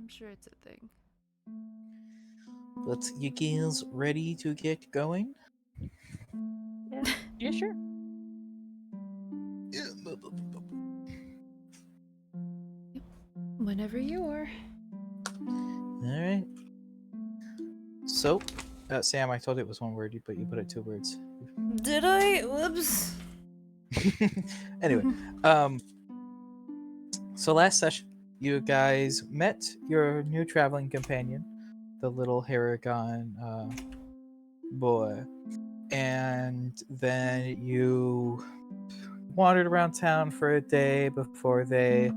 I'm sure it's a thing. But you guys ready to get going? Yeah, sure. Whenever you are. Alright. So, Sam, I told you it was one word, but you put it 2 words. Did I? Whoops. Anyway, so last session, you guys met your new traveling companion, the little Haragon boy, and then you wandered around town for a day before they,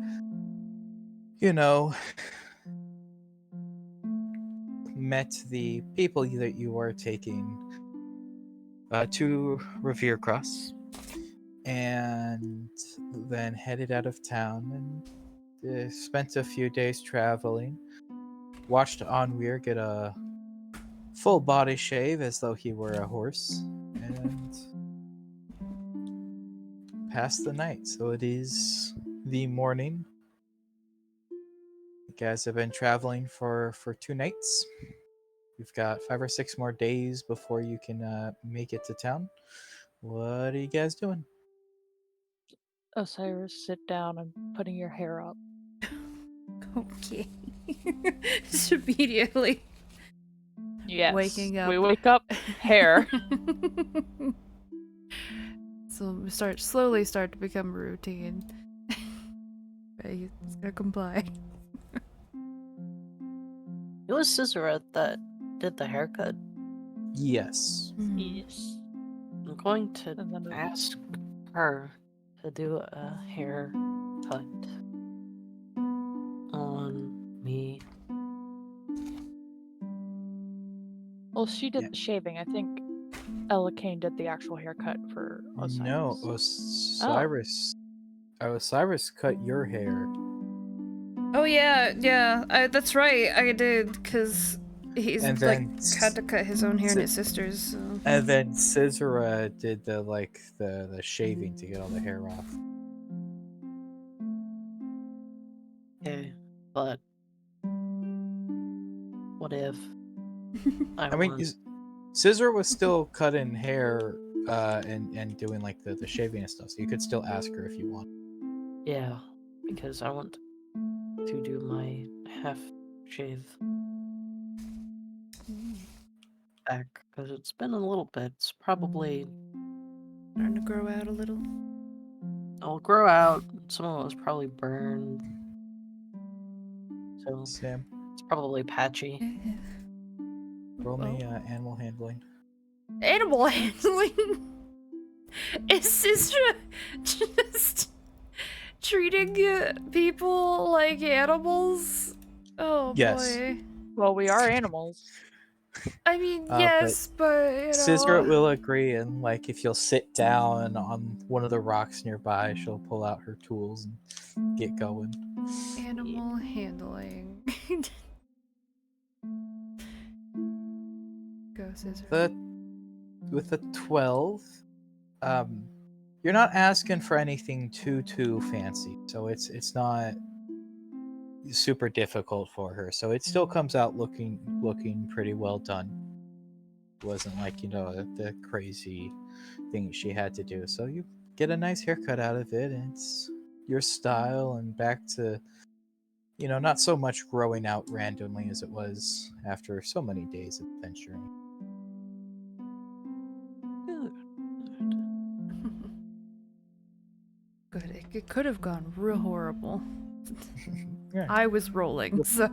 met the people that you are taking to Revercross, and then headed out of town and spent a few days traveling. Watched Onweir get a full body shave as though he were a horse, and passed the night. So it is the morning. You guys have been traveling for 2 nights. You've got 5 or 6 more days before you can make it to town. What are you guys doing? Osiris, sit down. I'm putting your hair up. Okay. Just immediately Yes. waking up. We wake up, hair. So we slowly start to become routine. But he's gonna comply. It was Scissora that did the haircut. Yes. Yes. I'm going to And then ask her to do a haircut on me. Well, she did Yeah. the shaving. I think Ella Kane did the actual haircut for Osiris. No, Osiris cut your hair. Oh yeah, that's right. I did because he's And like then had to cut his own hair and his sister's. So. And then Scissora did the shaving to get all the hair off. Okay, but what if I mean, Scissor was still cutting hair and doing like the shaving and stuff, so you could still ask her if you want. Yeah, because I want to do my half shave back because it's been a little bit. It's probably Starting to grow out a little. I'll grow out. Some of it was probably burned, so Sam, it's probably patchy. roll me animal handling. Animal handling. Is Sister just treating people like animals? Oh Yes. boy. Well, we are animals. I mean, but yes, but you know. Scissor will agree, and like if you'll sit down on one of the rocks nearby, she'll pull out her tools and get going. Animal handling. Go, Scissor. With a 12, you're not asking for anything too fancy, so it's not super difficult for her. So it still comes out looking pretty well done. It wasn't like the crazy thing she had to do. So you get a nice haircut out of it, and it's your style, and back to not so much growing out randomly as it was after so many days of adventuring. Good. It could have gone real horrible. Yeah. I was rolling, so.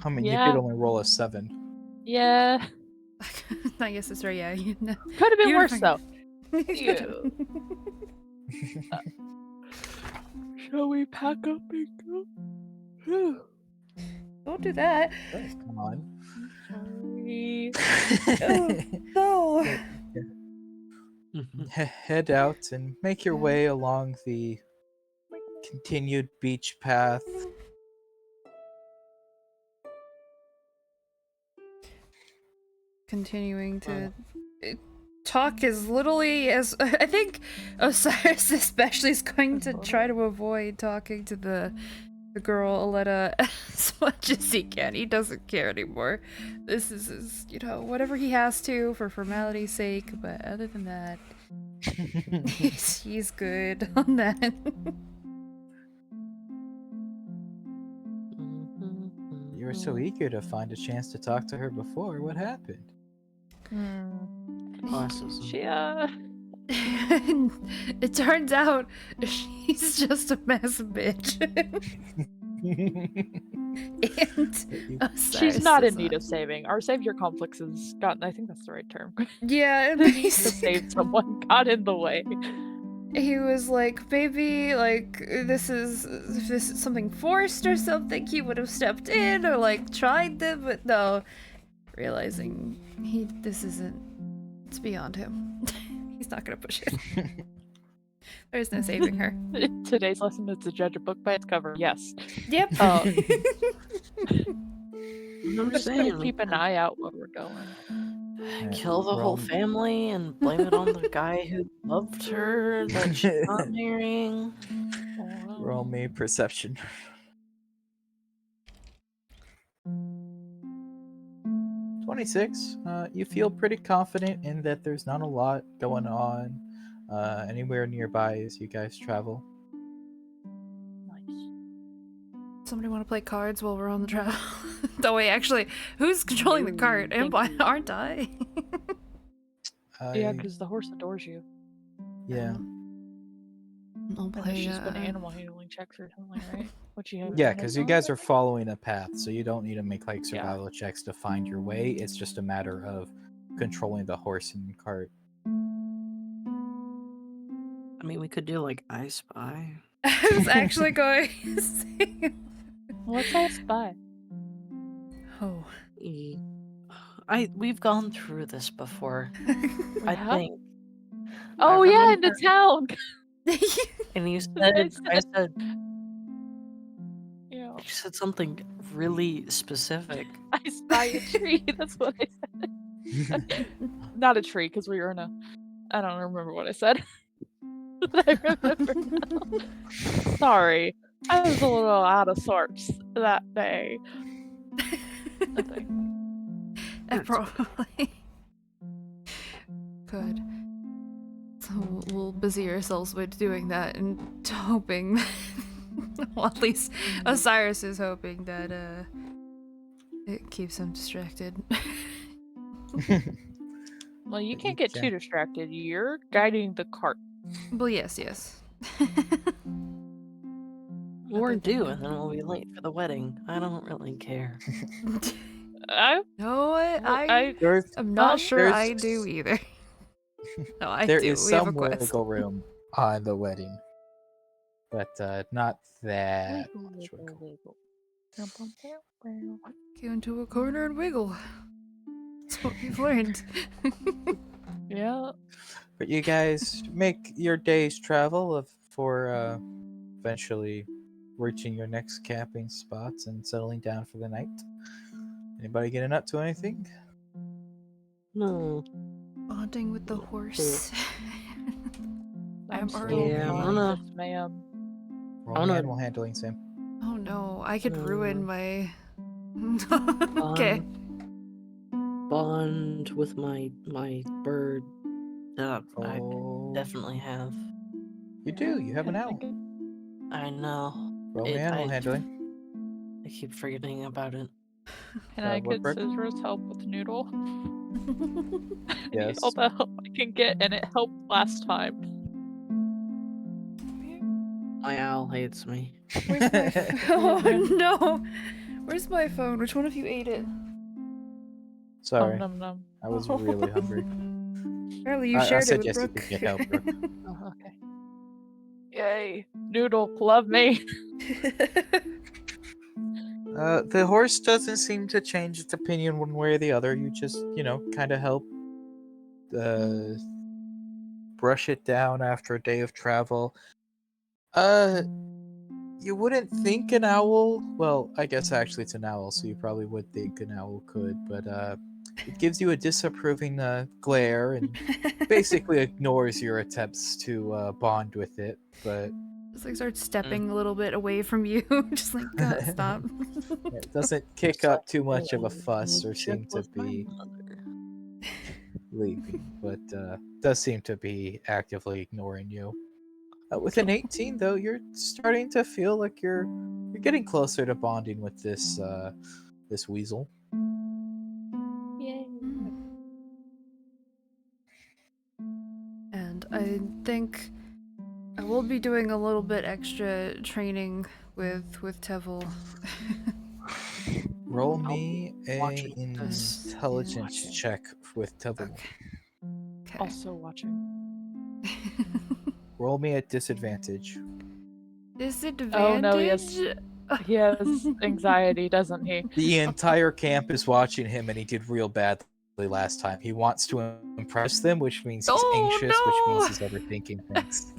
I mean, Yeah. you did only roll a 7. Yeah. I guess it's right. Yeah. Could have been You'd worse, think- though. Yeah. Shall we pack up and go? Don't do that. Come on. Sorry. No. Head out and make your way along the continued beach path. Continuing to talk as littly as I think Osiris especially is going to try to avoid talking to the the girl Aletta as much as he can. He doesn't care anymore. This is his, whatever he has to for formality's sake, but other than that, he's good on that. You were so eager to find a chance to talk to her before. What happened? Classism. She, It turns out she's just a massive bitch. And she's not in Osiris need is of saving. Our savior complex has gotten, I think that's the right term. Yeah, and The need to basically, save someone got in the way. he was like, maybe, like, if this is something forced or something, he would have stepped in or, like, tried them, but no. Realizing this isn't, it's beyond him. He's not gonna push it. There's no saving her. Today's lesson is to judge a book by its cover. Yes. Yep. I'm I'm just saying, gonna keep an eye out where we're going. kill the whole family and blame it on the guy who loved her that she's not marrying. Roll me perception. 26. You feel pretty confident in that there's not a lot going on anywhere nearby as you guys travel. Nice. Somebody want to play cards while we're on the travel? Oh wait, actually, who's controlling the cart? Aren't I? Yeah, because the horse adores you. Yeah. I'll Unless play. she's been animal handling checks or something, right? What you have? Yeah, because you guys are following a path, so you don't need to make like Yeah. survival checks to find your way. It's just a matter of controlling the horse and cart. I mean, we could do like I Spy. I was actually going to say. What's I Spy? Oh. We've gone through this before. I Yeah? think. Oh I yeah, in the remember- town. And you I said Yeah. you said something really specific. I spy a tree. That's what I said. Not a tree, because we were in a. I don't remember what I said. But I remember now. Sorry, I was a little out of sorts that day. Nothing. Probably. Good. So we'll busy ourselves with doing that and hoping that, well, at least Osiris is hoping that it keeps him distracted. Well, you But can't get too distracted. You're guiding the cart. Well, yes. We're due, and then we'll be late for the wedding. I don't really care. No, I'm not Mom, sure I do either. No, I There do. is We have a some quest. wiggle room on the wedding, but not that much wiggle. Go into a corner and wiggle. That's what we've learned. Yeah. But you guys make your day's travel for eventually reaching your next camping spots and settling down for the night. Anybody getting up to anything? No. Bonding with the horse. I'm already still Yeah, I'm on gonna- this, ma'am. Roll I'm me not- animal handling, Sam. Oh no, I could ruin my. Okay. Bond with my bird that I Oh, definitely have. you do. You have an owl. I know. Roll me animal handling. I keep forgetting about it. Can I what get bird? Scissor's help with Noodle? I Yes. need all the help I can get, and it helped last time. My owl hates me. Where's my phone? Oh no! Where's my phone? Which one of you ate it? Sorry, Num num. I was really hungry. Apparently you I shared said it with yes, you Brooke. could get help, Brooke. Oh, okay. Yay. Noodle, love me. The horse doesn't seem to change its opinion one way or the other. You just, kind of help brush it down after a day of travel. You wouldn't think an owl. Well, I guess actually it's an owl, so you probably would think an owl could, but it gives you a disapproving glare and basically ignores your attempts to bond with it. But Just like starts stepping a little bit away from you. Just like, God, stop. It doesn't kick up too much of a fuss or seem to With my be mother. leaving, but does seem to be actively ignoring you. With an 18, though, you're starting to feel like you're getting closer to bonding with this this weasel. Yay. And I think I will be doing a little bit extra training with Tevel. Roll I'll me be a watching this. intelligence Watching. check with Tevel. Okay. Also watching. Roll me at disadvantage. Disadvantage? Oh no, he has anxiety, doesn't he? The entire camp is watching him, and he did real badly last time. He wants to impress them, which means he's anxious, which means he's overthinking things.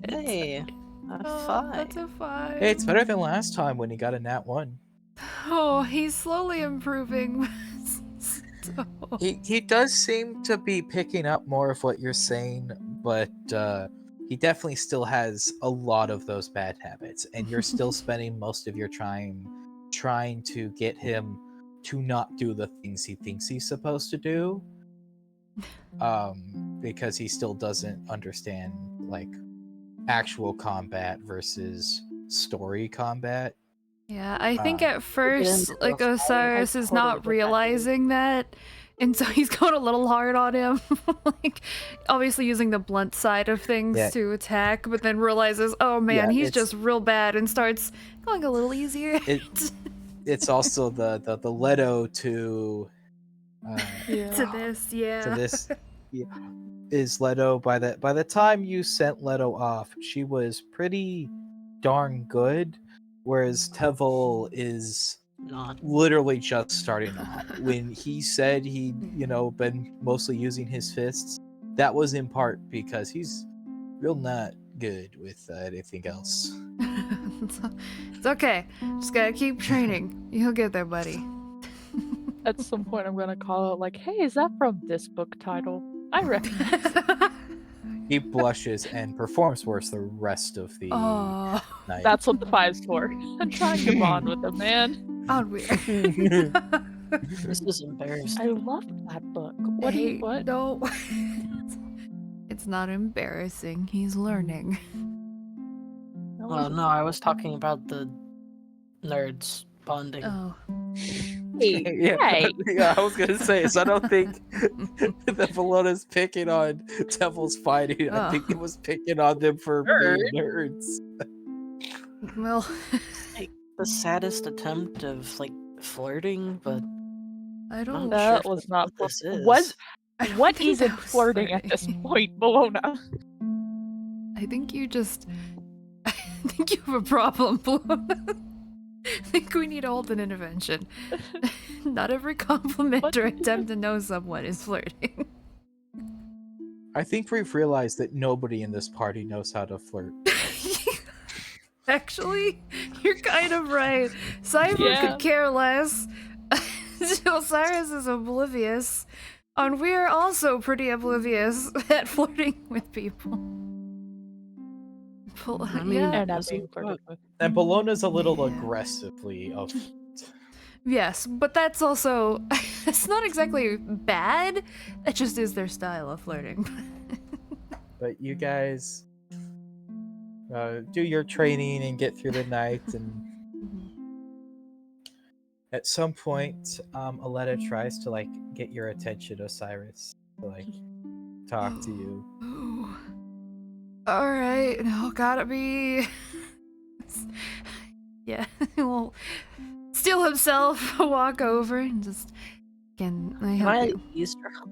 Hey, a Oh, 5. that's a 5. Hey, it's better than last time when he got a nat 1. Oh, he's slowly improving. So- He does seem to be picking up more of what you're saying, but he definitely still has a lot of those bad habits, and you're still spending most of your time trying to get him to not do the things he thinks he's supposed to do, because he still doesn't understand like actual combat versus story combat. Yeah, I think at into first, a like, fight, I Osiris is totally not get that, realizing that, and so he's going a little hard on him. Like, obviously using the blunt side of things Yeah. to attack, but then realizes, oh man, Yeah, he's it's- just real bad, and starts going a little easier. It's also the Leto to To this, yeah. to this is Leto. By the time you sent Leto off, she was pretty darn good, whereas Tevel is Not. literally just starting off. When he said he'd been mostly using his fists, that was in part because he's real not good with anything else. It's okay. Just gotta keep training. You'll get there, buddy. At some point, I'm gonna call out like, "Hey, is that from this book title? I recognize." He blushes and performs worse the rest of the Oh, night. That's what the 5's for. I'm trying to bond with a man. aren't we? This is embarrassing. I loved that book. What do you what? No. It's not embarrassing. He's learning. Oh no, I was talking about the nerds bonding. Oh. Hey, yeah, hey. yeah, I was gonna say, so I don't think that Velona's picking on Devil's fighting. I think it was picking on them for being nerds. Well, Like the saddest attempt of like flirting, but I don't. Not sure That if was that's not what this is. I don't What think isn't that was flirting at this point, Bologna? I think you just. I think you have a problem, Blue. I think we need to hold an intervention. Not every compliment What? or attempt to know someone is flirting. I think we've realized that nobody in this party knows how to flirt. Actually, you're kind of right. Cyber Yeah. could care less. Osiris is oblivious. And we're also pretty oblivious at flirting with people. I mean, Yeah. And I'm Doesn't being flirted with. And Bologna's a little Yeah. aggressively of Yes, but that's also. It's not exactly bad. It just is their style of flirting. but you guys do your training and get through the night, and at some point Aletta tries to like get your attention, Osiris, to like talk to you. Alright, no, gotta be. Yeah, he'll steal himself, walk over, and just. Can I Can help I you? eavesdrop?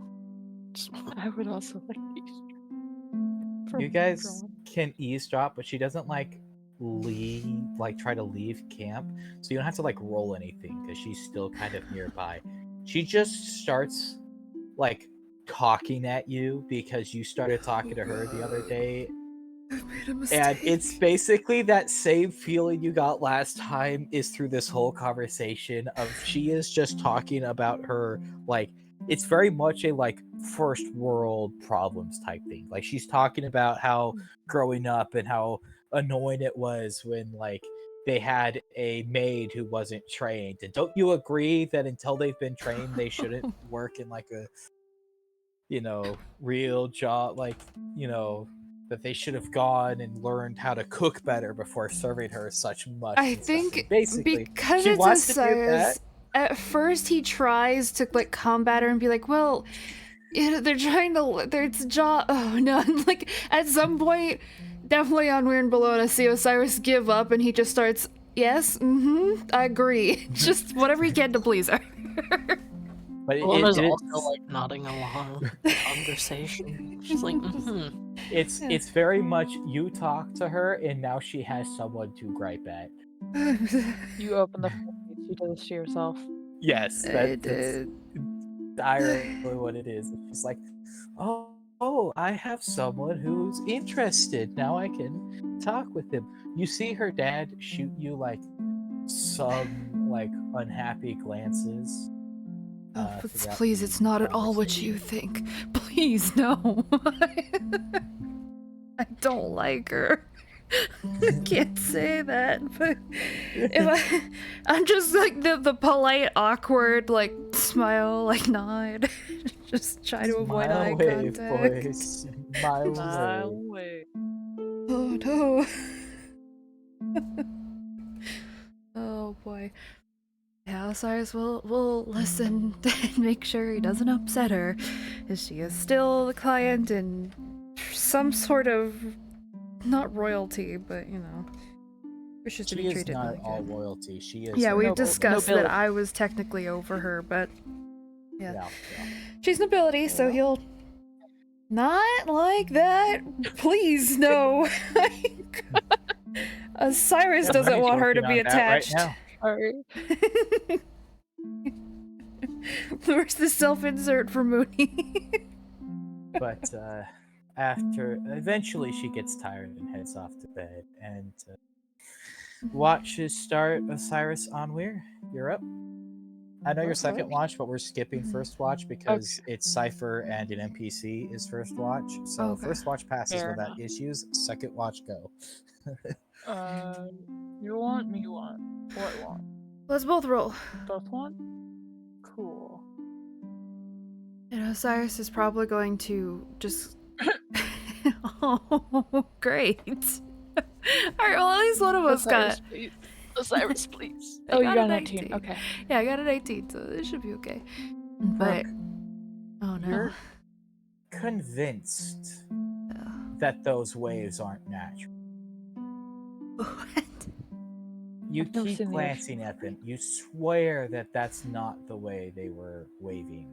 I would also like these. You guys can eavesdrop, but she doesn't like try to leave camp, so you don't have to like roll anything because she's still kind of nearby. She just starts like talking at you because you started talking to her the other day, I've made a mistake. and it's basically that same feeling you got last time is through this whole conversation of she is just talking about her, like it's very much a like first world problems type thing. Like she's talking about how growing up and how annoying it was when like they had a maid who wasn't trained. And don't you agree that until they've been trained, they shouldn't work in like a, real job, like, that they should have gone and learned how to cook better before serving her such much I and stuff. And think basically, because she it's wants to do Osiris, that. at first he tries to like combat her and be like, well, they're trying to, it's job. Oh no! Like at some point, definitely on Weird and Below, I see Osiris give up and he just starts. Yes, I agree. Just whatever he can to please her. But Luna's it's also like nodding along with the conversation. She's like, it's very much you talk to her and now she has someone to gripe at. You open the floodgates, you do this to yourself. Yes, that's entirely what it is. She's like, oh, I have someone who's interested. Now I can talk with him. You see her dad shoot you like some like unhappy glances. Please, it's not at all what you think. Please, no. I don't like her. I can't say that, but if I'm just like the polite, awkward, like smile, like nod, just try to avoid eye contact. Boys. Smile away. Oh no. Oh boy. Yeah, Osiris will listen and make sure he doesn't upset her, as she is still the client and some sort of, not royalty, but wishes to be treated like it. She is not all royalty. She is. Yeah, we've noble- discussed that nobility. I was technically over her, but yeah. Yeah. She's nobility, so he'll not like that. Please, no. Osiris doesn't want her to be attached. Right now. Sorry. Where's the self-insert for Mooney? But after eventually she gets tired and heads off to bed and watches start Osiris on Weir. You're up. I know your second watch, but we're skipping first watch because it's Cypher and an NPC is first watch. So Okay. first watch passes Fair without enough. issues. Second watch go. You want, me want. What want? Let's both roll. Both want? Cool. And Osiris is probably going to just... Oh, great. Alright, well at least one of us got... Please. Osiris, please. I Oh, you got got an an 18. 18. Okay. Yeah, I got an 18, so this should be okay. But... Oh no. You're convinced that those waves aren't natural. What? You I've never keep seen the glancing at them. You swear that that's not the way they were waving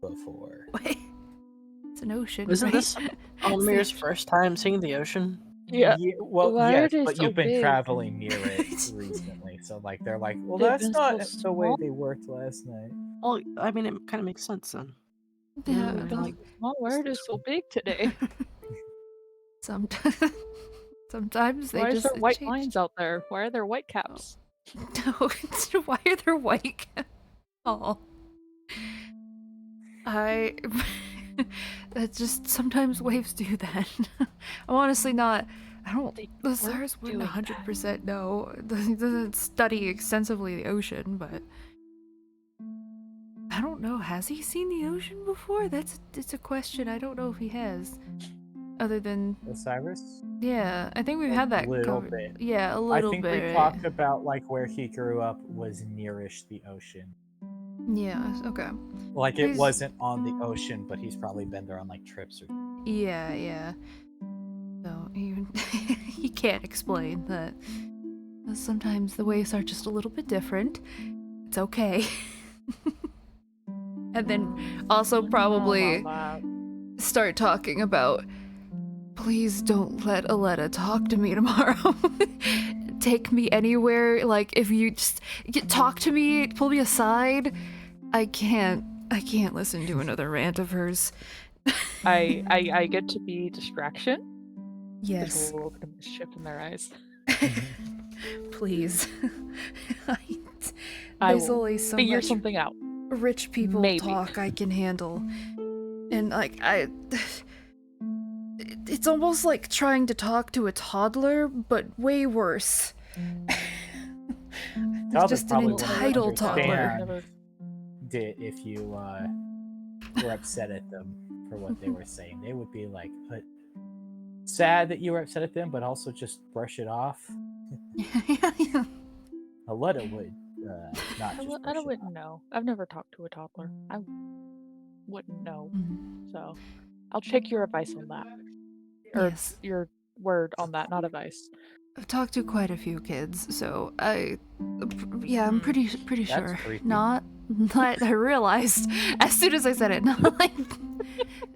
before. Wait. It's an ocean, isn't right? this Almir's first time seeing the ocean? Yeah. Well, Why yes, are they but so you've been big? traveling near it recently, so like they're like, well, They've that's been not so the way small. they worked last night. Well, I mean, it kind of makes sense then. Yeah, Mm, but like, Small word is so big today. sometimes they Why is just there white change. lines out there? Why are there white caps? No, why are there white cats? Oh. That's just, sometimes waves do that. I'm honestly not, I don't, They the weren't SARS wouldn't doing 100% know. He doesn't study extensively the ocean, but I don't know, has he seen the ocean before? It's a question, I don't know if he has. Other than, Osiris? yeah, I think we've A had that little covered. bit. Yeah, a I little think bit. we right? talked about like where he grew up was nearish the ocean. Yeah, okay. Like it He's- wasn't on the ocean, but he's probably been there on like trips or. Yeah. So he can't explain that. Sometimes the waves are just a little bit different. It's okay. And then also probably start talking about, please don't let Aletta talk to me tomorrow. Take me anywhere. Like if you just talk to me, pull me aside. I can't listen to another rant of hers. I get to be distraction. Yes. There's a little bit of mischief in their eyes. Please. I There's will only so figure much something out. rich people Maybe. talk I can handle. And like It's almost like trying to talk to a toddler, but way worse. It's Toddler just an probably wouldn't entitled toddler. understand if you were upset at them for what they were saying. They would be like sad that you were upset at them, but also just brush it off. Yeah. Aletta would not just brush I it wouldn't off. know. I've never talked to a toddler. I wouldn't know. Mm. So I'll take your advice on that. Or Yes. your word on that, not advice. I've talked to quite a few kids, so I'm pretty That's sure. creepy. Not I realized as soon as I said it, not like it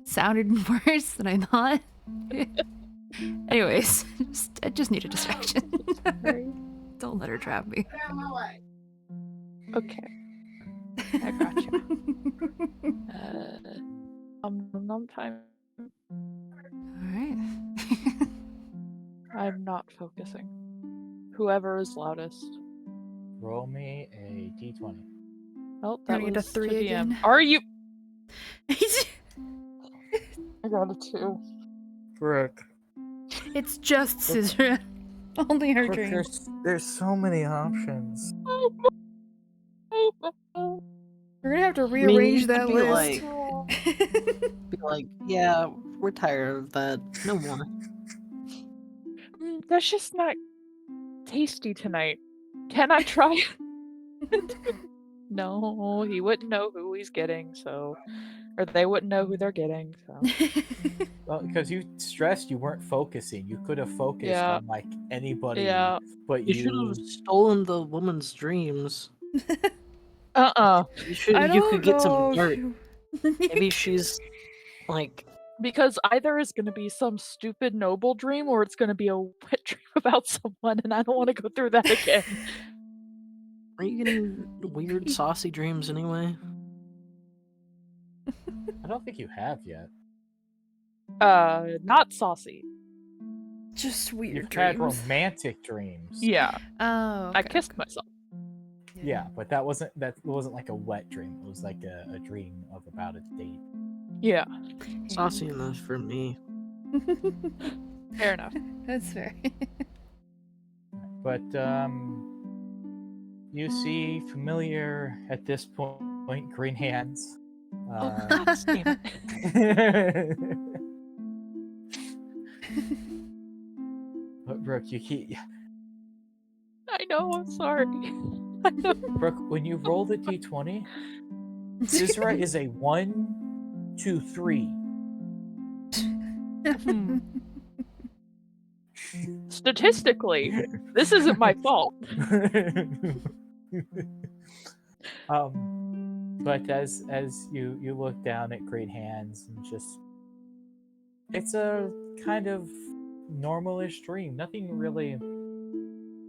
sounded worse than I thought. Anyways, I just need a distraction. Don't let her trap me. Okay. I got you. Time. Alright. I'm not focusing. Whoever is loudest. Roll me a d20. Oh, You're that gonna get a was 3 to DM. again. Are you? I got a 2. Brooke. It's just Scissor. Only her Brooke, dream. there's so many options. We're gonna have to I mean, rearrange you that could be list. like, yeah, we're tired of that. No more. That's just not tasty tonight. Can I try? No, he wouldn't know who he's getting, so. Or they wouldn't know who they're getting, so. Well, because you stressed you weren't focusing. You could have focused Yeah. on like anybody, Yeah. but You should have stolen the woman's dreams. You could get some dirt. Maybe she's like, Because either is going to be some stupid noble dream or it's going to be a wet dream about someone, and I don't want to go through that again. are you getting weird, saucy dreams anyway? I don't think you have yet. Not saucy. Just weird You've dreams. had romantic dreams. Yeah. Oh, I okay, kissed okay. myself. Yeah, but that wasn't like a wet dream. It was like a dream of about a date. Yeah. Saucy enough for me. Fair enough. That's fair. But you see familiar at this point green hands. Oh, God damn it. But Brooke, you keep I know, I'm sorry. I know. Brooke, when you roll the d20, Scisora is a 1, 2, 3. Statistically, this isn't my fault. But as you look down at Great Hands and just, it's a kind of normalish dream. Nothing really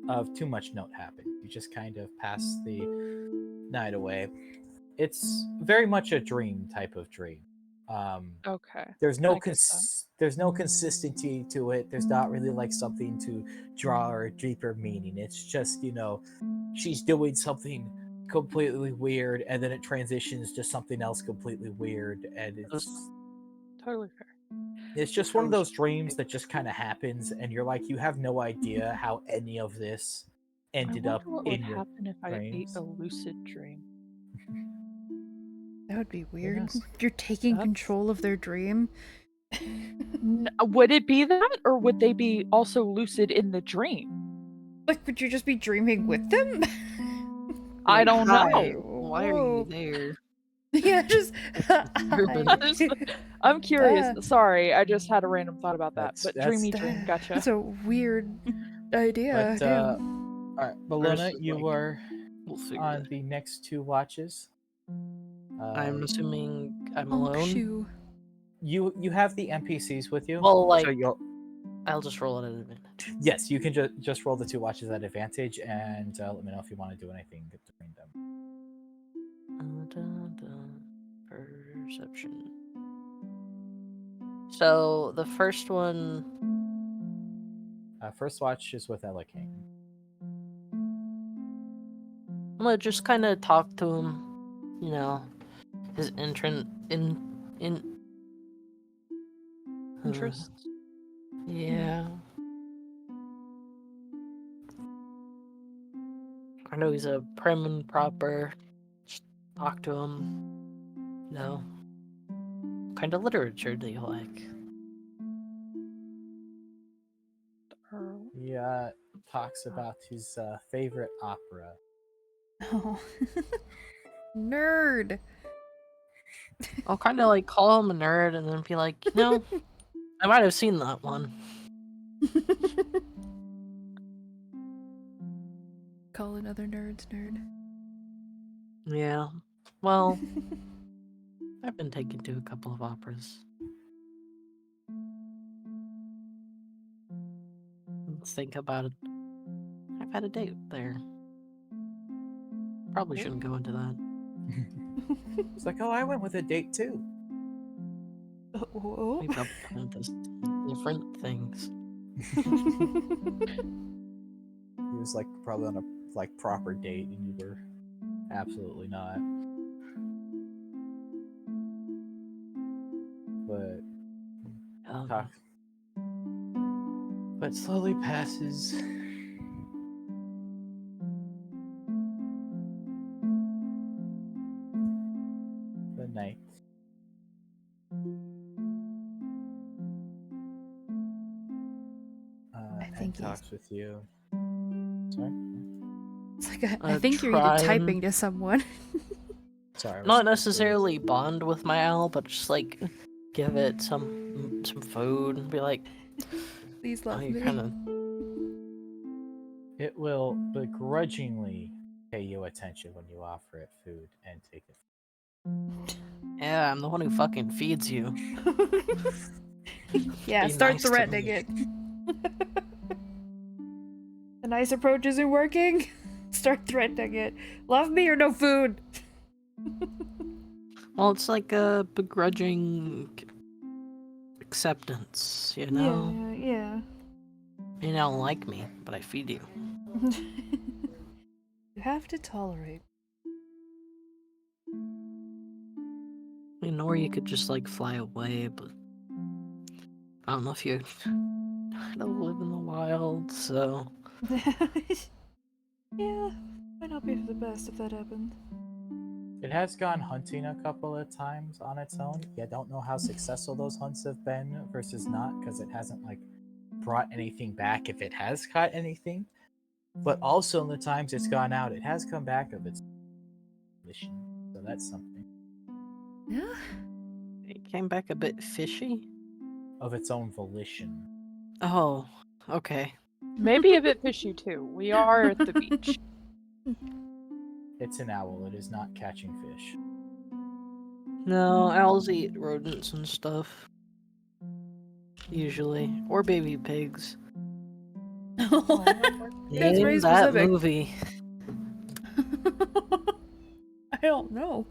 of too much note happened. You just kind of pass the night away. It's very much a dream type of dream. Okay. There's no I get that. there's no consistency to it. There's not really like something to draw or a deeper meaning. It's just, she's doing something completely weird and then it transitions to something else completely weird, and it's Totally fair. it's just one of those dreams that just kind of happens and you're like, you have no idea how any of this ended I up wonder what would in your happen if I ate dreams. a lucid dream. That would be weird. knows? You're taking That's- control of their dream. Would it be that, or would they be also lucid in the dream? Like, would you just be dreaming with them? I Like, don't hi, know. Why are you there? Yeah, just. I'm curious. Sorry, I just had a random thought about that. But That's- dreamy dream, gotcha. That's a weird idea. But damn. all right, Bologna, Versus, you like, are We'll figure on it. the next 2 watches. I'm assuming I'm Oh, alone. shoo. You have the NPCs with you. Well, like, so you'll I'll just roll it at advantage. yes, you can just roll the 2 watches at advantage, and let me know if you want to do anything between them. Perception. So the first one, First watch is with Ella King. I'm gonna just kind of talk to him. His Interests. Yeah. I know he's a prim and proper. Just talk to him. No. What kind of literature do you like? He talks about his favorite opera. Oh. Nerd. I'll kind of like call him a nerd and then be like, I might have seen that one. Calling other nerds nerd. Yeah. Well, I've been taken to a couple of operas. Let's think about it. I've had a date there. Probably shouldn't go into that. It's like, oh, I went with a date too. Oh. We both went to different things. He was like probably on a proper date, and you were absolutely not. But talk. But slowly passes. The night. I think Ed talks with you. Sorry? It's like I think you're either typing to someone. Sorry. I was Not necessarily bond with my owl, but just like give it some food and be like, Please love me. kind of. It will begrudgingly pay you attention when you offer it food and take it. Yeah, I'm the one who fucking feeds you. Yeah, Be start nice to threatening me. it. The nice approach isn't working. Start threatening it. Love me or no food. Well, it's like a begrudging acceptance, you know? Yeah. You don't like me, but I feed you. You have to tolerate. Or you could just like fly away, but I don't know if you don't live in the wild, so Yeah, might not be for the best if that happened. It has gone hunting a couple of times on its own. Yeah, don't know how successful those hunts have been versus not, because it hasn't like brought anything back if it has caught anything. But also in the times it's gone out, it has come back of its mission. So that's something. Yeah. it came back a bit fishy. Of its own volition. Oh, okay. Maybe a bit fishy too. We are at the beach. It's an owl, it is not catching fish. No, owls eat rodents and stuff. Usually. Or baby pigs. That's very In that specific. movie. I don't know.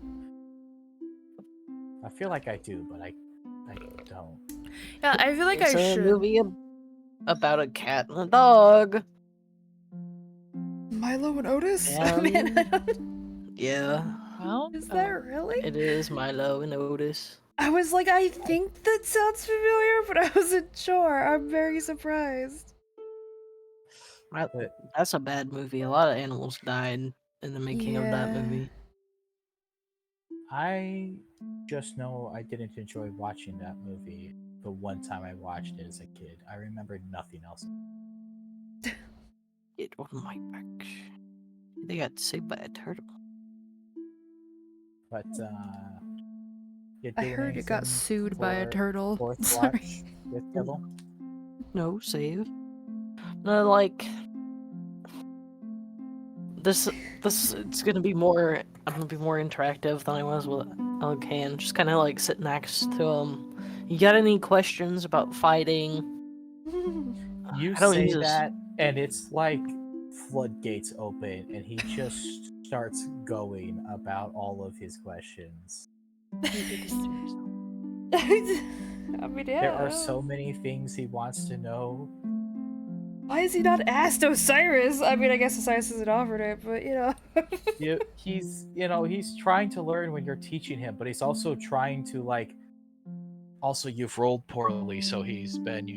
I feel like I do, but I don't. Yeah, I feel like It's I a should. movie about a cat and a dog. Milo and Otis? I And- mean, Yeah, Well, is that really? it is Milo and Otis. I was like, I think that sounds familiar, but I wasn't sure. I'm very surprised. That's a bad movie. A lot of animals died in the making of that Yeah. movie. I just know I didn't enjoy watching that movie the one time I watched it as a kid. I remember nothing else. It on my back. They got saved by a turtle. But you I doing heard it got anything sued by a for turtle. Fourth Sorry. watch with Devil? No save. No, like this. It's gonna be more. I'm gonna be more interactive than I was with Elcan. Just kind of like sit next to him. You got any questions about fighting? You I don't say use this. that, and it's like floodgates open, and he just starts going about all of his questions. I mean, yeah. There are so many things he wants to know. Why is he not asked Osiris? I mean, I guess Osiris hasn't offered it, but you know. He's trying to learn when you're teaching him, but he's also trying to like. Also, you've rolled poorly, so he's been,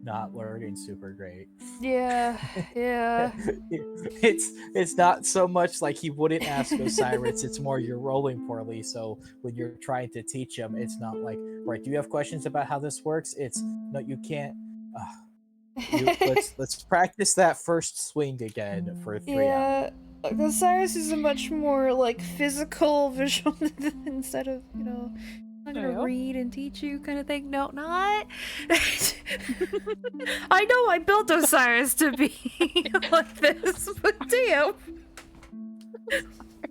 not learning super great. Yeah, yeah. It's not so much like he wouldn't ask Osiris, it's more you're rolling poorly. So when you're trying to teach him, it's not like, right, do you have questions about how this works? It's no, you can't. Let's practice that first swing again for 3 hours. Yeah, Osiris is a much more like physical visual instead of, I'm gonna Yeah. read and teach you kind of thing. No, not. I know I built Osiris to be like this, but damn.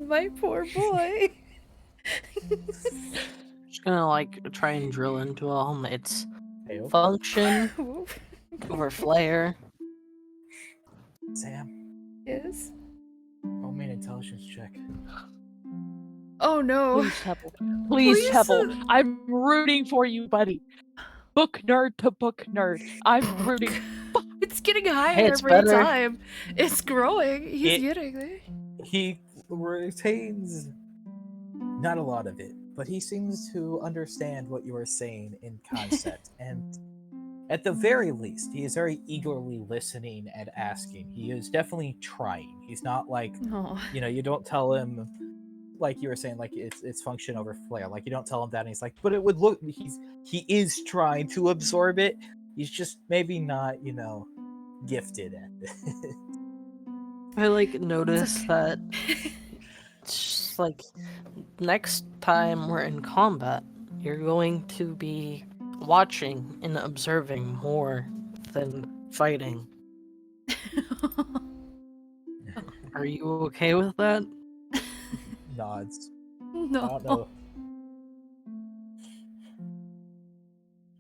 My poor boy. Just gonna like try and drill into its Heyo. function over flair. Sam, Yes. roll me an intelligence check. Oh no. Please, Temple. Please, Temple. I'm rooting for you, buddy. Book nerd to book nerd. I'm rooting. It's getting higher Hey, it's every better. time. It's growing. He's getting there. He retains not a lot of it, but he seems to understand what you are saying in concept. And at the very least, he is very eagerly listening and asking. He is definitely trying. He's not like, Oh. you don't tell him, like you were saying, like it's function over flair. Like you don't tell him that, and he's like, but it would look. He is trying to absorb it. He's just maybe not, gifted at it. I like notice okay. that it's just like next time we're in combat, you're going to be watching and observing more than fighting. Are you okay with that? Nods. No. I don't know.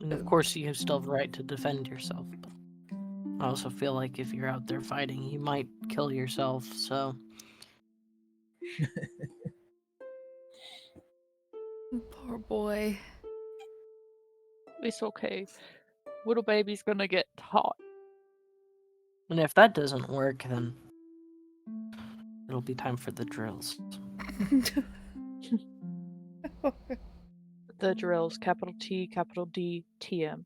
And of course, you still have the right to defend yourself. But I also feel like if you're out there fighting, you might kill yourself. So Poor boy. It's okay. Little baby's gonna get taught. and if that doesn't work, then it'll be time for the drills. The drills, capital T, capital D, TM.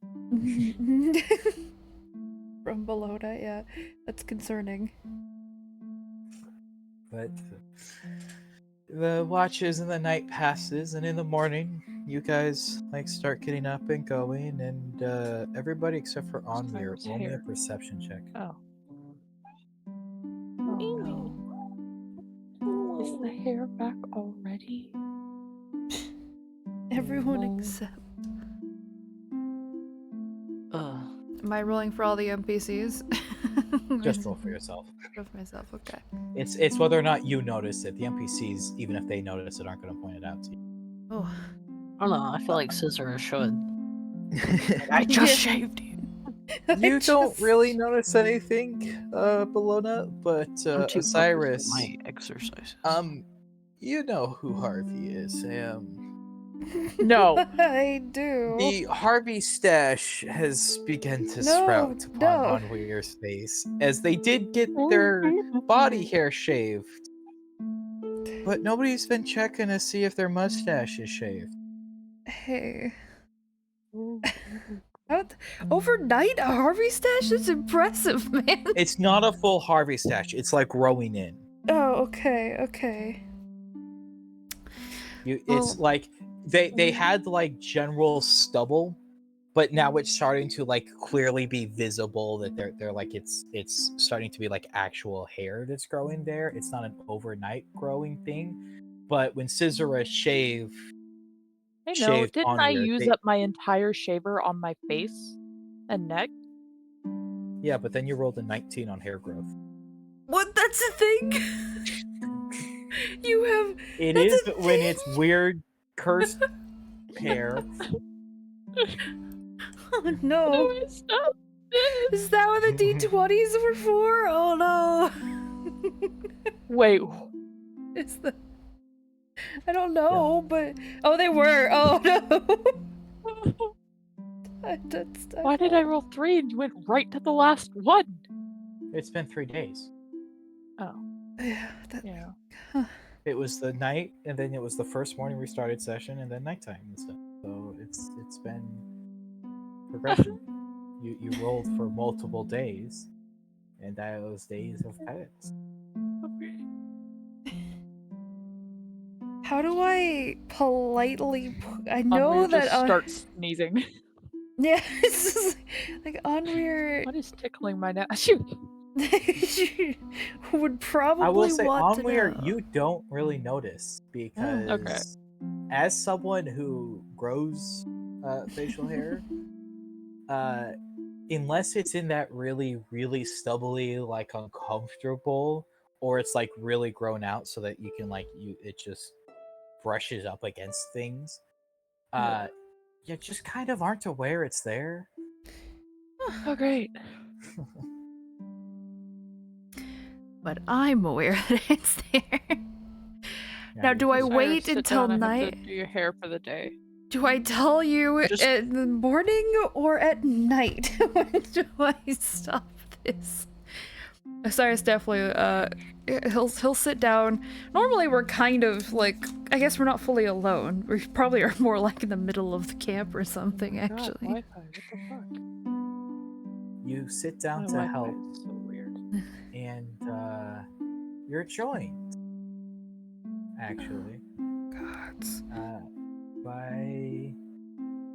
From Bologna, yeah. That's concerning. But the watches and the night passes, and in the morning, you guys start getting up and going, and everybody except for Onmir, Cyrus roll me a hair. perception check. Oh. Oh no. Is the hair back already? Everyone Oh. except. Ugh. Am I rolling for all the NPCs? Just roll for yourself. Roll for myself, okay. It's whether or not you notice it. The NPCs, even if they notice it, aren't going to point it out to you. Oh. I don't know. I feel like Scissor should. I just shaved you. You don't really notice anything, Bologna, but I'm too Osiris, focused on my exercises. you know who Harvey is, No. I do. The Harvey stash has begun to sprout upon Onweir's face, as they did get their body hair shaved. But nobody's been checking to see if their mustache is shaved. Hey. Overnight, a Harvey stash? That's impressive, man. It's not a full Harvey stash, it's like growing in. Oh, okay. It's like they had general stubble, but now it's starting to clearly be visible that they're it's starting to be actual hair that's growing there. It's not an overnight growing thing. But when Scissora shaved Didn't I Onweir, use up my entire shaver on my face and neck? yeah, but then you rolled a 19 on hair growth. What? That's a thing? You have. It That's is a when thing? it's weird cursed hair. Oh no. Stop this. Is that what the D20s were for? Oh no. Wait. Is the. I don't know, but. Oh, they were. Oh no. Why did I roll 3 and you went right to the last one? It's been 3 days. Oh. Yeah. Yeah. It was the night, and then it was the first morning we started session, and then nighttime and stuff. So it's been progression. You rolled for multiple days, and those days have passed. How do I politely? I Unweir know that. just starts sneezing. Yeah, it's just like Onweir What is tickling my neck? would I will probably say, want on to where know. you don't really notice because, Okay. as someone who grows facial hair, unless it's in that really, really stubbly, like uncomfortable, or it's like really grown out so that you can it just brushes up against things. Yeah. You just kind of aren't aware it's there. Oh, great. But I'm aware that it's there. Now, Yeah, do I you- wait Sit until down, I have to night? do your hair for the day. Do I tell you Just- in the morning or at night? When do I stop this? Cyrus definitely, he'll sit down. Normally we're kind of like, I guess we're not fully alone. We probably are more like in the middle of the camp or something, God, actually. Wi-Fi, what the fuck? you sit down My to Wi-Fi help, is so weird. and you're joined, actually, God. by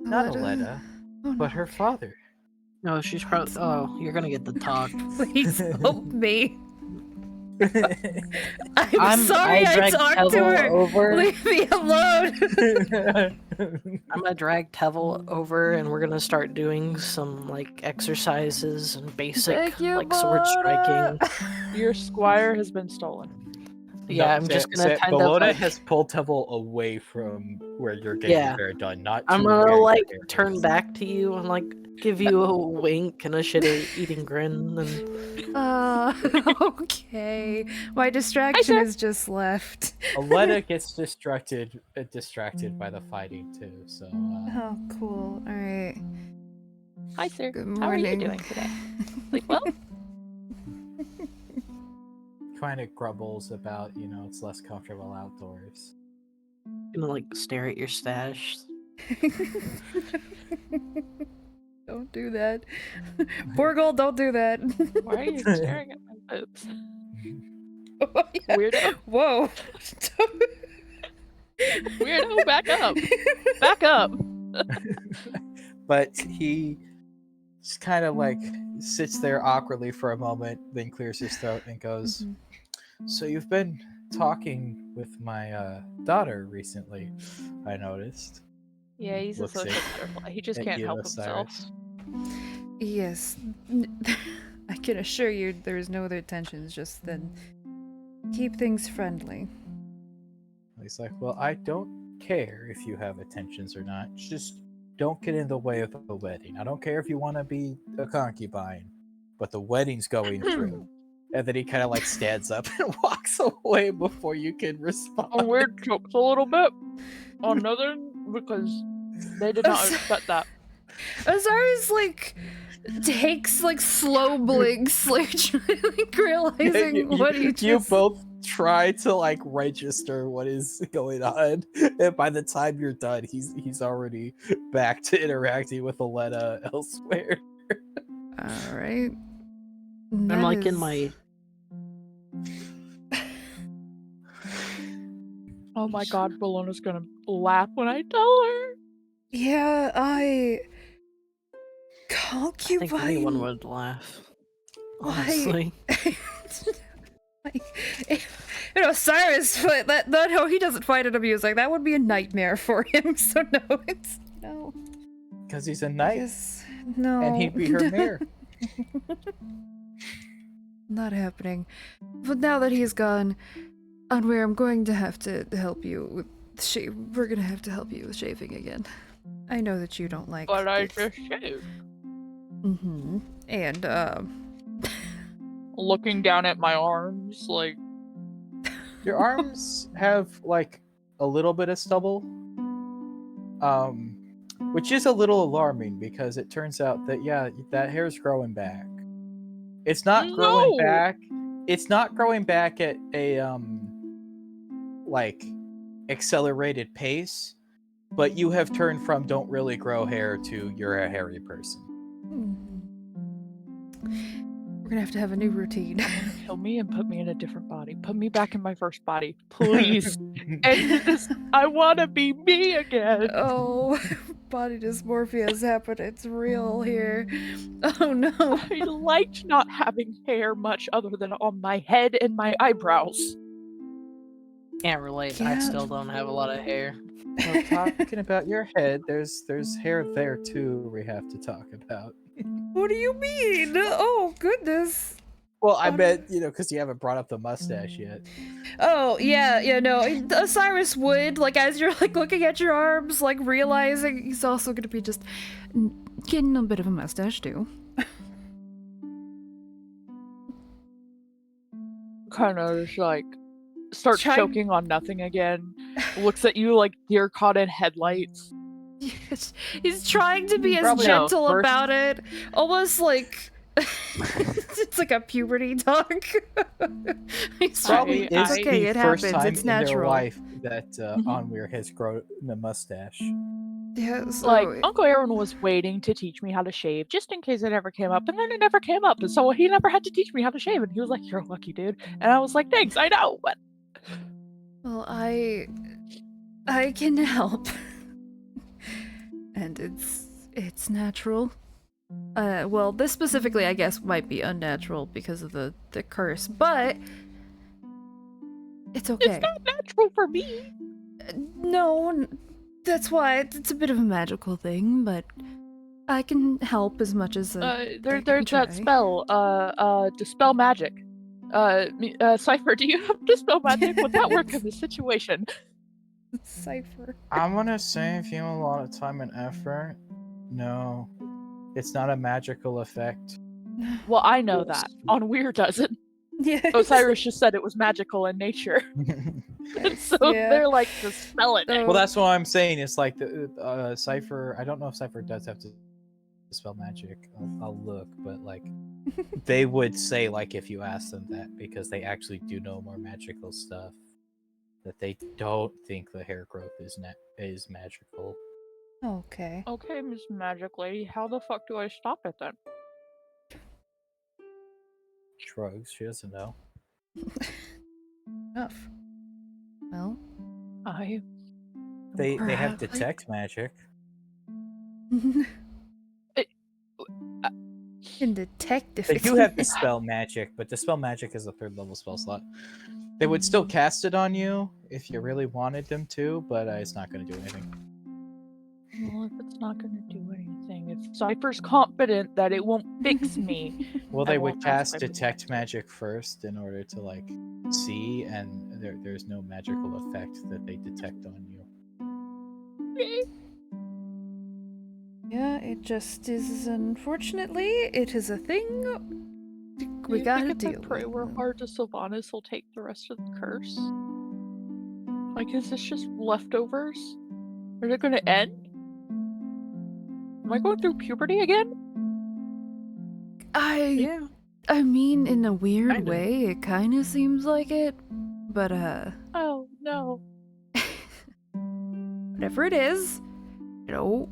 not Aletta, Oh, but no. her father. No, she's probably. Oh, you're gonna get the talk. Please help me. I'm sorry I dragged talked to Tevel her. over. Leave me alone. I'm gonna drag Tevel over, and we're gonna start doing some like exercises and basic Thank you, like sword striking. Bellona. Your squire has been stolen. Yeah, I'm just gonna kind of Bellona like. has pulled Tevel away from where you're getting Yeah. your hair done, not I'm to gonna where like your hair turn is. back to you and like give you a wink and a shit-eating grin, and Okay. My distraction sir. is just left. Aletta gets distracted by the fighting too. So Oh, cool. All right. Hi, sir. Good How are you morning. doing today? Sleep well? kind of grumbles about it's less comfortable outdoors. gonna like stare at your stash. Don't do that. Borgol, don't do that. Why are you staring at my boobs? Oh, yeah. Weirdo. Whoa. Weirdo, back up. Back up. But he just kind of like sits there awkwardly for a moment, then clears his throat and goes, "So you've been talking with my daughter recently, I noticed." Yeah, he's a Looks social at- butterfly. He just at can't you, help himself. Osiris. Yes. I can assure you there's no other intentions, just then keep things friendly. He's like, "Well, I don't care if you have intentions or not. Just don't get in the way of the wedding. I don't care if you want to be a concubine, but the wedding's going through." And then he kind of like stands up and walks away before you can respond. Weird chokes a little bit on Northern because they did not expect that. Osiris like takes like slow blinks, like realizing what he just. You both try to like register what is going on, and by the time you're done, he's already back to interacting with Aletta elsewhere. All right. I'm like in my. Oh my god, Bellona's gonna laugh when I tell her. Yeah, I concubine. think anyone would laugh. Why? Honestly. Like, Cyrus, no, he doesn't find it amusing. That would be a nightmare for him. So no, it's no. Because he's a knight, Yes, no. and he'd be her mayor. Not happening. But now that he's gone, Unwear, I'm going to have to help you with we're gonna have to help you with shaving again. I know that you don't like. But I it. just shaved. Mm-hmm. And Looking down at my arms, like, Your arms have like a little bit of stubble, which is a little alarming because it turns out that that hair's growing back. It's not growing No! back. It's not growing back at a like accelerated pace, but you have turned from don't really grow hair to you're a hairy person. We're gonna have to have a new routine. Kill me and put me in a different body. Put me back in my first body, please. End this. I want to be me again. Oh, body dysmorphia has happened. It's real here. Oh no. I liked not having hair much other than on my head and my eyebrows. Can't relate. I Yeah. still don't have a lot of hair. Well, talking about your head, there's hair there too we have to talk about. What do you mean? Oh goodness. Well, I bet, because you haven't brought up the mustache yet. Oh yeah, no. Osiris would, like, as you're like looking at your arms, like realizing he's also gonna be just getting a bit of a mustache too. Kind of just like starts Try- choking on nothing again. Looks at you like deer caught in headlights. Yes, he's trying to be as Probably no, gentle first- about it, almost like it's like a puberty talk. He's Probably trying- is okay, the it first happens. time It's in their natural. life that Onweir has grown a mustache. Yeah, so Like Uncle Aaron was waiting to teach me how to shave, just in case it ever came up, and then it never came up, and so he never had to teach me how to shave. And he was like, "You're lucky, dude," and I was like, "Thanks, I know." But well, I can help, and it's natural. Well, this specifically, I guess, might be unnatural because of the curse, but it's okay. it's not natural for me. No, that's why it's a bit of a magical thing, but I can help as much as There's we that try. spell, dispel magic. Cypher, do you have dispel magic? Would that work in this situation? Cipher. I'm gonna save you a lot of time and effort. No, it's not a magical effect. Well, I know that. Onweir doesn't. Yeah. Osiris just said it was magical in nature. So Yeah. they're like dispelling it. Well, that's what I'm saying. It's like the Cipher. I don't know if Cipher does have to spell magic. I'll look, but like they would say like if you ask them that because they actually do know more magical stuff. That they don't think the hair growth is magical. Okay. Okay, Miss Magic Lady, how the fuck do I stop it then? Shrugs. She doesn't know. Enough. Well, I They have Perhaps- detect magic. in detective. They do have dispel magic, but dispel magic is a 3rd level spell slot. They would still cast it on you if you really wanted them to, but it's not going to do anything. well, if it's not gonna do anything, if Cypher's confident that it won't fix me, Well, I they won't would cast cast my detect magic first in order to like see, and there's no magical effect that they detect on you. Yeah, it just is. Unfortunately, it is a thing. We you gotta think if I deal pray with we're it. hard to Sylvanas, will take the rest of the curse? Like, is this just leftovers? Are they gonna end? Am I going through puberty again? Yeah. I mean, in a weird Kinda. way, it kind of seems like it. But Oh no. whatever it is, we'll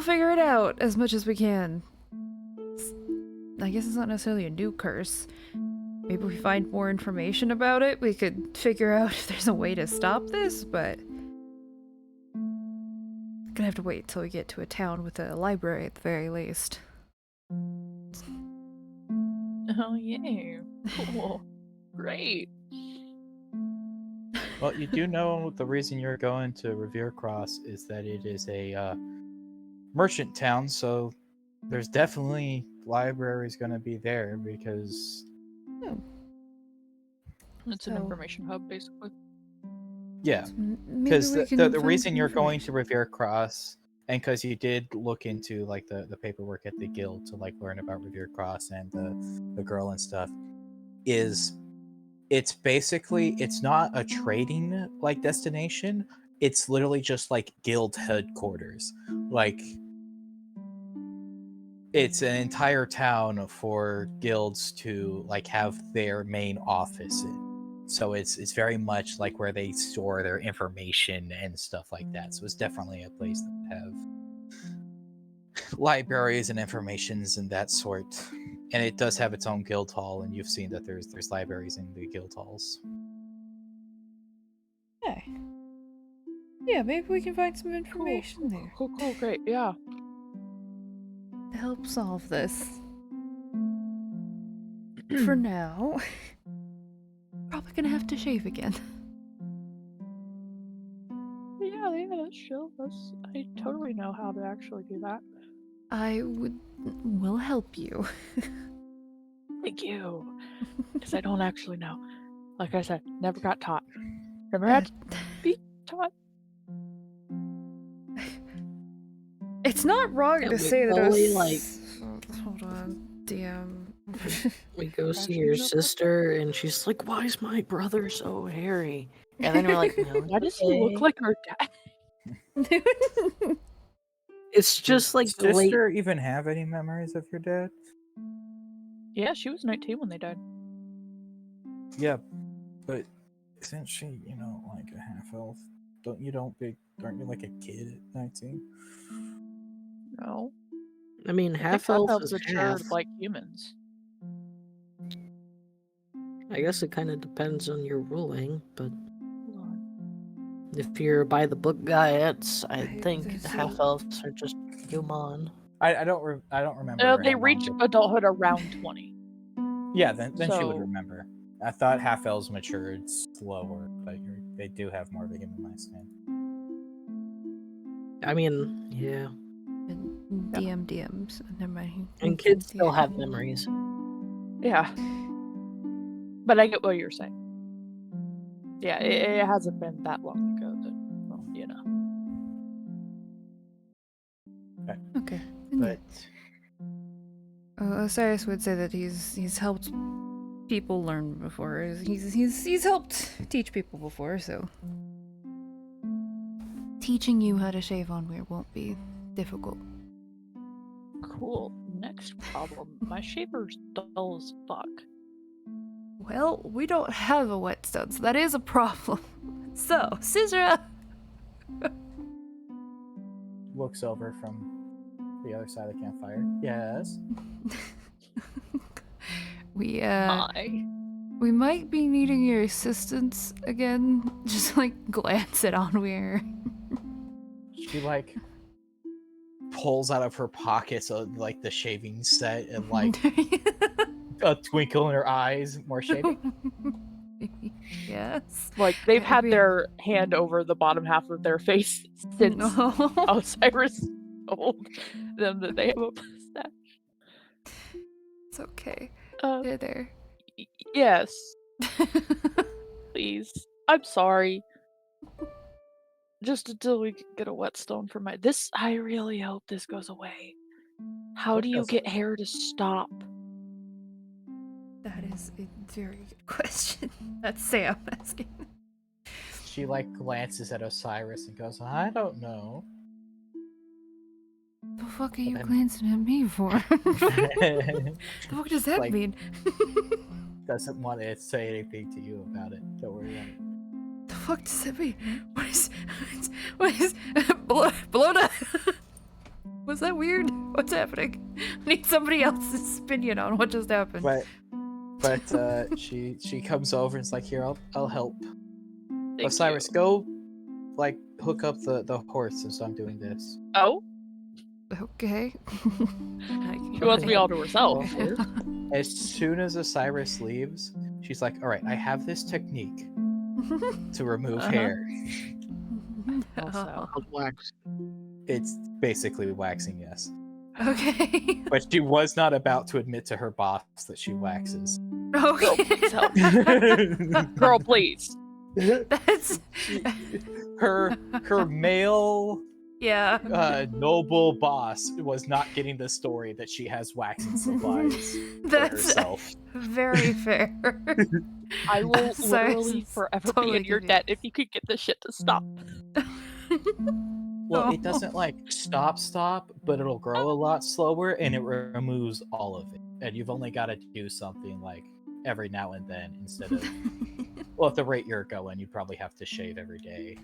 figure it out as much as we can. I guess it's not necessarily a new curse. Maybe if we find more information about it, we could figure out if there's a way to stop this, but gonna have to wait till we get to a town with a library at the very least. Oh yeah. Cool. Great. Well, you do know the reason you're going to Revercross is that it is a merchant town, so there's definitely libraries going to be there because It's an So- information hub, basically. yeah, Maybe because we can the find reason some you're going to information. Revercross and because you did look into like the paperwork at the guild to like learn about Revercross and the girl and stuff is it's basically it's not a trading like destination, it's literally just like guild headquarters. Like it's an entire town for guilds to like have their main office in. So it's very much like where they store their information and stuff like that. So it's definitely a place that have libraries and informations and that sort. And it does have its own guild hall, and you've seen that there's libraries in the guild halls. Okay. Yeah, maybe we can find some information there Cool, great, yeah. to help solve this. For now, probably gonna have to shave again. Yeah, that's chill. I totally know how to actually do that. Will help you. Thank you. Because I don't actually know. Like I said, never got taught. Never had to be taught. It's not wrong Yeah, to we say that it only, was. like- Hold on, DM. We go see Actually, your no. sister, and she's like, "Why is my brother so hairy?" And then we're like, "No, Why does he look like her dad? it's just like Does late." sister even have any memories of your dad? Yeah, she was 19 when they died. Yeah, but isn't she, like a half elf? Aren't you like a kid at 19? No. I mean, I think half elf elves is matured half. like humans. I guess it kind of depends on your ruling, but Hold on. if you're by the book guy, I think there's half a- elves are just human. I don't remember. They how long reached they- adulthood around 20. Yeah, then she would So- remember. I thought half elves matured slower, but they do have more of a human lifespan. I mean, yeah. And DMs. Never mind. And kids still have memories. Yeah. But I get what you're saying. Yeah, it hasn't been that long ago that, well, you know. Okay. Then But Osiris would say that he's helped people learn before. He's helped teach people before, so teaching you how to shave on weird won't be difficult. Cool. Next problem. My shaver's dull as fuck. Well, we don't have a whetstone, so that is a problem. So, Sizra! looks over from the other side of the campfire. Yes. We might be needing your assistance again. Just glance at Onweir. She pulls out of her pockets the shaving set and a twinkle in her eyes. More shaving. Yes. Like, they've I had mean- their hand over the bottom half of their face since No. Osiris told them that they have a mustache. It's okay. Uh, They're there. yes, please. I'm sorry. Just until we can get a whetstone for my... I really hope this goes away. How What do you goes get away? hair to stop? That is a very good question. That's Sam asking. She glances at Osiris and goes, "I don't know." The fuck are you then- glancing at me for? The fuck does that Like- mean? Doesn't want to say anything to you about it. Don't worry about it. The fuck does that mean? What is Bologna? Was that weird? What's happening? I need somebody else's opinion on what just happened. But she comes over and is like, "Here, I'll help." Thank Osiris, you. go hook up the horse since I'm doing this. Oh, Okay. she wants me all to herself. As soon as Osiris leaves, she's like, "All right, I have this technique to remove Uh-huh. hair. Also. Wax. It's basically waxing, yes." Okay. But she was not about to admit to her boss that she waxes. Okay. please help. Girl, please. That's her male yeah. noble boss was not getting the story that she has waxing supplies for That's herself. very fair. I will Sorry, literally it's forever totally be in your confused. debt if you could get this shit to stop. Well, No. it doesn't stop, but it'll grow a lot slower and it removes all of it. And you've only got to do something every now and then instead of well, at the rate you're going, you probably have to shave every day.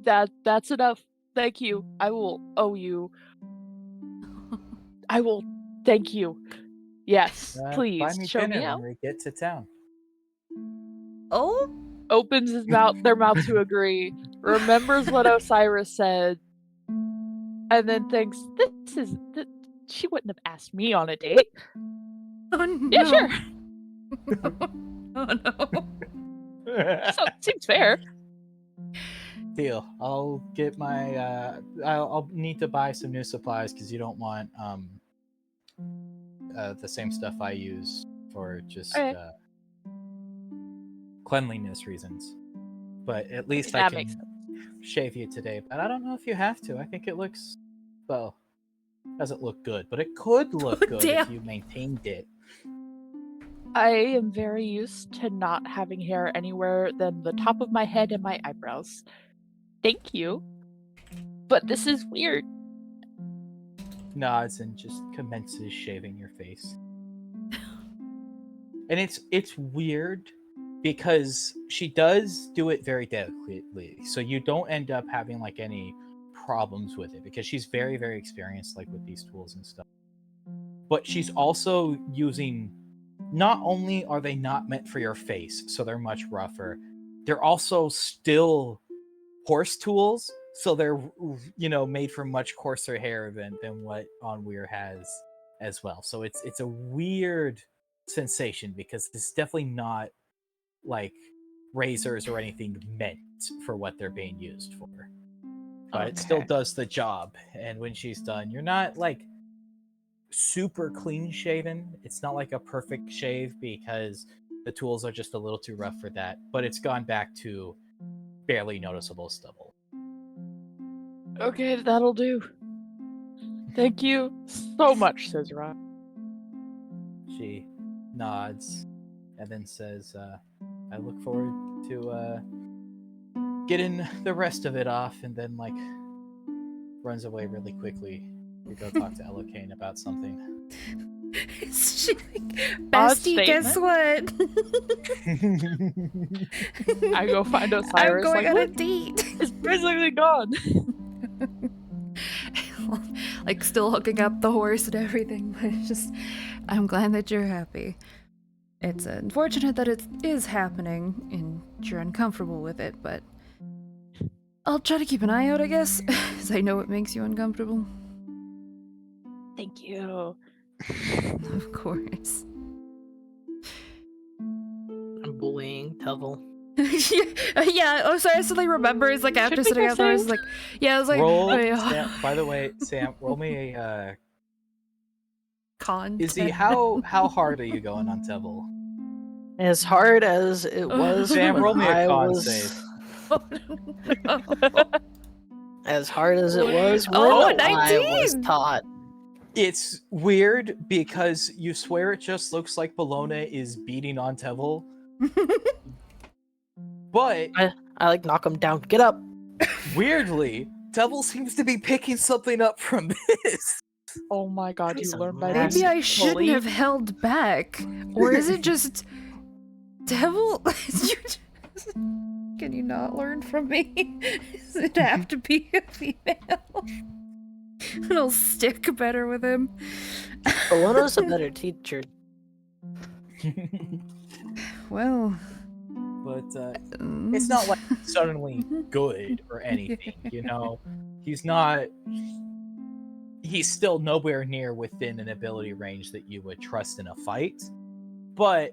That's enough. Thank you. I will owe you I will. Thank you. Yes, Buy please me show dinner me out. when we get to town. Oh, Opens his mouth, their mouth to agree. Remembers what Osiris said, and then thinks, she wouldn't have asked me on a date. oh no. Yeah, sure. Oh no. So, seems fair. Deal. I'll get my. I'll need to buy some new supplies because you don't want the same stuff I use for just Okay. cleanliness reasons. But at least I That can makes sense. shave you today. But I don't know if you have to. I think it looks well. Doesn't look good, but it could look good Damn. if you maintained it. I am very used to not having hair anywhere than the top of my head and my eyebrows. Thank you. But this is weird. Nods and just commences shaving your face. And it's weird because she does do it very delicately, so you don't end up having like any problems with it because she's very, very experienced like with these tools and stuff. But she's also using, not only are they not meant for your face, so they're much rougher, they're also still horse tools, so they're made from much coarser hair than what Onweir has as well. So it's a weird sensation because it's definitely not like razors or anything meant for what they're being used for. But it still Okay. does the job. And when she's done, you're not like super clean shaven. It's not like a perfect shave because the tools are just a little too rough for that. But it's gone back to barely noticeable stubble. Okay, that'll do. Thank you so much, Cesara. She nods and then says, I look forward to getting the rest of it off, and then like runs away really quickly to go talk to Elokane about something. Is she like, Odd bestie, guess what? I go find Osiris. I'm going like, on a "Look, date. it's basically gone." Like still hooking up the horse and everything, but it's just, I'm glad that you're happy. It's unfortunate that it is happening and you're uncomfortable with it, but I'll try to keep an eye out, I guess, because I know it makes you uncomfortable. Thank you. Of course. I'm bullying Tevel. Yeah, Osiris suddenly remembers, like, after Should we sitting go out there, I was save? like, yeah, I was like, Roll, wait, Sam, by the way, Sam, roll me a con. Izzy, how hard are you going on Tevel? As hard as it was Sam, when roll me a I con was, save. as hard as it was when Oh, I was 19! taught. It's weird because you swear it just looks like Bologna is beating on Tevel, but I like knock him down. Get up. weirdly, Tevel seems to be picking something up from this. Oh my god, He's you a learned by massive Maybe this. I shouldn't bully. have held back. Or is it just devil? Can you not learn from me? Does it have to be a female? It'll stick better with him. Bologna's a better teacher. Well, But it's not like he's suddenly good or anything, he's still nowhere near within an ability range that you would trust in a fight. But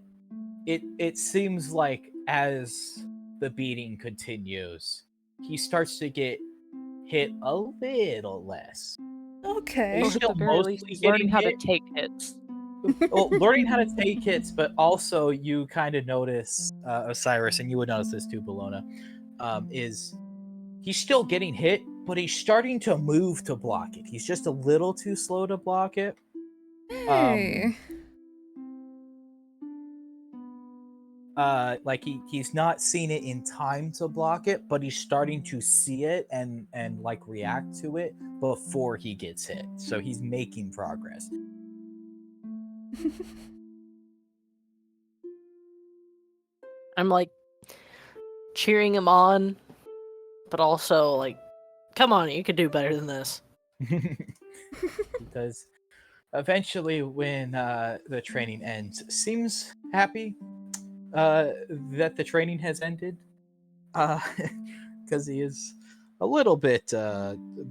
it seems like as the beating continues, he starts to get hit a little less. Okay. Or He's at still the very mostly least, he's learning getting how to hit. take hits. Well, learning how to take hits, but also you kind of notice Osiris, and you would notice this too, Bologna, is he's still getting hit, but he's starting to move to block it. He's just a little too slow to block it. Hey. Like he's not seen it in time to block it, but he's starting to see it and like react to it before he gets hit. So he's making progress. I'm like cheering him on, but also like, come on, you could do better than this. He does eventually, when the training ends, seems happy that the training has ended. Because he is a little bit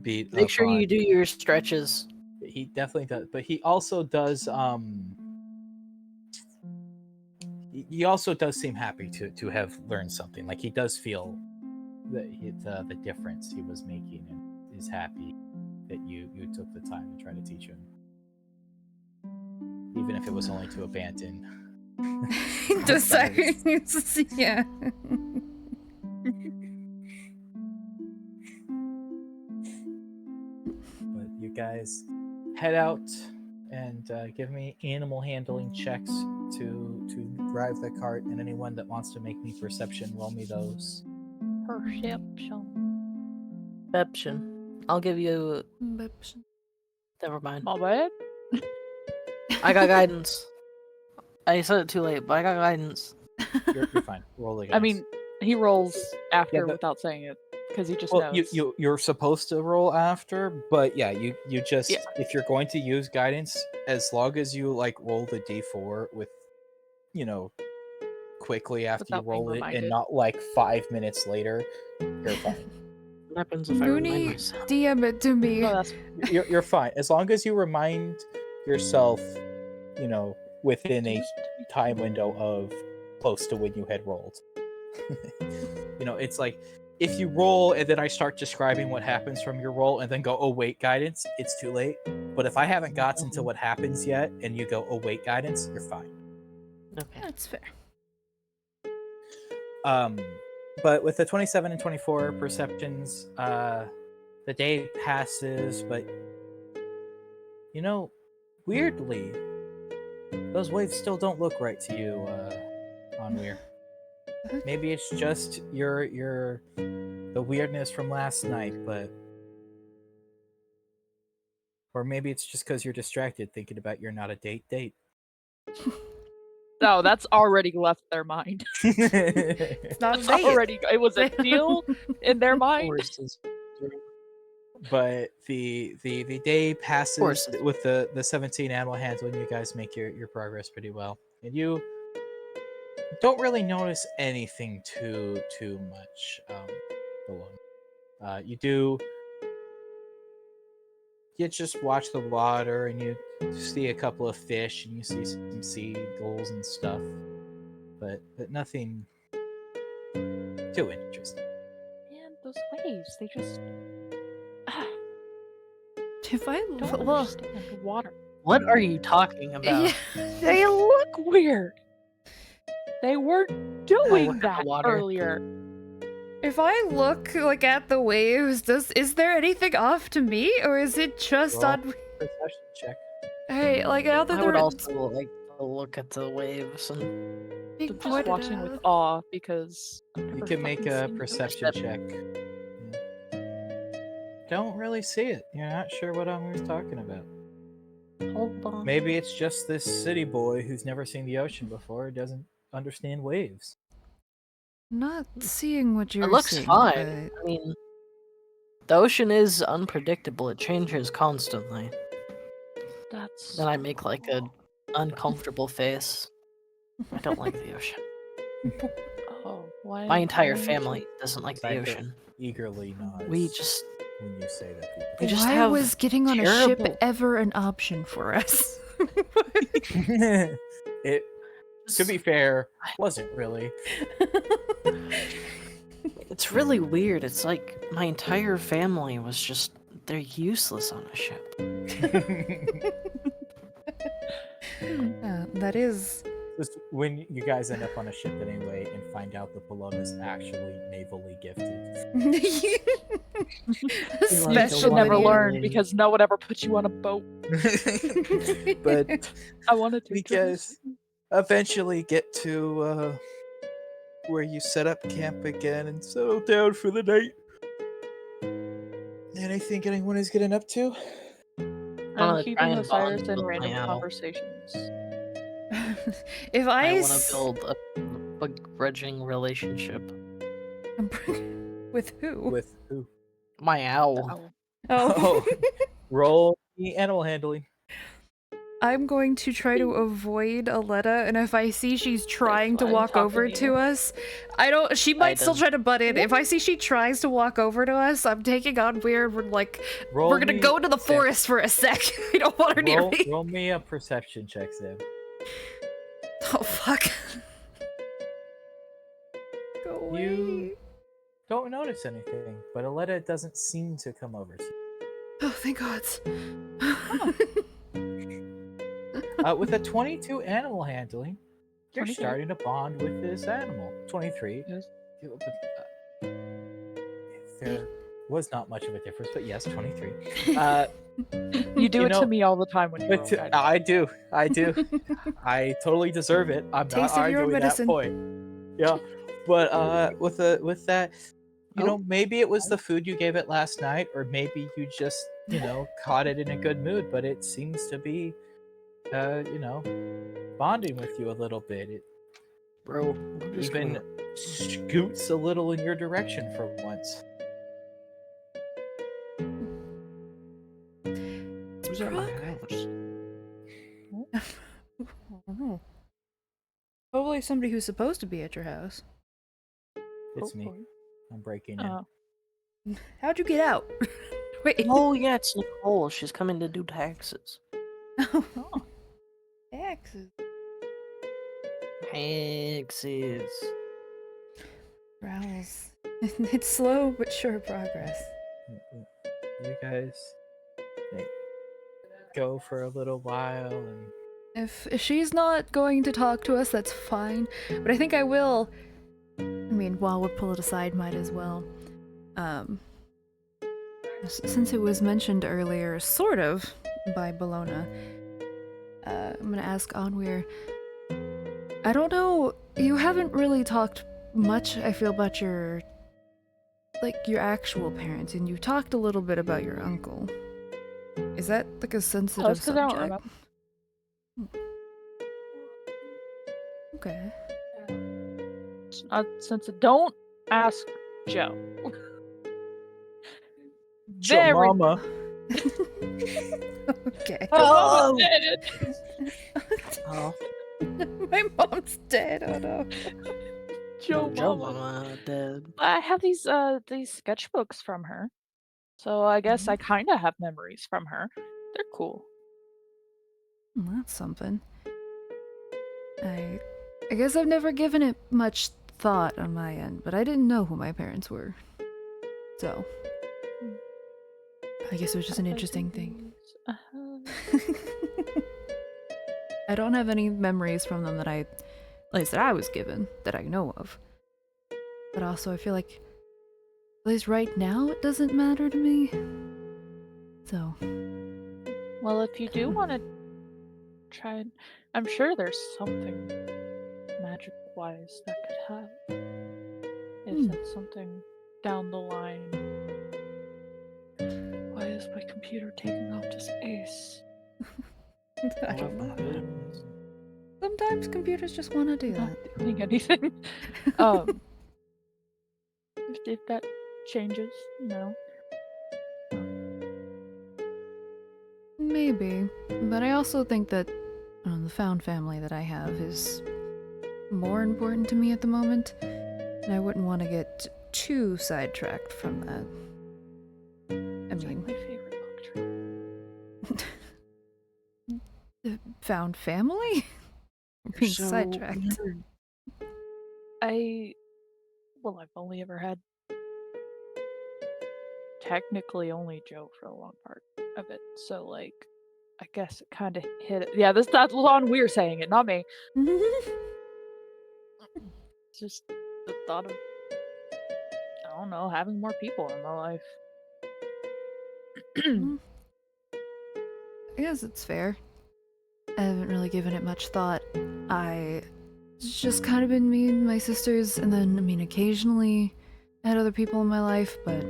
beat Make up sure on. you do your stretches. He definitely does, but he also does. He also does seem happy to have learned something. Like he does feel the difference he was making, and is happy that you took the time to try to teach him, even if it was only to abandon. The Osiris. sirens, yeah. But you guys head out and give me animal handling checks to drive the cart, and anyone that wants to make me perception, roll me those. Perception. Perception. I'll give you. Never mind. My bad. I got guidance. I said it too late, but I got guidance. You're fine. Roll the guys. I mean, he rolls after but- without saying it because he just well, knows. you're supposed to roll after, but yeah, you just Yeah. if you're going to use guidance, as long as you like roll the d4 with, quickly after Without you being roll it, and reminded. not like 5 minutes later, you're fine. What happens if I remind Mooney, myself? DM it to me. No, that's You're fine as long as you remind yourself, within a time window of close to when you had rolled. It's like if you roll and then I start describing what happens from your roll and then go, oh wait, guidance, it's too late. But if I haven't gotten to what happens yet and you go, oh wait, guidance, you're fine. Okay. That's fair. But with the 27 and 24 perceptions, the day passes, but weirdly, those waves still don't look right to you, Onweir. Maybe it's just the weirdness from last night, or maybe it's just because you're distracted thinking about you're not a date. no, that's already left their mind. It's not a It's date. already it was a deal in their mind. Horses. But the day passes Horses. with the 17 animal handling. You guys make your progress pretty well, and you don't really notice anything too much below. You just watch the water, and you see a couple of fish, and you see some seagulls and stuff, but nothing too interesting. Man, those waves, they just If I don't well, understand the water. What are you talking about? yeah. They look weird. They weren't doing look at the that water. earlier. If I look like at the waves, is there anything off to me, or is it just Roll. on? Perception check. Hey, like now that I would they're also like to look at the waves and being I'm just pointed watching with out. awe because I've You never can make fucking a seen perception check. Don't really see it. You're not sure what Amu's talking about. hold on. Maybe it's just this city boy who's never seen the ocean before, doesn't understand waves. Not seeing what you're It looks seeing, fine. but I mean, the ocean is unpredictable. It changes constantly. That's Then I make like a uncomfortable face. I don't like the ocean. why My entire why family doesn't like the Cypher ocean. early nods We just when you say that. we just why have was getting on a ship terrible- ever an option for us? It, to be fair, wasn't really. It's really weird. It's like my entire family was just they're useless on a ship. That is. Just when you guys end up on a ship anyway and find out the below is actually navally gifted. you should never when learn because no one ever put you on a boat. But I wanted to. we guys eventually get to where you set up camp again and settle down for the night. Anything anyone is getting up to? I wanna I'm try keeping and Osiris bond in with my random owl. conversations. If I I want to build a begrudging relationship. with who? With who? My owl. Oh. Oh, roll the animal handling. I'm going to try to avoid Aletta, and if I see she's trying to fine, walk talking over to to you. us, she might still Aiden. try to butt in. If I see she tries to walk over to us, I'm taking on weird. We're like, Roll we're gonna me- go into the Sam, forest for a sec. I don't want her near me. Roll me a perception check, Sam. Oh fuck. Go away. You don't notice anything, but Aletta doesn't seem to come over to you. Oh, thank God. With a 22 animal handling, you're 22. starting to bond with this animal. 23. Yes. There was not much of a difference, but yes, 23. You do You it know, to me all the time when you roll. Guys. I do. I totally deserve it. I'm Taste not of your own arguing that medicine. point. Yeah, but with that, you know, maybe it was the food you gave it last night, or maybe you just, you know, caught it in a good mood. But it seems to be, you know, bonding with you a little bit. It Bro, I'm just even gonna... scoots a little in your direction for once. Who's at my house? Oh. Probably somebody who's supposed to be at your house. It's me. Hopefully. I'm breaking in. Oh. How'd you get out? Wait. Oh yeah, it's Nicole. She's coming to do taxes. Oh, Oh. taxes. Taxes. Growls. It's slow but sure progress. You guys like, go for a little while and If she's not going to talk to us, that's fine. But I think I will. I mean, while we pull it aside, might as well. Since it was mentioned earlier, sort of, by Bologna, I'm gonna ask Onweir. I don't know. You haven't really talked much, I feel, about your actual parents, and you talked a little bit about your uncle. Is that like a sensitive Close, 'cause I don't subject? remember. Okay. Since don't ask Joe. Joe Mama. Okay. Oh! Dead. Oh, My mom's dead. Oh no. Joe Joe Mama. Mama dead. I have these sketchbooks from her, so I guess I kind of have memories from her. They're cool. That's something. I guess I've never given it much thought on my end, but I didn't know who my parents were. So, I guess it was just an interesting thing. I don't have any memories from them at least that I was given, that I know of. But also, I feel like, at least right now, it doesn't matter to me. So. Well, if you do want to try, I'm sure there's something magic-wise that could help. If that's something down the line. Why is my computer taking off to space? I don't know. Sometimes computers just want to do Not that. doing anything. If that changes, you know. Maybe. But I also think that the found family that I have is more important to me at the moment. And I wouldn't want to get too sidetracked from that. I It's like mean, my favorite book trope. the found family? You're Being so sidetracked. nerd. I've only ever had technically only Joe for a long part of it, so like, I guess it kind of hit it. Yeah, that's on Weir saying it, not me. It's just the thought of, I don't know, having more people in my life. I guess it's fair. I haven't really given it much thought. It's just kind of been me and my sisters, and then, I mean, occasionally I had other people in my life, but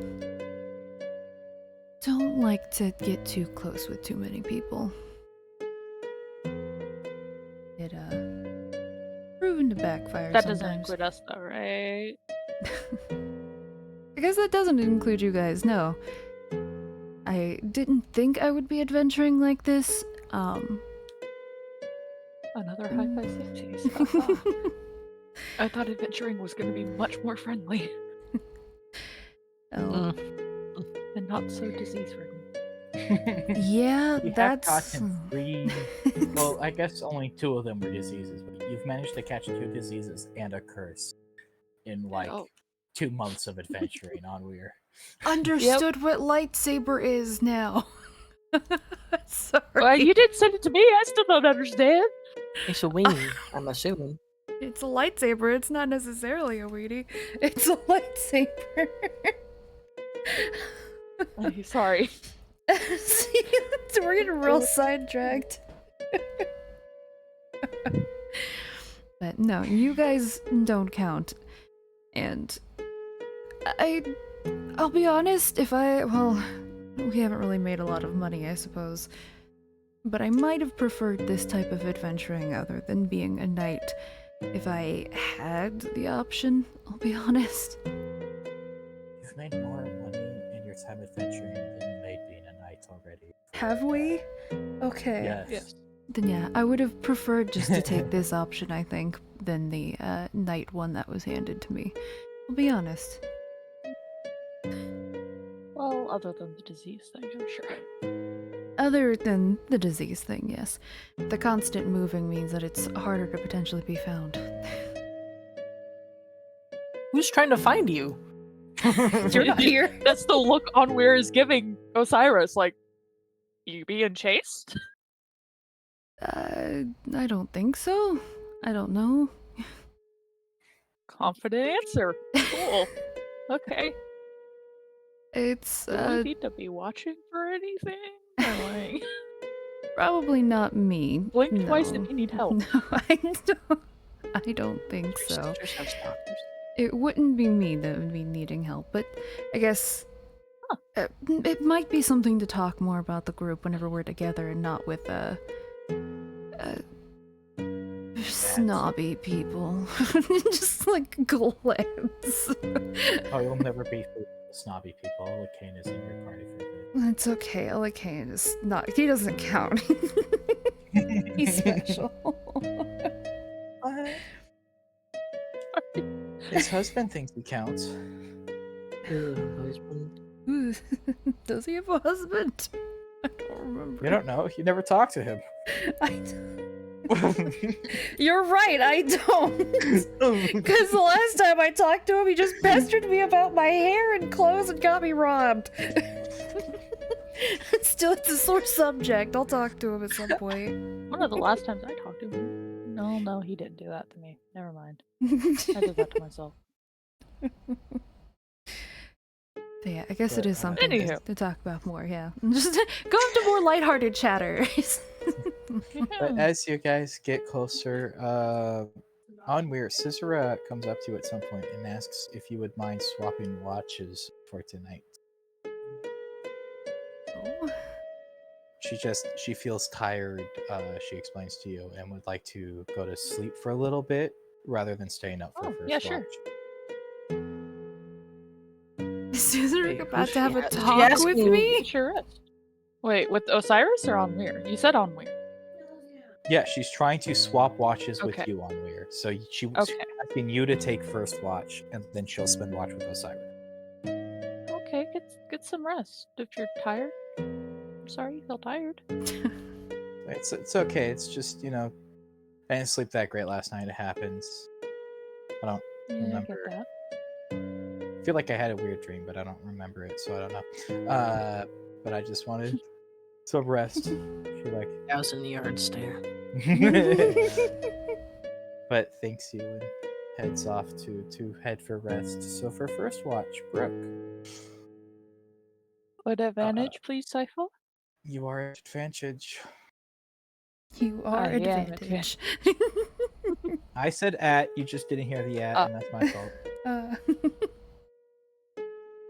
don't like to get too close with too many people. It, proven to backfire That sometimes. doesn't include us though, right? I guess that doesn't include you guys, no. I didn't think I would be adventuring like this, Another high-fi 60s. Haha. I thought adventuring was going to be much more friendly Oh, and not so disease-ridden. yeah, You have that's. caught him 3. Well, I guess only 2 of them were diseases, but you've managed to catch 2 diseases and a curse in like Oh. 2 months of adventuring on Weir. Understood what lightsaber is now. Sorry. Well, you didn't send it to me. I still don't understand. It's a weenie, I'm assuming. It's a lightsaber. It's not necessarily a weenie. It's a lightsaber. Sorry. See, we're getting real sidetracked. But no, you guys don't count. And I'll be honest, well, we haven't really made a lot of money, I suppose. But I might have preferred this type of adventuring other than being a knight if I had the option, I'll be honest. You've made more money in your time adventuring than you made being a knight already. Have we? Okay. Yes. Then yeah, I would have preferred just to take this option, I think, than the knight one that was handed to me. I'll be honest. Well, other than the disease thing, I'm sure. Other than the disease thing, yes. The constant moving means that it's harder to potentially be found. Who's trying to find you? You're not here. That's the look on Weir is giving Osiris, like, you being chased? I don't think so. I don't know. Confident answer. Cool. Okay. It's, Do we need to be watching for anything? Or like, probably not me. blink twice No. if you need help. No, I don't think so. Sisters have stalkers. It wouldn't be me that would be needing help, but I guess it might be something to talk more about the group whenever we're together and not with snobby people. Just like glance. Oh, you'll never be for snobby people. Kane is in your party for good. It's okay. Kane is not. He doesn't count. He's special. What? His husband thinks he counts. Husband. Ooh, does he have a husband? I don't remember. You don't know. You never talk to him. I don't. You're right, I don't. Because the last time I talked to him, he just pestered me about my hair and clothes and got me robbed. Still, it's a sore subject. I'll talk to him at some point. One of the last times I talked to him. No, he didn't do that to me. Never mind. I did that to myself. So yeah, I guess it is something Anywho. to talk about more, yeah. Just go into more lighthearted chatter. But as you guys get closer, on Weir, Cicera comes up to you at some point and asks if you would mind swapping watches for tonight. Oh. She feels tired, she explains to you, and would like to go to sleep for a little bit rather than staying up for Oh, first yeah, watch. sure. Is Susan Wait, about who's to have she a at? Is she talk asking with you- me? Sure is. Wait, with Osiris or on Weir? You said on Weir. Yeah, she's trying to swap watches with Okay. you on Weir. So she's Okay. asking you to take first watch, and then she'll spend watch with Osiris. Okay, get some rest if you're tired. I'm sorry you feel tired. It's okay. It's just, I didn't sleep that great last night. It happens. I don't Yeah, I remember. get that. I feel like I had a weird dream, but I don't remember it, so I don't know. But I just wanted some rest. She like, I was in the yard stare. but thanks you and heads off to head for rest. So for first watch, Brooke, What advantage, please, Cypher? you are at advantage. You are I am advantage. I said at, you just didn't hear the at, Oh. and that's my fault.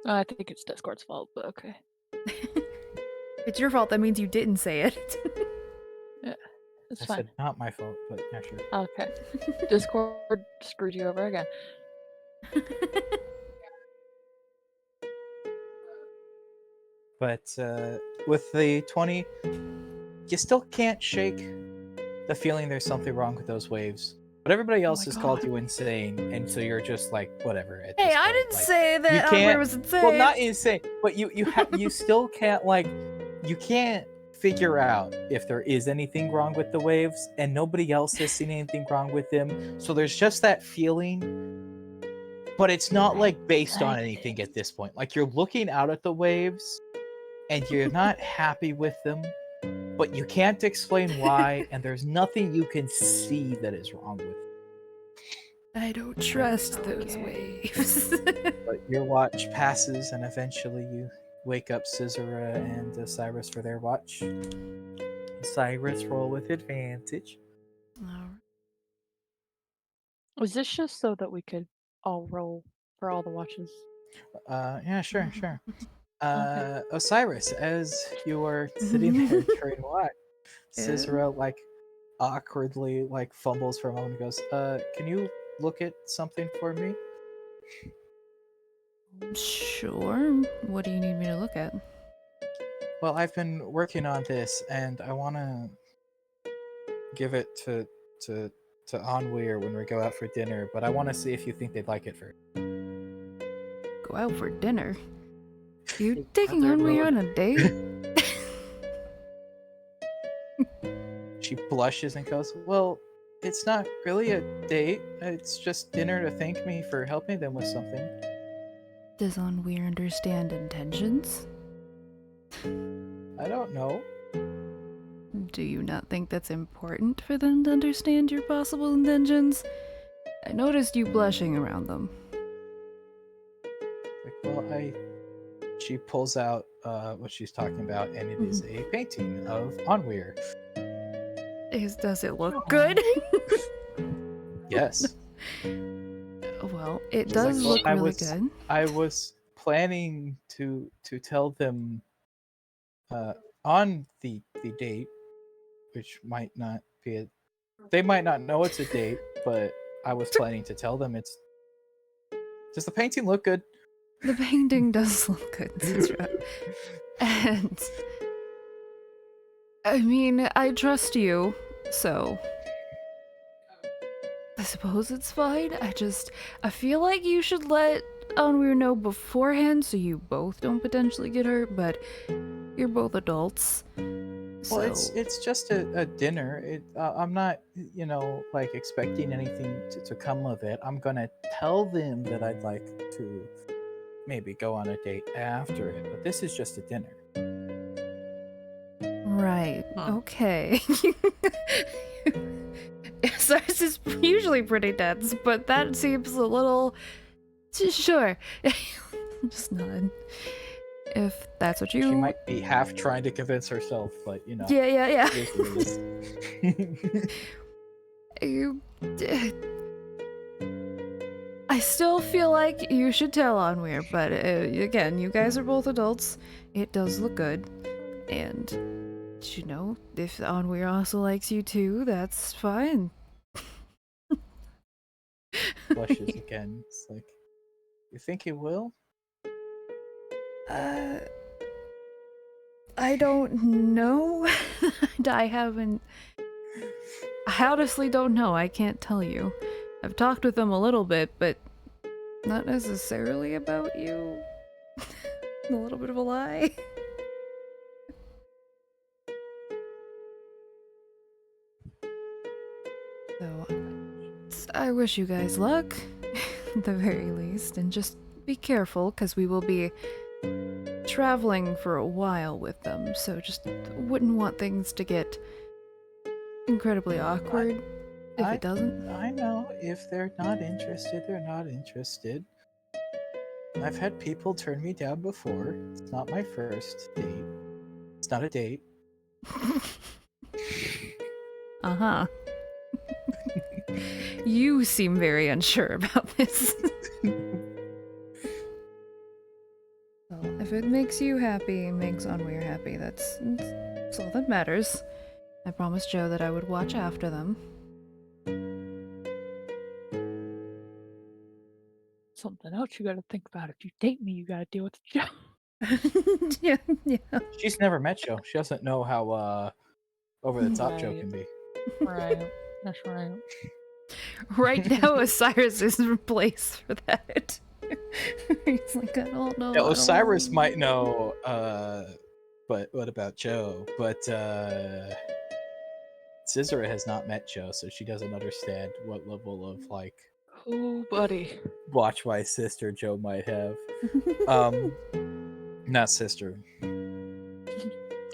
I think it's Discord's fault, but okay. It's your fault. That means you didn't say it. It's I fine. said not my fault, but yeah, sure. Okay. Discord screwed you over again. But with the 20, you still can't shake the feeling there's something wrong with those waves. But everybody else my has called God. you insane, and so you're just like whatever at Hey, this I point. didn't Like, say you that can't. Onweir was insane. Well, not insane, but you still can't you can't figure out if there is anything wrong with the waves, and nobody else has seen anything wrong with them. So there's just that feeling, but it's not like based on anything at this point. Like you're looking out at the waves, and you're not happy with them, but you can't explain why, and there's nothing you can see that is wrong with them. I don't trust those waves. But your watch passes, and eventually you wake up Scissora and Cyrus for their watch. Cyrus, roll with advantage. Was this just so that we could all roll for all the watches? Yeah, sure. Osiris, as you are sitting there during watch, Scissora like awkwardly like fumbles for a moment and goes, can you look at something for me? Sure. What do you need me to look at? Well, I've been working on this, and I want to give it to Onweir when we go out for dinner, but I want to see if you think they'd like it first. Go out for dinner? You Hey, taking other Onweir road. on a date? She blushes and goes, well, it's not really a date. It's just dinner to thank me for helping them with something. Does Onweir understand intentions? I don't know. Do you not think that's important for them to understand your possible intentions? I noticed you blushing around them. Like, well, she pulls out what she's talking about, and it is a painting of Onweir. Does it look good? Yes. Well, it She's does like, look well, really good. I was planning to tell them on the date, which might not be they might not know it's a date, but I was planning to tell them it's. Does the painting look good? The painting does look good, Cicera. And I mean, I trust you, so I suppose it's fine. I feel like you should let Onweir know beforehand so you both don't potentially get hurt, but you're both adults. Well, So it's just a dinner. I'm not, like expecting anything to come of it. I'm gonna tell them that I'd like to maybe go on a date after it, but this is just a dinner. right, Huh. okay. Cyrus is usually pretty dense, but that seems a little. Sure. Just nod. If that's what you. She might be half trying to convince herself, but Yeah. it is what it is. You. I still feel like you should tell Onweir, but again, you guys are both adults. It does look good. And, if Onweir also likes you too, that's fine. Blushes again. It's like, you think he will? I don't know. I honestly don't know. I can't tell you. I've talked with them a little bit, but not necessarily about you. A little bit of a lie. So, I wish you guys luck, at the very least, and just be careful, because we will be traveling for a while with them, so just wouldn't want things to get incredibly awkward if it doesn't. I know. If they're not interested, they're not interested. I've had people turn me down before. It's not my first date. It's not a date. Uh-huh. You seem very unsure about this. Well, if it makes you happy, makes Onweir happy, that's all that matters. I promised Joe that I would watch after them. Something else you gotta think about. If you date me, you gotta deal with Joe. Yeah. She's never met Joe. She doesn't know how over the top Joe Right. can be. Right. That's right. Right now, Osiris is in place for that. He's like, I don't know. Yeah, I don't Osiris know. might know, but what about Joe? But Scissor has not met Joe, so she doesn't understand what level of like Oh, buddy. watch my sister Joe might have. Not sister.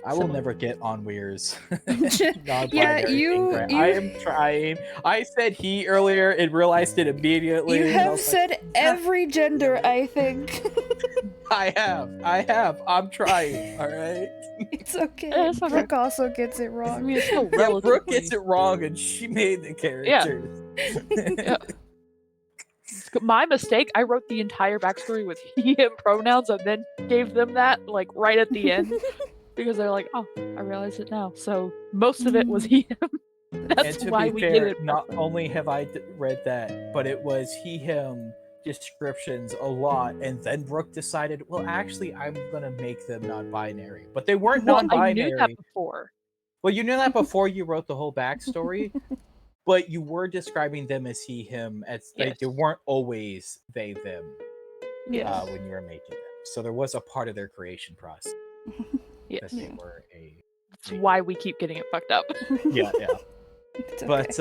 I will never get on Weir's non-binary thing. Right? I am trying. I said he earlier and realized it immediately. You and I have was said like, every gender, I think. I have. I'm trying. All right. It's okay. It's okay. Brooke also gets it I wrong. mean, it's still Yeah, relatively. Brooke gets it wrong, and she made the characters. Yeah. My mistake. I wrote the entire backstory with he/him pronouns and then gave them that like right at the end because they're like, "Oh, I realize it now." So most of it was he/him. That's And to why be we fair, did it. not only have I read that, but it was he/him descriptions a lot, and then Brooke decided, well, actually, I'm gonna make them non-binary, but they weren't Well, non-binary. I knew that before. Well, you knew that before you wrote the whole backstory, but you were describing them as he/him, as Yes. they weren't always they/them Yes. when you were making them. So there was a part of their creation process Yes. that they were a. That's why we keep getting it fucked up. Yeah. It's okay. But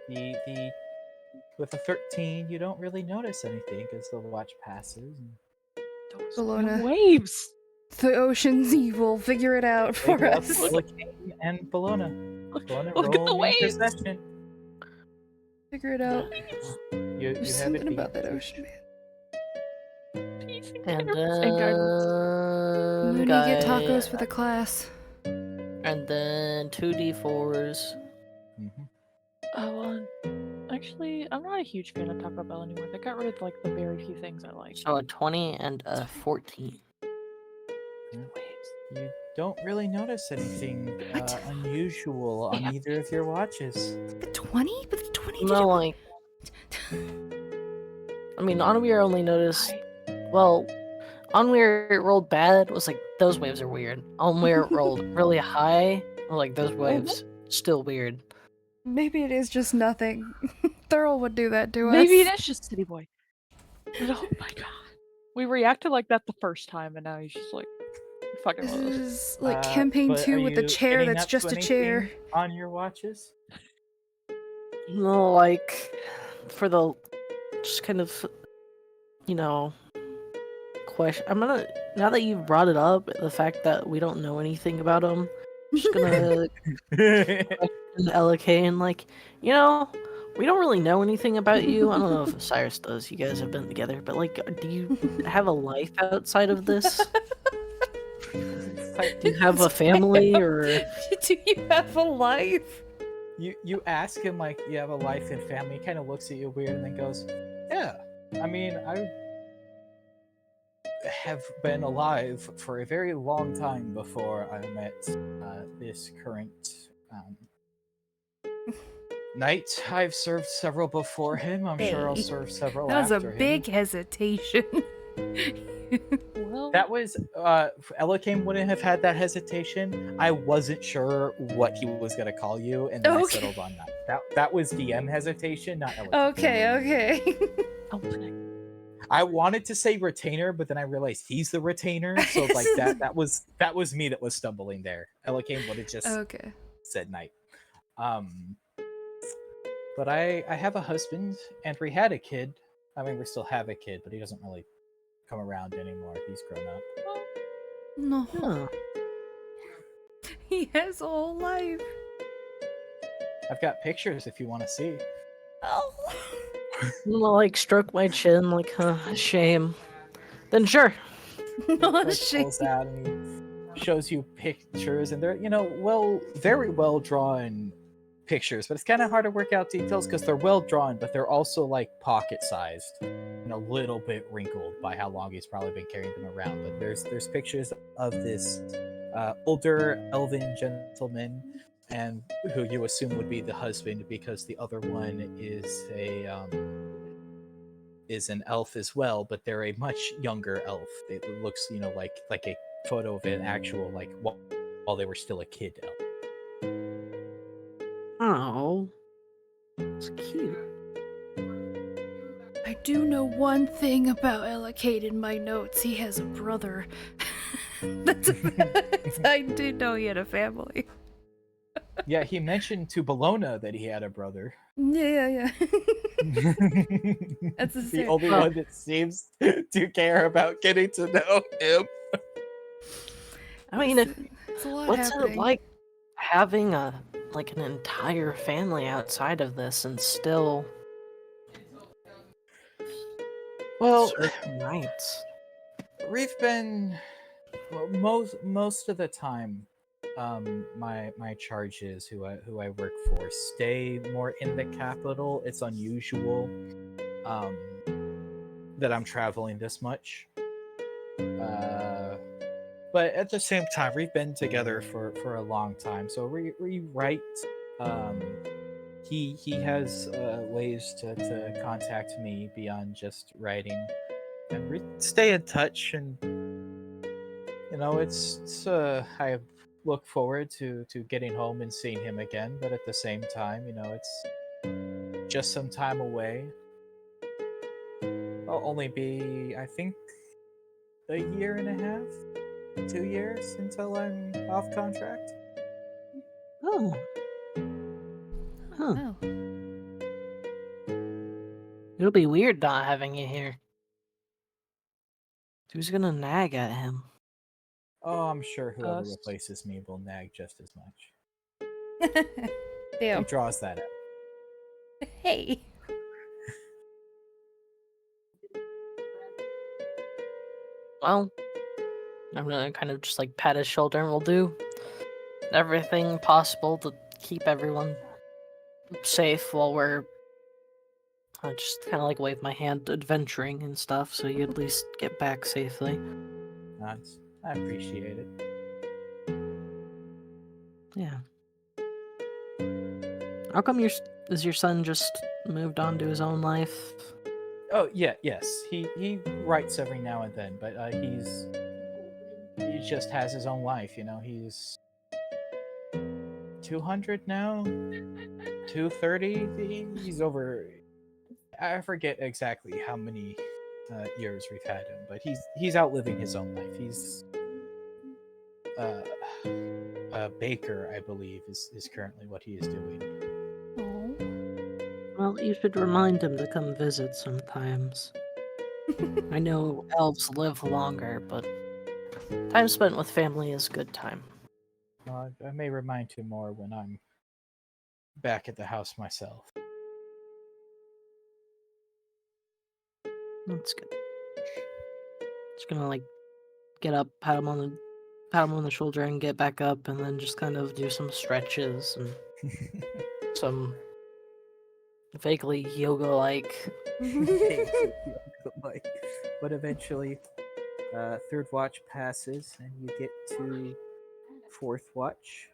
the with a 13, you don't really notice anything as the watch passes. Those Bologna. damn waves. The ocean's evil. Figure it out for Wake up, us. Silicane and Bologna. Bologna, Look at roll the me waves. perception. Figure it out. You There's have something it about beat. that ocean, man. Peace And guidance. I'm then gonna get tacos for the class. and then 2d4s. Mhm. Oh, actually, I'm not a huge fan of Taco Bell anymore. They got rid of like the very few things I like. So a 20 and a 14. Waves. You don't really notice anything What? unusual on Yeah. either of your watches. The 20? But the 20 No, like, I mean, Onweir only noticed. Well, Onweir rolled bad. Was like those waves are weird. Onweir rolled really high. Was like those waves still weird. Maybe it is just nothing. Thurl would do that to us. Maybe it is just City Boy. But oh my god. We reacted like that the first time, and now he's just like, fucking This with us. is like campaign But 2 are with the you chair getting that's up just to a chair. anything on your watches. No, like for the just kind of, you know, question. I'm gonna now that you've brought it up, the fact that we don't know anything about him. I'm just gonna question Elakane, like, you know, we don't really know anything about you. I don't know if Cyrus does. You guys have been together, but like, do you have a life outside of this? Do you have a family or? Do you have a life? You ask him like you have a life and family. He kind of looks at you weird and then goes, "Yeah, I mean I have been alive for a very long time before I met this current knight. I've served several before him. I'm sure I'll Hey, serve several That was a after him." big hesitation. Well, That was Elakane wouldn't have had that hesitation. I wasn't sure what he was gonna call you, and then I Okay. settled on that. That was DM hesitation, not Elakane. Okay. okay. I wanted to say retainer, but then I realized he's the retainer, so like that was me that was stumbling there. Elakane would have just Okay. said knight. But I have a husband, and we had a kid. I mean, we still have a kid, but he doesn't really come around anymore. He's grown up. No. Huh. He has a whole life. I've got pictures if you want to see. Oh. I'm gonna like stroke my chin, like, huh, shame. Then sure. No Like, shame. pulls out and he shows you pictures, and they're very well drawn pictures, but it's kind of hard to work out details because they're well drawn, but they're also like pocket sized and a little bit wrinkled by how long he's probably been carrying them around. But there's pictures of this older elven gentleman, and who you assume would be the husband because the other one is an elf as well, but they're a much younger elf. It looks like a photo of an actual like while they were still a kid elf. Oh, it's cute. I do know one thing about Ellicate in my notes. He has a brother. That's I did know he had a family. Yeah, he mentioned to Bologna that he had a brother. Yeah. That's the the same. only one that seems to care about getting to know him. I mean, It's a lot what's happening. it like having an entire family outside of this and still Well, serve nights? we've been most of the time. My charges who I work for stay more in the capital. It's unusual that I'm traveling this much. But at the same time, we've been together for a long time. So we write. He has ways to contact me beyond just writing, and we stay in touch. And it's I look forward to getting home and seeing him again. But at the same time, it's just some time away. I'll only be, I think, a year and a half, 2 years until I'm off contract. Oh. Huh. Oh. It'll be weird not having you here. Who's gonna nag at him? Oh, I'm sure whoever Us. replaces me will nag just as much. He Damn. draws that out. Hey. Well, I'm gonna kind of just like pat his shoulder and we'll do everything possible to keep everyone safe while we're I just kind of like wave my hand adventuring and stuff so you at least get back safely. Nice. I appreciate it. Yeah. How come is your son just moved on to his own life? Oh yeah, yes. He writes every now and then, but he just has his own life. He's 200 now, 230. He's over. I forget exactly how many years we've had him, but he's outliving his own life. He's a baker, I believe, is currently what he is doing. Oh. Well, you should remind him to come visit sometimes. I know elves live longer, but time spent with family is good time. I may remind you more when I'm back at the house myself. That's good. Just gonna like get up, pat him on the shoulder, and get back up, and then just kind of do some stretches and some vaguely yoga-like. But eventually, third watch passes, and you get to fourth watch.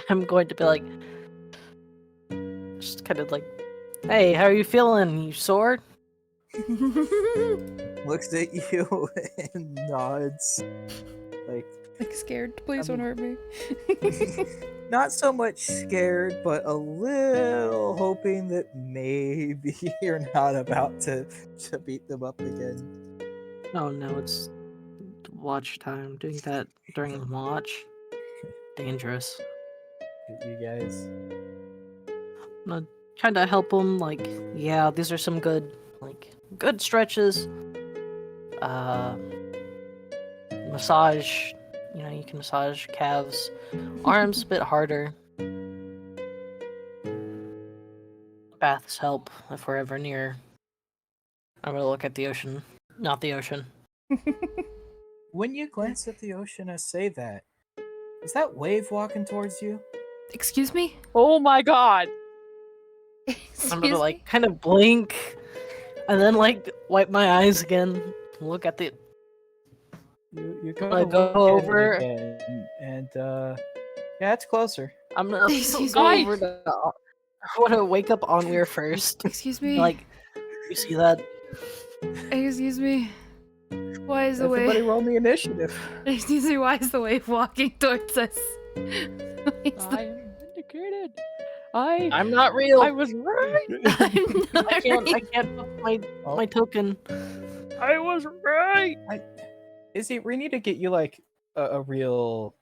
I'm going to be like, just kind of like, hey, how are you feeling? You sore? Looks at you and nods. Like scared. Please don't hurt me. Not so much scared, but a little hoping that maybe you're not about to beat them up again. Oh no, it's watch time. Doing that during watch, dangerous. You guys. I'm gonna kind of help him. Like, yeah, these are some good stretches. Massage. You can massage calves, arms a bit harder. Baths help if we're ever near. I'm gonna look at the ocean, not the ocean. When you glance at the ocean and say that, is that wave walking towards you? Excuse me? Oh my god! I'm gonna like kind of blink, and then like wipe my eyes again. Look at the. You I go over, again, and yeah, it's closer. I'm gonna Excuse go me? over to. I want to wake up Onweir first. Excuse me? Like, you see that? Excuse me? Why is the Everybody wave? roll the initiative. Why is the wave walking towards us? I am vindicated. I I'm not real. I was right. I can't put my token. I was right. Izzy, we need to get you like a real.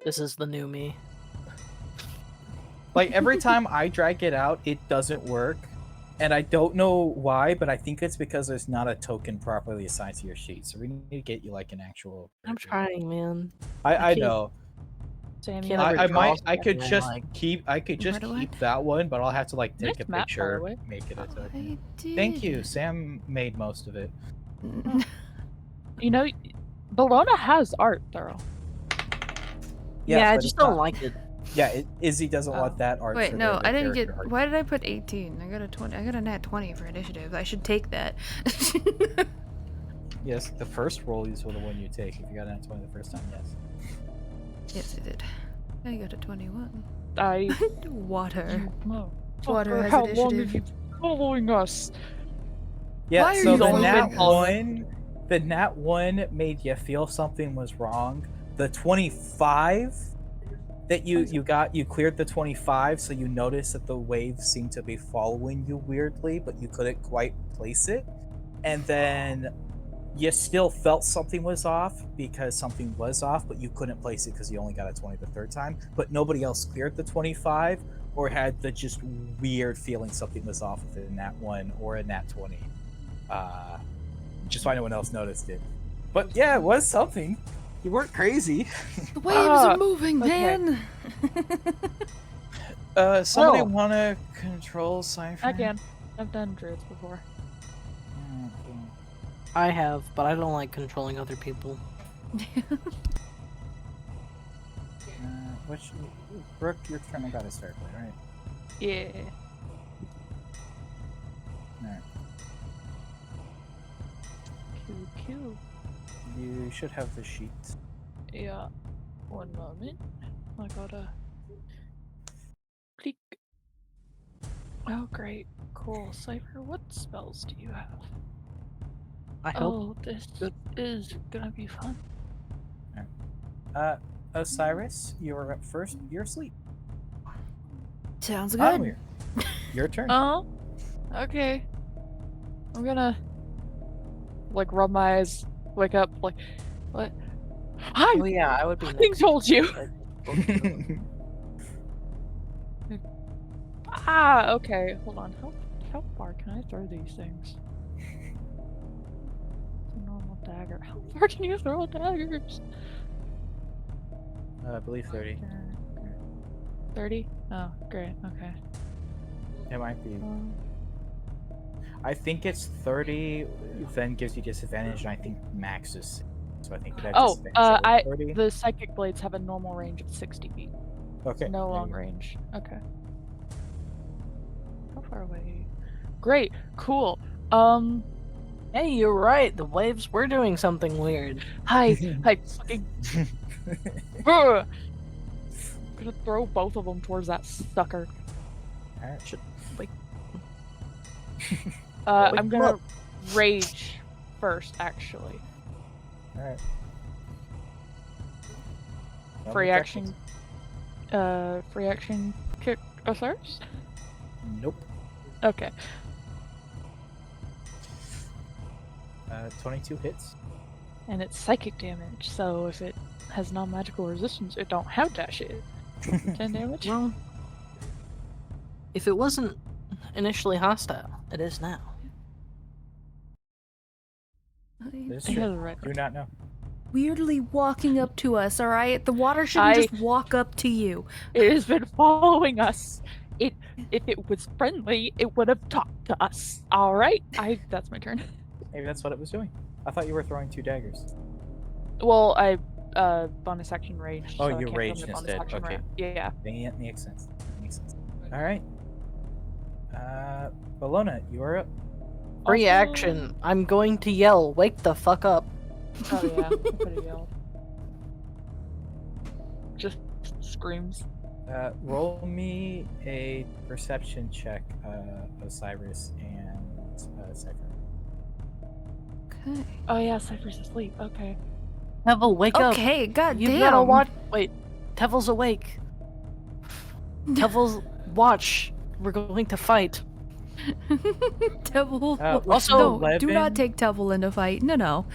This is the new me. Like every time I drag it out, it doesn't work, and I don't know why, but I think it's because there's not a token properly assigned to your sheet. So we need to get you like an actual. I'm trying, man. I can't- know. Sammy, Can't I ever might. draw I could something just like- keep. I could just What do I keep do? that one, but I'll have to like take Nice a map, by the picture, way. make it a token. I did. Thank you, Sam made most of it. You know, Bologna has art, though. Yeah, I but just it's don't not- like it. Yeah, Izzy doesn't want Oh. that art. Wait, for no, the I didn't get. character art. Why did I put 18? I got a 20. I got a nat 20 for initiative. I should take that. Yes, the first roll is the one you take. If you got an 20 the first time, yes. Yes, I did. I got a 21. I Water. no. Water Fucker, has how long have initiative. you been following us? Yeah, Why are so you the following nat us? one made you feel something was wrong. The 25 that you cleared the 25, so you noticed that the waves seemed to be following you weirdly, but you couldn't quite place it. And then you still felt something was off because something was off, but you couldn't place it because you only got a 20 the third time. But nobody else cleared the 25 or had the just weird feeling something was off with a nat 1 or a nat 20. Just why no one else noticed it. But yeah, it was something. You weren't crazy. The waves are moving, okay. man. Somebody Well. want to control Cypher? I can. I've done druids before. I have, but I don't like controlling other people. Which Brooke, your turn got to start with, right? Yeah. Alright. Q. You should have the sheet. Yeah. One moment. I gotta click. Oh, great. Cool. Cypher, what spells do you have? I hope. Oh, this is gonna be fun. Osiris, you're up first. You're asleep. Sounds good. Onweir, your turn. Oh, okay. I'm gonna like rub my eyes, wake up, like what? Hi, Oh yeah, I would be. fucking told you. Ah, okay. Hold on. How far can I throw these things? It's a normal dagger. How far can you throw daggers? I believe 30. 30? Oh, great. Okay. It might be. I think it's 30, then gives you disadvantage, and I think max is 6. So I think it had Oh, disadvantage at 30. the psychic blades have a normal range of 60 feet. Okay. No there long you go. range. Okay. How far away? Great. Cool. Hey, you're right. The waves were doing something weird. Hi. Hi. Fucking. Brr. I'm gonna throw both of them towards that sucker. Alright. Wake I'm them gonna up. rage first, actually. Alright. Free action. Free action kick Osiris? Nope. Okay. 22 hits. And it's psychic damage, so if it has non-magical resistance, it don't have that shit. 10 damage? Well, if it wasn't initially hostile, it is now. This I is have true. the right. Do not know. Weirdly walking up to us, alright? The water shouldn't I- just walk up to you. It has been following us. If it was friendly, it would have talked to us. All right. That's my turn. Maybe that's what it was doing. I thought you were throwing 2 daggers. Well, I bonus action rage. Oh, so I you can't raged do my bonus instead, action okay. Yeah. That makes sense. Makes sense. Alright. Bologna, you are up. Free Also- action. I'm going to yell, wake the fuck up. Oh yeah. I could have yelled. Just screams. Roll me a perception check, Osiris and Cypher. Okay. Oh yeah, Cypher's asleep. Okay. Tevel, wake up. Okay, You goddamn. gotta watch. Wait, Tevel's awake. Tevel's watch. We're going to fight. Tevel. Also, no, do not 11? take Tevel in a fight. No, no.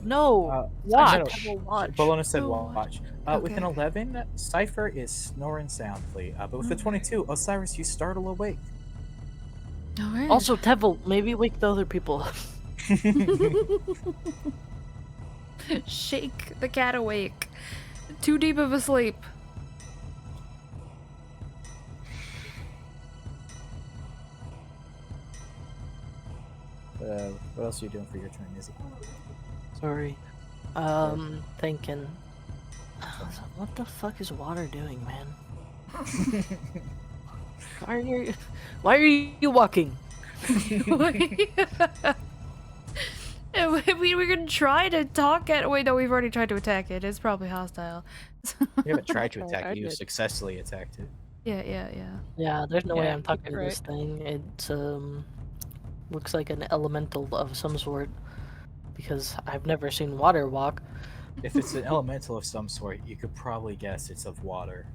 No, watch. Tevel watch. Bologna said Oh, watch. With an okay. 11, Cypher is snoring soundly. But with a 22, Osiris, you startle awake. All right. Also, Tevel, maybe wake the other people up. Shake the cat awake. Too deep of a sleep. What else are you doing for your turn, Izzy? Sorry. Thinking. What the fuck is water doing, man? Why are you walking? We were gonna try to talk at. Wait, no, we've already tried to attack it. It's probably hostile. You haven't tried to Okay, attack I it, you did. successfully attacked it. Yeah. Yeah, there's no way Yeah, I'm talking to right. this thing. It looks like an elemental of some sort because I've never seen water walk. If it's an elemental of some sort, you could probably guess it's of water.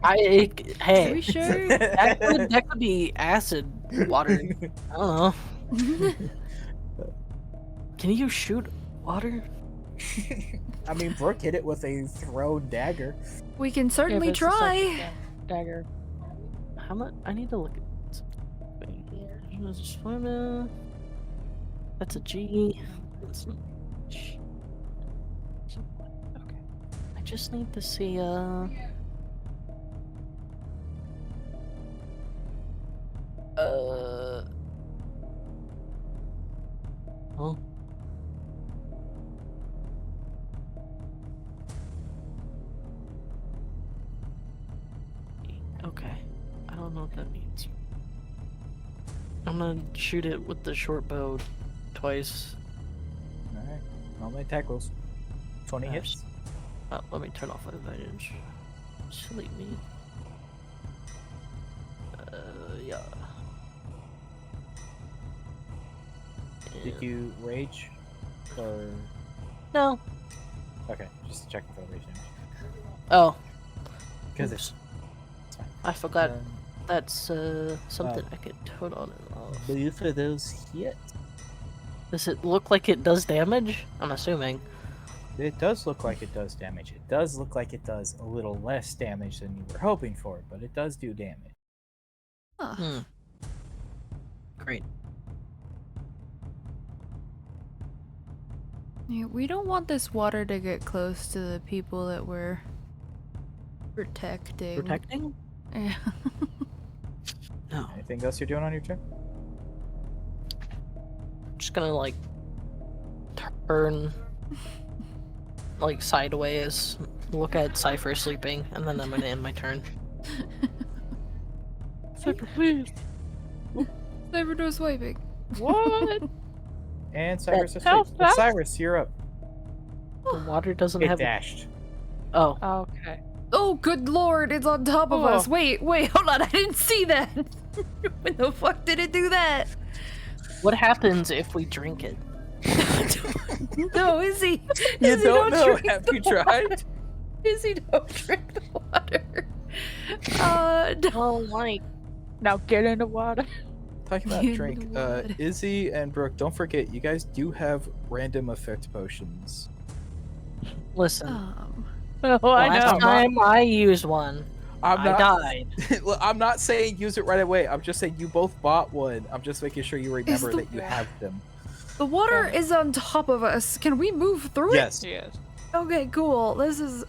Hey, Are we sure? that could be acid water. I don't know. Can you shoot water? I mean, Brooke hit it with a thrown dagger. We can Yeah, certainly but it's a section try. dagger. How much? I need to look at something. Swimming. That's a G. That's an H. Okay. I just need to see oh. Okay. I don't know what that means. I'm gonna shoot it with the short bow twice. Alright, all my attack rolls. 20 hits. Let me turn off advantage. Silly me. Yeah. Did you rage? Or. No. Okay, just checking for the rage damage. Oh. Because Oops. it's fine. I forgot. That's something I could turn on and off. Both of those hit. Does it look like it does damage? I'm assuming. It does look like it does damage. It does look like it does a little less damage than you were hoping for, but it does do damage. Huh. Great. Yeah, we don't want this water to get close to the people that we're protecting. Protecting? Yeah. No. Anything else you're doing on your turn? I'm just gonna like turn like sideways, look at Cypher sleeping, and then I'm gonna end my turn. Cypher, please. Never no swiping. What? And Cyrus is How asleep. fast? Cyrus, you're up. The water doesn't It have. dashed. Oh, Okay. Oh, good lord, it's on top of us. Oh. Wait, hold on, I didn't see that. When the fuck did it do that? what happens if we drink it? No, Izzy. You Izzy, don't know. drink Have the you tried? Izzy, don't drink the water. No. Oh, like Now get in the water. Talking about Get in drink, the water. Izzy and Brooke, don't forget, you guys do have random effect potions. listen. Oh, I Last know. time I used one, I'm I not. died. Look, I'm not saying use it right away. I'm just saying you both bought one. I'm just making sure you remember the- that you have them. The water is on top of us. Can we move through Yes, Yes. it? Okay, cool. This is.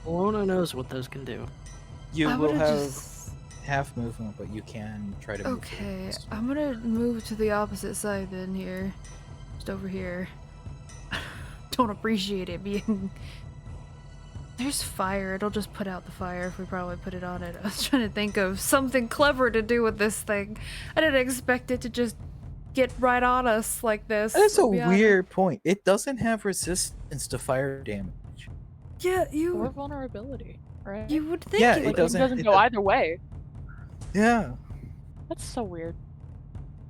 Luna knows what those can do. you I will would've have just- half movement, but you can try to move. through Okay, this. I'm gonna move to the opposite side then here. Just over here. Don't appreciate it being... There's fire. It'll just put out the fire if we probably put it on it. I was trying to think of something clever to do with this thing. I didn't expect it to just get right on us like this. That's a to be honest. weird point. It doesn't have resistance to fire damage. Yeah, Or you vulnerability, right? you would think Yeah, it it Like, would. it doesn't it go does- either way. Yeah. That's so weird.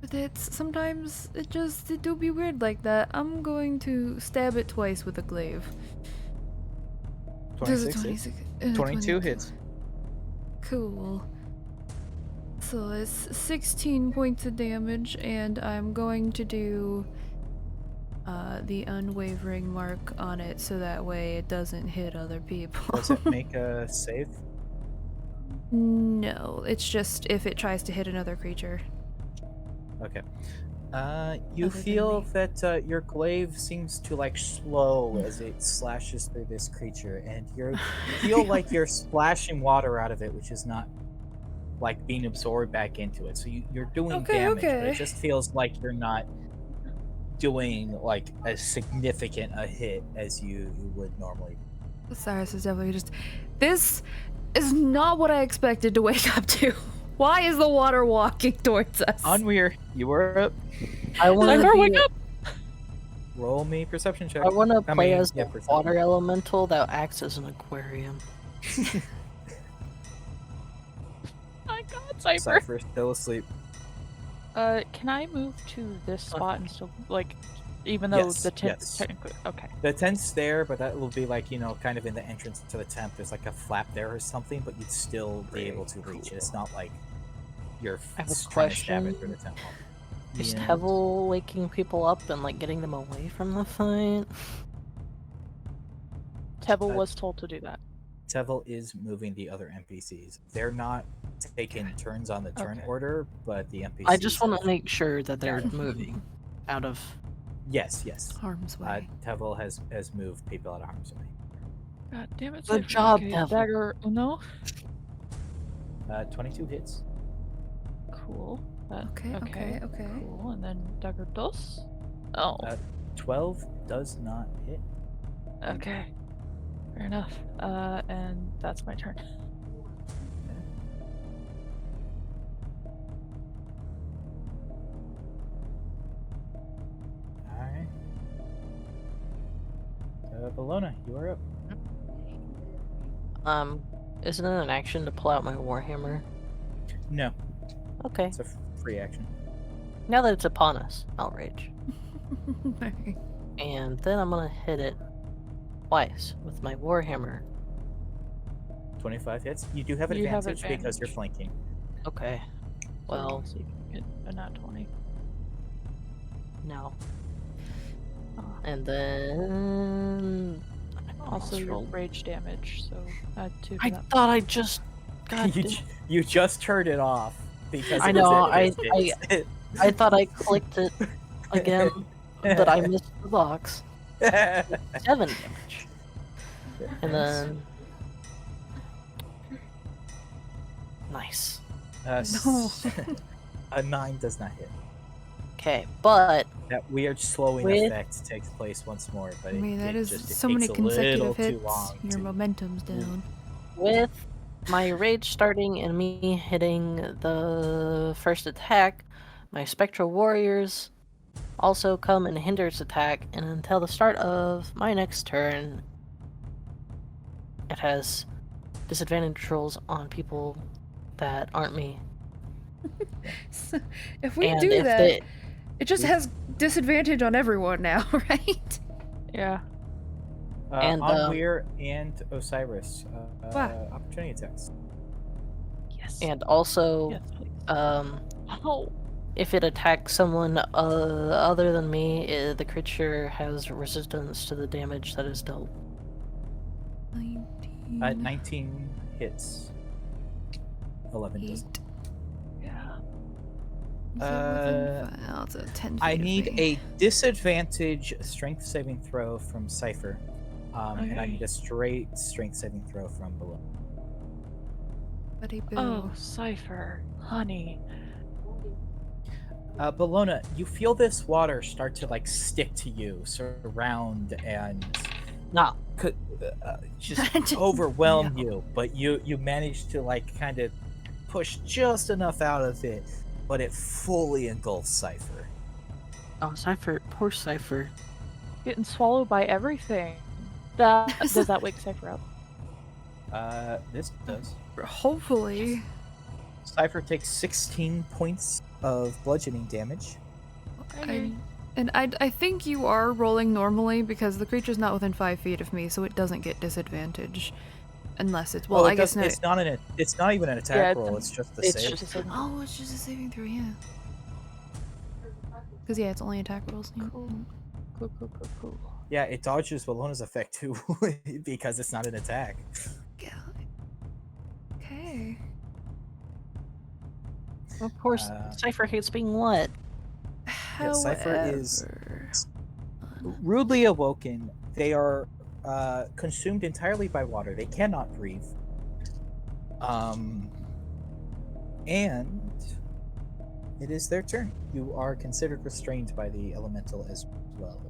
But sometimes it do be weird like that. I'm going to stab it twice with a glaive. Does it 26 hits. 26? 22 hits. Cool. So it's 16 points of damage, and I'm going to do the unwavering mark on it so that way it doesn't hit other people. Does it make a save? No, it's just if it tries to hit another creature. Okay. You Other than feel me. that your glaive seems to like slow as it slashes through this creature, and you feel like you're splashing water out of it, which is not like being absorbed back into it. So you're doing damage, but it Okay. just feels like you're not doing like as significant a hit as you would normally. Cyrus is definitely just. This is not what I expected to wake up to. Why is the water walking towards us? Unweir, you were up. I want Cypher, to wake be. up! Roll me perception check. I want to play mean, as yeah, the perception. water elemental that acts as an aquarium. My god, Cypher. Cypher's still asleep. Can I move to this spot and still, like, even though Yes, the tent yes. is technically... Okay. The tent's there, but that will be like, kind of in the entrance to the tent. There's like a flap there or something, but you'd still be able to reach it. It's not like you're I have a trying to stab it question. through the tent wall. Is Yeah. Tevel waking people up and like getting them away from the fight? Tevel was told to do that. Tevel is moving the other NPCs. They're not taking turns on the turn Okay. order, but the NPCs. I just want have- to make sure that they're moving out of. Yes, yes. Harm's way. Tevel has moved people out of harm's way. God damn it, Good Cypher. job, Okay, Tevel. dagger Uno. 22 hits. Cool. Okay. Cool, and then dagger dos. Oh, 12 does not hit. okay. Fair enough. And that's my turn. Alright. Bologna, you are up. Isn't it an action to pull out my warhammer? No, Okay. it's a free action. Now that it's upon us, I'll rage. Alright. And then I'm gonna hit it twice with my warhammer. 25 hits. You do have You have advantage because you're advantage. flanking. Okay. Well, So you can get a nat 20. no. Oh. And then Also, your roll. rage damage, so add 2 to I that. thought I just got. you just turned it off because I it know, was I thought I clicked it again, but I missed the box. 7 damage. And then. Nice. No. A 9 does not hit. Okay, but That weird slowing With- effect takes place once more, but I mean, it that is just, it so many takes a little consecutive too hits. long Your to- momentum's down. with my rage starting and me hitting the first attack, my spectral warriors also come and hinder its attack, and until the start of my next turn, it has disadvantage rolls on people that aren't me. So, if we and do if that, they, it just has disadvantage on everyone now, right? Yeah. And, on Weir and Osiris, Wow. opportunity attacks. Yes. and also, Yes, please. Oh, if it attacks someone other than me, the creature has resistance to the damage that is dealt. 19. 19 hits. 11 does. 8. Yeah. It's a 10 I feet of need me. a disadvantage strength saving throw from Cypher. And I Okay. need a straight strength saving throw from below. Buddy boo. Oh, Cypher, honey. Bologna, you feel this water start to like stick to you, surround, and Nah. just overwhelm you. But you manage to like kind of push just enough out of it, but it fully engulfs Cypher. Oh, Cypher, poor Cypher. Getting swallowed by everything. Does that wake Cypher up? This does. Hopefully. Cypher takes 16 points of bludgeoning damage. I think you are rolling normally because the creature's not within 5 feet of me, so it doesn't get disadvantage. Unless it's, well, I guess no. It's not even an attack roll, it's just the It's save. just a saving. Oh, it's just a saving throw, yeah. Because, yeah, it's only attack rolls. Cool. Yeah, it dodges Wallona's effect too, because it's not an attack. Yeah. Okay. Of course, Cypher hates being wet. Yeah, Cypher is rudely awoken. They are consumed entirely by water. They cannot breathe. And it is their turn. You are considered restrained by the elemental as well.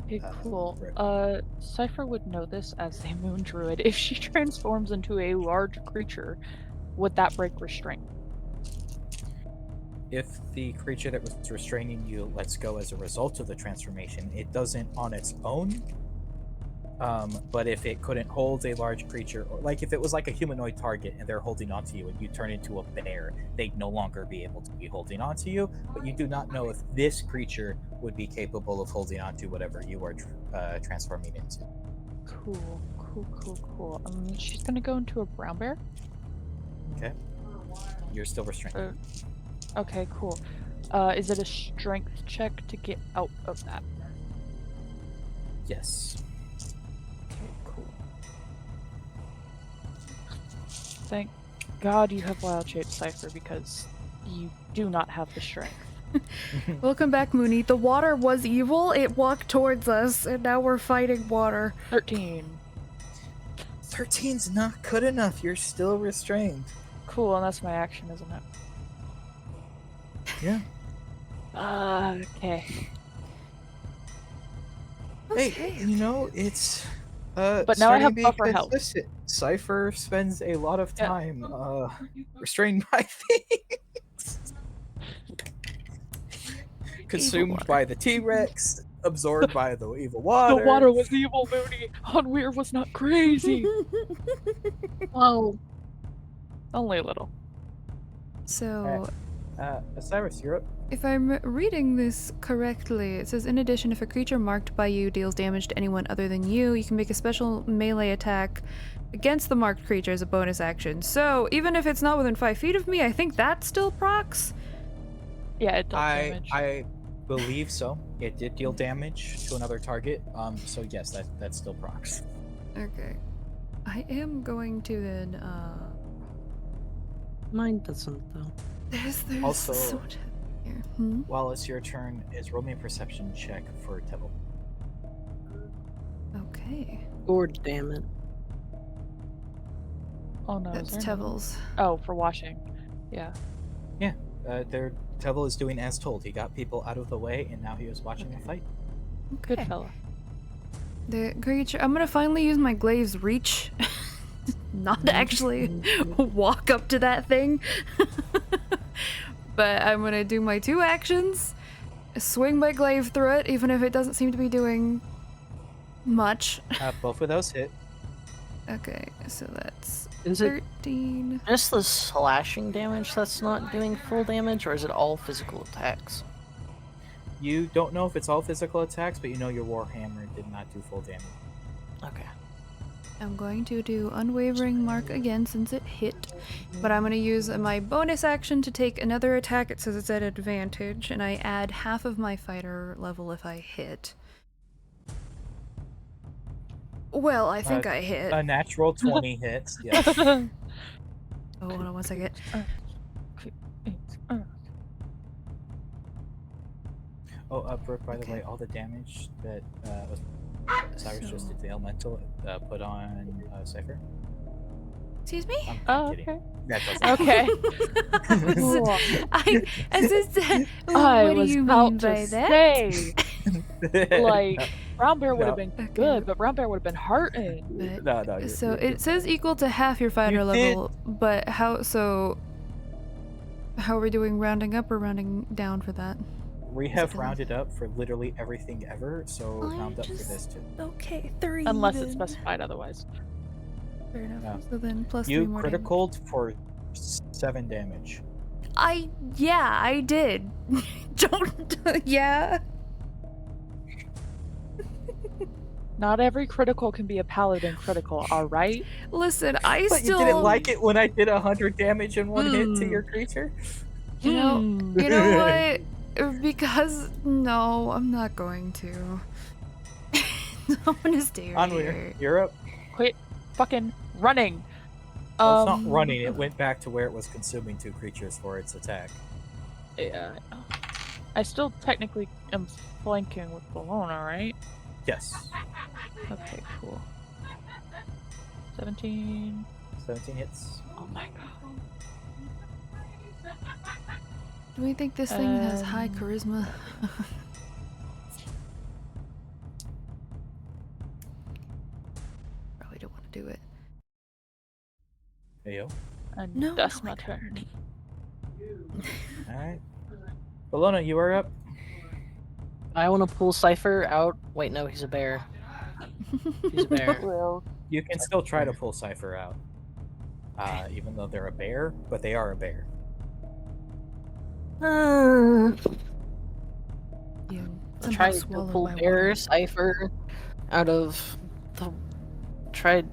Okay, cool. Right. Cypher would know this as a moon druid. If she transforms into a large creature, would that break restraint? If the creature that was restraining you lets go as a result of the transformation, it doesn't on its own. But if it couldn't hold a large creature, or like if it was like a humanoid target and they're holding onto you and you turn into a bear, they'd no longer be able to be holding onto you. But you do not know if this creature would be capable of holding onto whatever you are transforming into. Cool. She's gonna go into a brown bear. Okay. You're still restrained. Okay, cool. Is it a strength check to get out of that? Yes. Okay, cool. Thank God you have wild shape, Cypher, because you do not have the strength. Welcome back, Mooney. The water was evil. It walked towards us, and now we're fighting water. 13. 13's not good enough. You're still restrained. Cool, and that's my action, isn't it? Yeah. Okay. Hey, you know, it's But now I have starting to be buffer health. consistent. Cypher spends a lot of time restrained by things. Consumed by the T-Rex, absorbed by the evil water. The water was evil, Mooney. Hunweir was not crazy. Well, only a little. So, Cyrus, you're up. if I'm reading this correctly, it says, in addition, if a creature marked by you deals damage to anyone other than you can make a special melee attack against the marked creature as a bonus action. So, even if it's not within 5 feet of me, I think that still procs? Yeah, it does damage. I believe so. It did deal damage to another target. So yes, that still procs. Okay. I am going to then, Mine doesn't, though. There's Also- sort of here. While it's your turn, is roll me a perception check for Tevil. Okay. Lord damn it. Oh no, That's is there another one? Tevil's. Oh, for washing. Yeah. Tevil is doing as told. He got people out of the way, and now he is watching the fight. Good Okay. fella. The creature. I'm gonna finally use my glaive's reach. Not actually walk up to that thing. But I'm gonna do my 2 actions. Swing my glaive through it, even if it doesn't seem to be doing much. Both of those hit. Okay, so that's Is it 13. just the slashing damage that's not doing full damage, or is it all physical attacks? You don't know if it's all physical attacks, but you know your Warhammer did not do full damage. Okay. I'm going to do Unwavering Mark again since it hit, but I'm going to use my bonus action to take another attack. It says it's at advantage, and I add half of my fighter level if I hit. Well, I think I hit. A natural 20 hits. Yeah. Oh, hold on one second. Brooke, by the way, all the damage that Cyrus just did to the elemental put on Cypher. Excuse me? I'm kidding. Okay. That doesn't. Okay. Cool. What do you mean by that? Say, like, Brown Bear would have No. been good, but Brown Bear would have been hurting. But- No. So it says equal to half your fighter level, but how are we doing, rounding up or rounding down for that? We have rounded up for literally everything ever, so round up for this too. Okay, 3. Unless then. it's specified otherwise. Fair enough. Yeah. So then plus 3 You more damage. criticaled for 7 damage. Yeah, I did. Don't, yeah. Not every critical can be a paladin critical, alright? Listen, I But still. you didn't like it when I did 100 damage in one hit to Hmm. your creature? You know, Hmm. you know what? Because no, I'm not going to. I'm gonna stay right Onweir, here. you're up. Quit fucking running! Well, it's not running. It went back to where it was consuming 2 creatures for its attack. Yeah, I know. I still technically am flanking with Bologna, right? Yes. Okay, cool. 17. 17 hits. Oh my god. Do we think this thing has high charisma? Probably don't want to do it. Heyo. And No, that's no, my I turn. Alright. Bologna, you are up. I want to pull Cypher out. Wait, no, he's a bear. He's a bear. Well, You can still try to pull Cypher out. Even though they're a bear, but they are a bear. You I'll somehow try to swallowed pull my bear water. Cypher out of the. Try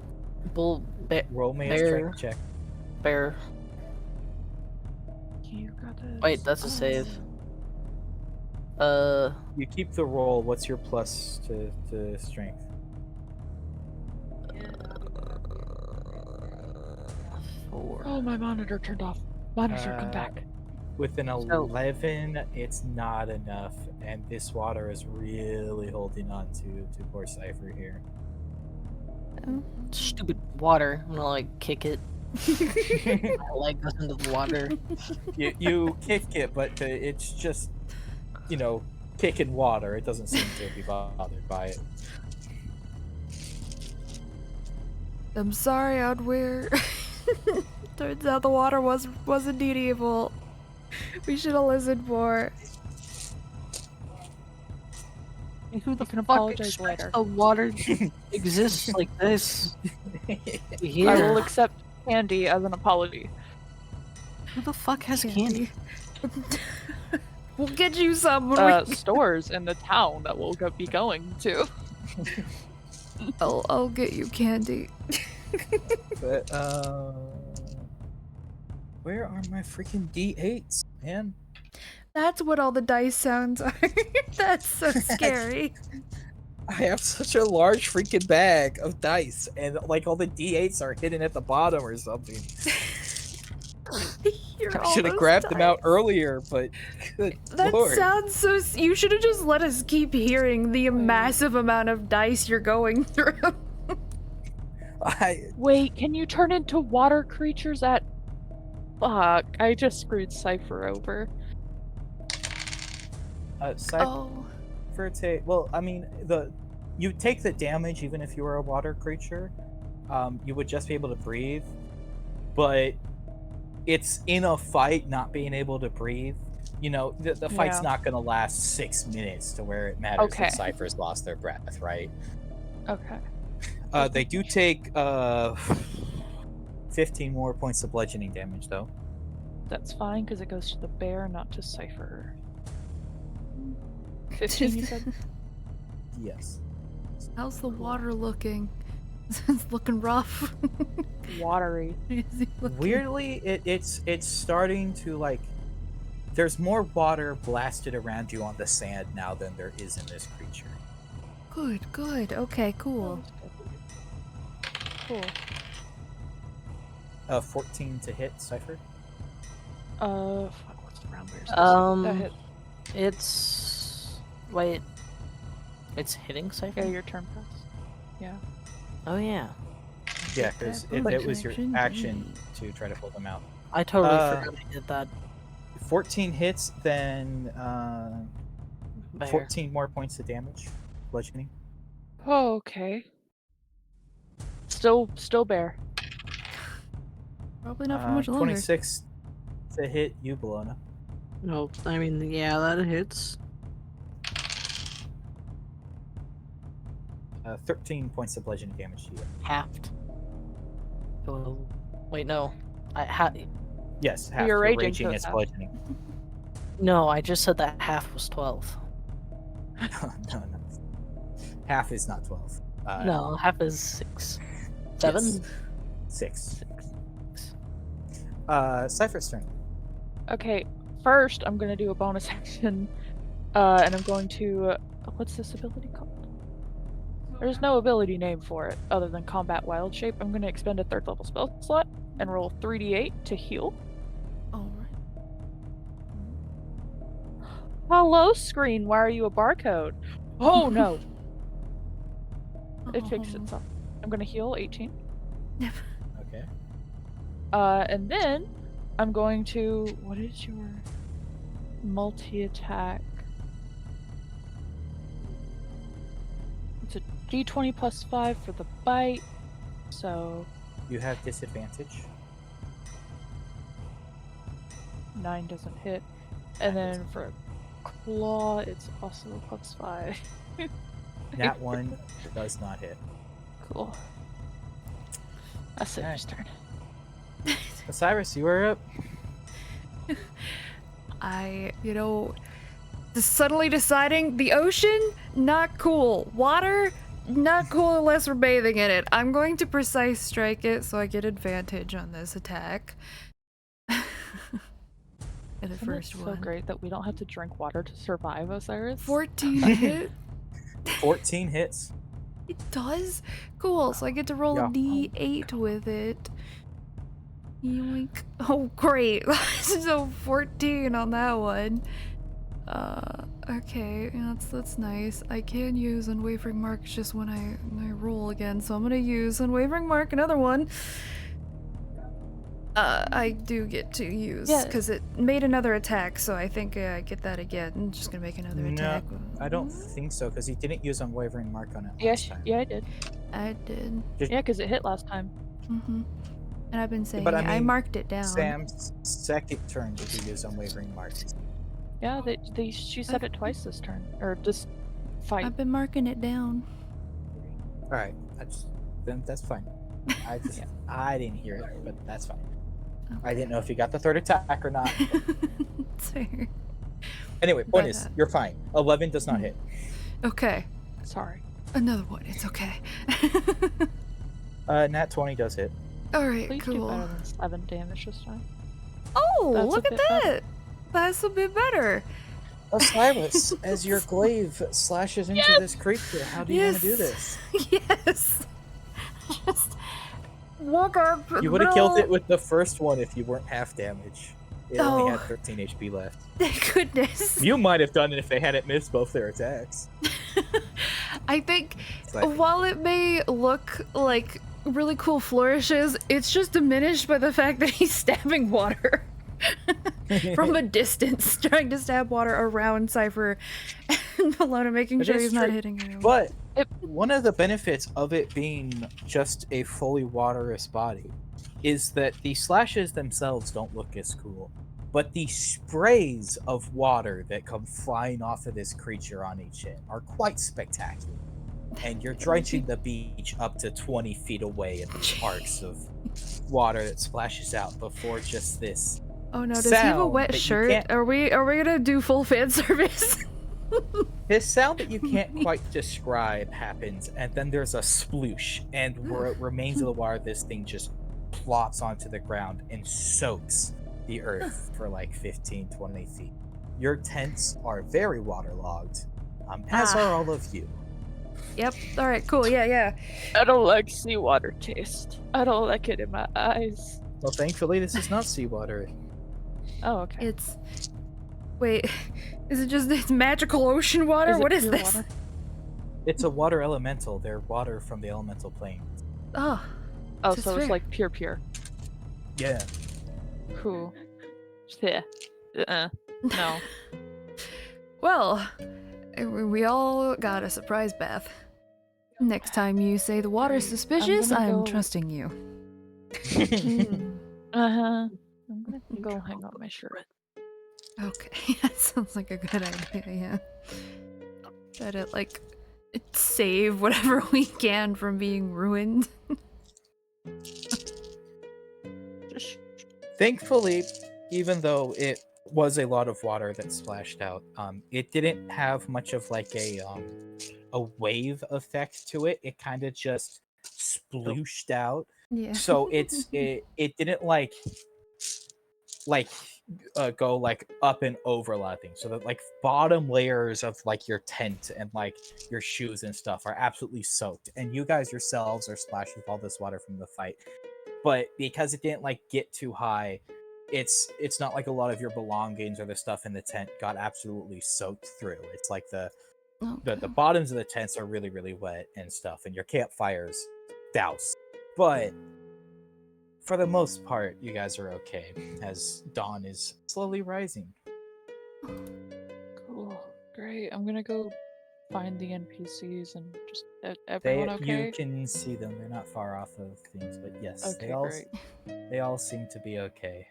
bull Roll me a bear. strength check. Bear. you got this. Wait, that's a save. You keep the roll. What's your plus to strength? 4. Oh, my monitor turned off. Monitor, come back. With an 11, it's not enough, and this water is really holding on to poor Cypher here. Stupid water. I'm gonna like kick it. My leg goes into the water. You kick it, but it's just, kicking water. It doesn't seem to be bothered by it. I'm sorry, Onweir. Turns out the water was indeed evil. We should have listened more. Who the You can fuck apologize expects later. the water exists like this? I will Here. accept candy as an apology. Who the fuck has candy? We'll get you some when we... Stores in the town that we'll be going to. I'll get you candy. But where are my freaking D8s, man? That's what all the dice sounds are. That's so scary. I have such a large freaking bag of dice, and like all the D8s are hidden at the bottom or something. I should have grabbed them out earlier, but good That lord. sounds so... You should have just let us keep hearing the massive amount of dice you're going through. Wait, can you turn into water creatures at... Fuck, I just screwed Cypher over. Cypher well, I mean, you take the damage even if you were a water creature. You would just be able to breathe, but it's in a fight not being able to breathe. The fight's not going to last 6 minutes to where it matters that Cypher's lost their breath, right? Okay. They do take 15 more points of bludgeoning damage, though. That's fine, because it goes to the bear, not to Cypher. 15, you said? Yes. How's the water looking? It's looking rough. Watery. Weirdly, it's starting to, like... There's more water blasted around you on the sand now than there is in this creature. Good. Okay, cool. Cool. 14 to hit, Cypher. Fuck, what's the round bear's? That hit. It's... Wait. It's hitting Cypher? Yeah, your turn pass. Yeah. Oh, yeah. Yeah, because it was your action to try to pull them out. I totally forgot I did that. 14 hits, then Bear. 14 more points of damage. Bludgeoning. Oh, okay. Still bear. Probably not for much longer. 26 to hit you, Bologna. No, I mean, yeah, that hits. 13 points of bludgeoning damage to you. Halved. Oh, wait, no. Yes, half You're your raging, raging so is it's half. bludgeoning. No, I just said that half was 12. No. Half is not 12. No, half is 6. 7? Yes. 6. Cypher's turn. Okay, first I'm gonna do a bonus action, and I'm going to what's this ability called? There's no ability name for it other than Combat Wild Shape. I'm gonna expend a 3rd level spell slot and roll 3d8 to heal. Alright. Hello, screen. Why are you a barcode? Oh no! It fixed Oh. itself. I'm gonna heal 18. Okay. And then I'm going to. What is your multi-attack? It's a d20 plus 5 for the bite. So You have disadvantage. 9 doesn't hit. And then for claw, it's also a plus 5. That one does not hit. Cool. That's Sarah's turn. Osiris, you are up. Suddenly deciding the ocean, not cool. Water, not cool unless we're bathing in it. I'm going to precise strike it so I get advantage on this attack. And the Isn't first it so one. great that we don't have to drink water to survive, Osiris? 14 hit. 14 hits. It does? Cool, so I get to roll Yeah. a d8 with it. Yoink. Oh, great. So 14 on that one. Okay, yeah, that's nice. I can use Unwavering Mark just when I roll again, so I'm gonna use Unwavering Mark, another one. I do get to use, Yeah. because it made another attack, so I think I get that again. I'm just gonna make another attack. I don't think so, because he didn't use Unwavering Mark on it Yes, last time. yeah, I did. I did. Yeah, because it hit last time. Mm-hmm. And I've been saying But I mean, marked it down. Sam's second turn did he use Unwavering Mark. Yeah, she said it twice this turn. Or this fight. I've been marking it down. Alright, that's fine. I didn't hear it, but that's fine. I didn't know if you got the 3rd attack or not. It's fair. Anyway, point But, is, you're fine. 11 does not hit. Okay. Sorry. Another one. It's okay. Nat 20 does hit. Alright, Please do cool. better than 7 damage this time. Oh, That's a look at bit better. that! That's a bit better. Osiris, as your glaive slashes into this creature, how do you want to do this? Yes. Just walk up. You would have killed it with the first one if you weren't half damage. It only had 13 HP left. Thank goodness. You might have done it if they hadn't missed both their attacks. I think Like, while it may look like really cool flourishes, it's just diminished by the fact that he's stabbing water from a distance, trying to stab water around Cypher and Bologna, making It sure is he's not true, hitting him. But one of the benefits of it being just a fully waterous body is that the slashes themselves don't look as cool, but the sprays of water that come flying off of this creature on each hit are quite spectacular. And you're drenching the beach up to 20 feet away in these arcs of water that splashes out before just this. Oh no, does he have a sound wet that you shirt? can't- Are we gonna do full fan service? This sound that you can't quite describe happens, and then there's a sploosh, and where it remains of the water, this thing just plops onto the ground and soaks the earth for like 15, 20 feet. Your tents are very waterlogged, as are all of you. Yep. All right. Cool. Yeah. I don't like seawater taste. I don't like it in my eyes. Well, thankfully, this is not seawater. Oh, okay. It's. Wait. Is it just it's magical ocean water? Is it What is pure this? water? It's a water elemental. They're water from the elemental plane. Oh. Oh, That's so it's fair. like pure. Yeah. Cool. Yeah. No. Well, we all got a surprise bath. Next time you say the water's suspicious, gonna I'm go- trusting you. Uh-huh. I'm gonna go hang up my shirt. Okay, that sounds like a good idea, yeah. Try to, like, save whatever we can from being ruined. Thankfully, even though it was a lot of water that splashed out, it didn't have much of like a wave effect to it. It kind of just splooshed out. Yeah. So it didn't like go like up and overlapping, so that like bottom layers of like your tent and like your shoes and stuff are absolutely soaked, and you guys yourselves are splashed with all this water from the fight. But because it didn't like get too high, it's not like a lot of your belongings or the stuff in the tent got absolutely soaked through. It's like the Okay. bottoms of the tents are really really wet and stuff, and your campfires doused. But for the most part, you guys are okay as dawn is slowly rising. Cool. Great. I'm gonna go find the NPCs and just everyone okay? You can see them. They're not far off of things, but yes, Okay, great. they all seem to be okay.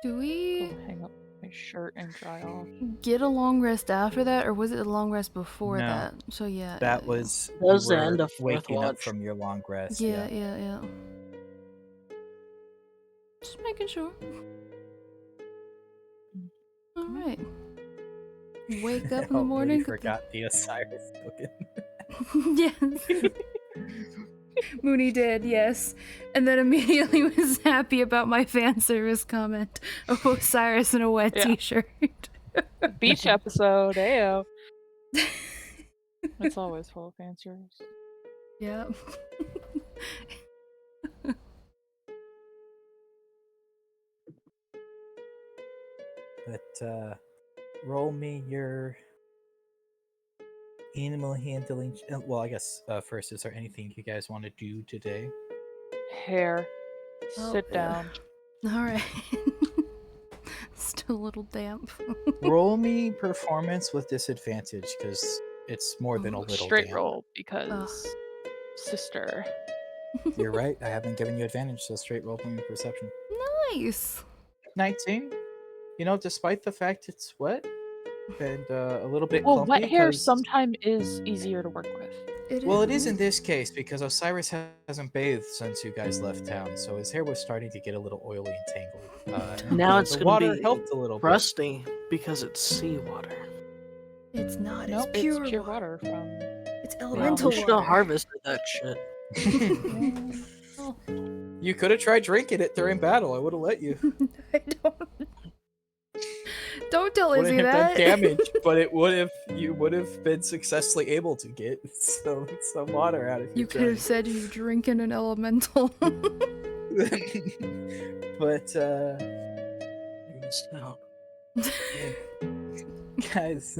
Do we I'll hang up my shirt and dry off. get a long rest after that, or was it a long rest before No. that? So yeah. That yeah, was That was you the were end of fourth waking up watch. from your long rest. Yeah, yeah, yeah. Just making sure. All right. Wake up in the morning. You forgot the Osiris token. Yes. Mooney did, yes. And then immediately was happy about my fan service comment of Osiris in a wet Yeah. t-shirt. Beach episode, ayo. It's always full of fan service. Yeah. But roll me your animal handling. Well, I guess first, is there anything you guys want to do today? Hair. Oh, Sit yeah. down. All right. Still a little damp. Roll me performance with disadvantage because it's more than a little Straight damp. roll because sister. You're right. I haven't given you advantage, so straight roll me perception. Nice. 19. You know, despite the fact it's wet and a little bit Well, clumpy, wet hair 'cause- sometimes is easier to work with. Well, it is in this case because Osiris hasn't bathed since you guys left town, so his hair was starting to get a little oily and tangled. And Now it's the gonna water be helped a little Rusty because it's seawater. It's not. Nope, it's pure, pure water from. It's Well, elemental we should have water. harvested that shit. bit. Oh, You could have tried drinking it during battle. I would have let you. I don't. Don't tell Wouldn't Izzy have that. done damage, but you would have been successfully able to get some water out of You could have said you're drinking an elemental. But So, guys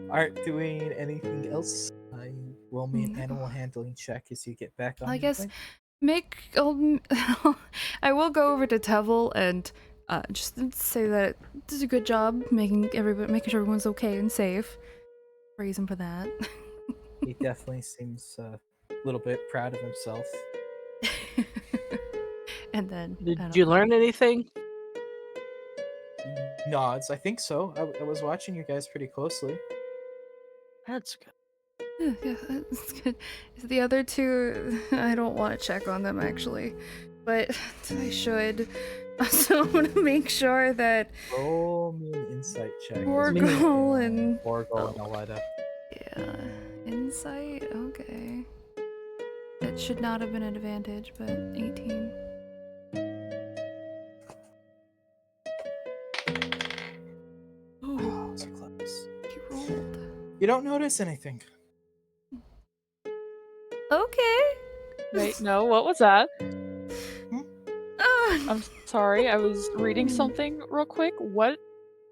aren't doing anything else. Roll me an No. animal handling check as you get back on. I your guess thing. I will go over to Tevel and just say that this is a good job making sure everyone's okay and safe. Praise him for that. He definitely seems a little bit proud of himself. And then I did don't you know. learn anything? Nods. I think so. I was watching you guys pretty closely. That's good. Yeah, that's good. The other two, I don't want to check on them actually, but I should. So I'm gonna make sure that Roll me an insight check. as we Borgol go. and Borgol and Alida. yeah, insight. Okay, it should not have been an advantage, but 18. Oh, so close. He rolled. You don't notice anything. Okay. Wait, no, what was that? Ah, I'm sorry, I was reading something real quick. What?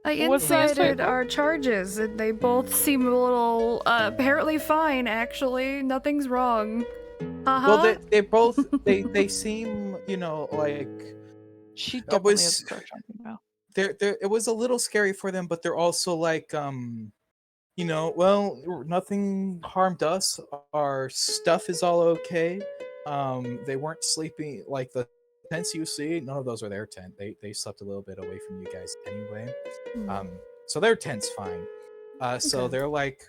I What's the insight insighted for? our charges, and they both seem a little apparently fine. Actually, nothing's wrong. Well, they both they seem, you know, like She That definitely was- has a crush on me now. they're it was a little scary for them, but they're also like you know, well, nothing harmed us. Our stuff is all okay. They weren't sleeping like the tents you see. None of those are their tent. They slept a little bit away from you guys anyway. So their tent's fine. So Okay. they're like,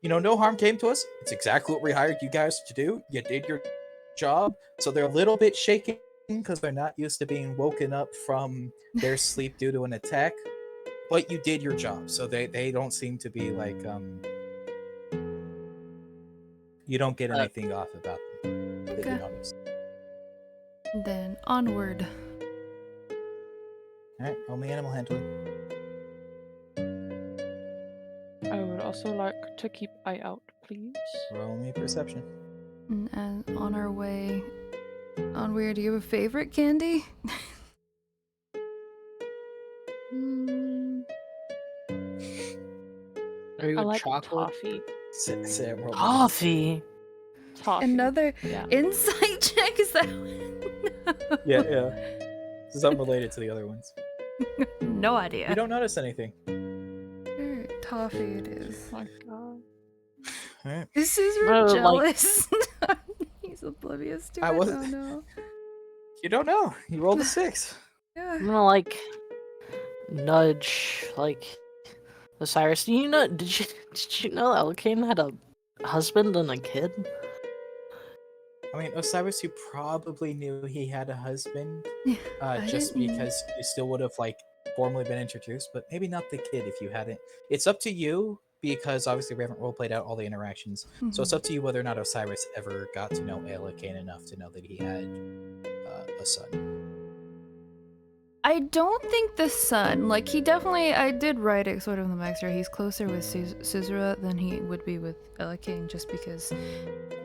you know, no harm came to us. It's exactly what we hired you guys to do. You did your job. So they're a little bit shaken because they're not used to being woken up from their sleep due to an attack. But you did your job, so they don't seem to be like you don't get anything off about them that you Okay. notice. Then onward. All right, roll me animal handling. I would also like to keep eye out, please. Roll me perception. And on our way onward, do you have a favorite candy? Mm, Are you I a like chocolate? toffee. Say roll me. Coffee. Toffee. Another Yeah. insight check? Is that Yeah. This is unrelated to the other ones. No You idea. don't notice anything. Alright, toffee it is. Oh my god. All right. Is Caesar No, like- jealous? He's oblivious to I it? wasn't- Oh no. You don't know. You rolled a 6. Yeah. I'm gonna like nudge like Osiris. Do you know? Did you know Elkane had a husband and a kid? I mean, Osiris, you probably knew he had a husband, I just didn't- because you still would have like formally been introduced, but maybe not the kid if you hadn't. It's up to you because obviously we haven't role played out all the interactions, so it's Mhm. up to you whether or not Osiris ever got to know Aelakane enough to know that he had a son. I don't think the son, like he definitely, I did write it sort of in the backstory, he's closer with Caesura than he would be with Elakane just because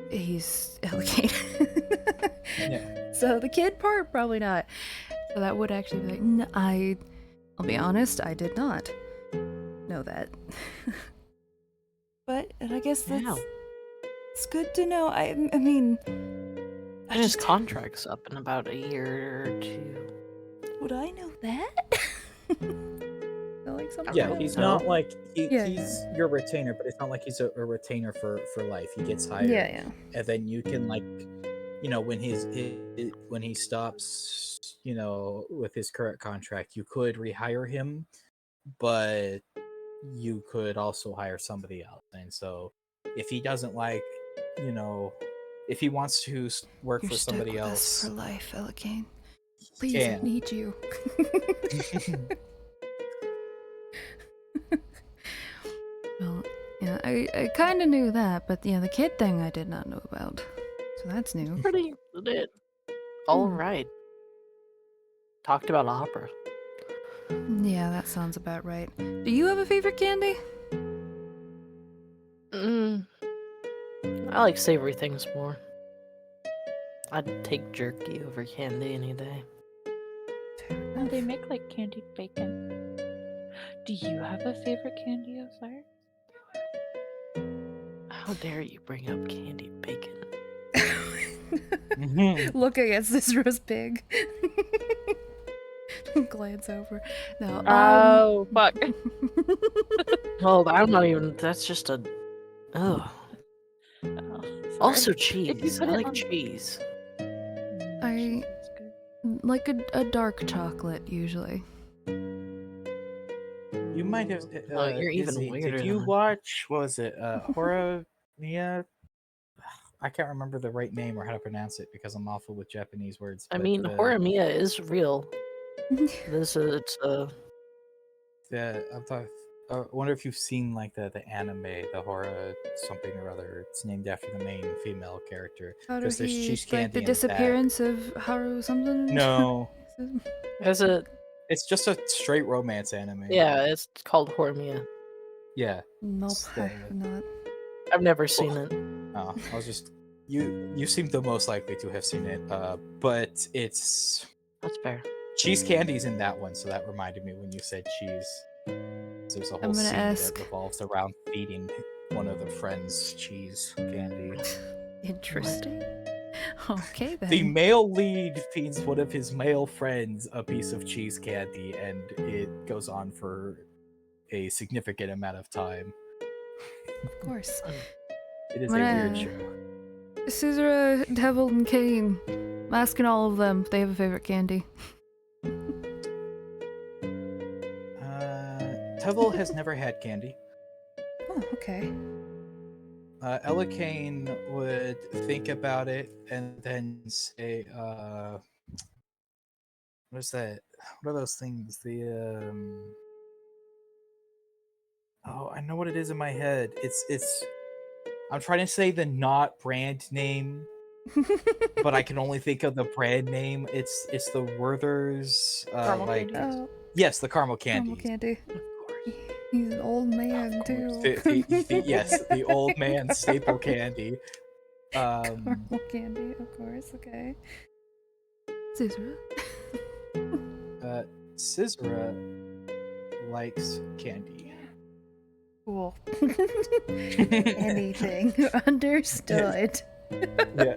he's Elakane. Yeah. So the kid part, probably not. So that would actually be like, I'll be honest, I did not know that. But I guess that's Wow. it's good to know. I mean, And his contract's up in about a year or two. would I know that? Feel like something Yeah, else. he's No. not like Yeah. he's your retainer, but it's not like he's a retainer for life. He gets hired, Yeah. and then you can like, when when he stops, with his current contract, you could rehire him, but you could also hire somebody else. And so, if he doesn't like, if he wants to work You're for stuck somebody with us else, for life, Elakane. he Please, I can. need you. Well, yeah, I kind of knew that, but yeah, the kid thing I did not know about. So that's new. Pretty lit. All Hmm. right. Talked about opera. Yeah, that sounds about right. Do you have a favorite candy? I like savory things more. I'd take jerky over candy any day. Oh, they make like candied bacon. Do you have a favorite candy, Osiris? How dare you bring up candied bacon? Looking at Cicero's pig. Glance over. No. Oh, fuck. Well, I'm not even. That's just a. Oh. Oh, sorry. Also If you cheese. put I it like on- cheese. I- Cheese is good. Like a dark chocolate, usually. You might have. Oh, you're even Izzy, weirder Did you than- watch? What was it? Hora Mia? I can't remember the right name or how to pronounce it because I'm awful with Japanese words. I but mean, Horimiya is real. It's a. I wonder if you've seen like the anime, the Hora something or other. It's named after the main female character. How Because did there's he cheese like candy the in the back. disappearance of Haru something? No, As a. it's just a straight romance anime. Yeah, it's called Horimiya. Yeah. Nope, It's I have not. I've never seen it. Oh, I was just you seem the most likely to have seen it. But it's That's fair. cheese candy's in that one, so that reminded me when you said cheese. There's a whole gonna scene ask- that revolves around feeding one of the friends cheese candy. Interesting. Okay then. The male lead feeds one of his male friends a piece of cheese candy, and it goes on for a significant amount of time. Of course. It is I'm a gonna- weird show. Caesar, Devil, and Cain. I'm asking all of them if they have a favorite candy. Tevel has never had candy. Oh, okay. Ella Kane would think about it and then say, what is that? What are those things? Oh, I know what it is in my head. It's I'm trying to say the not brand name, but I can only think of the brand name. It's the Werther's Caramel like candy? Oh, yes, the caramel candy. caramel candy. Of course. He's an old man Of course. too. Yes, the old man staple candy. Caramel candy, of course. Okay. Caesar. Scissora likes candy. Cool. Anything. Understood. Yeah,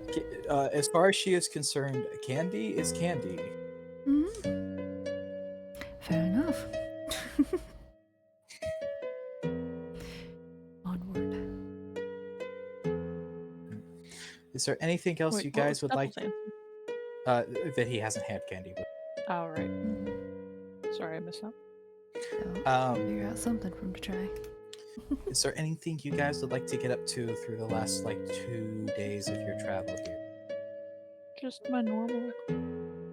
as far as she is concerned, candy is candy. Mhm. Fair enough. Onward. Is there anything else Wait, you what guys was would like Devil's answer? that he hasn't had candy with? Oh, right. Sorry, I missed that. So, figure out something for him to try. Is there anything you guys would like to get up to through the last 2 days of your travel here? Just my normal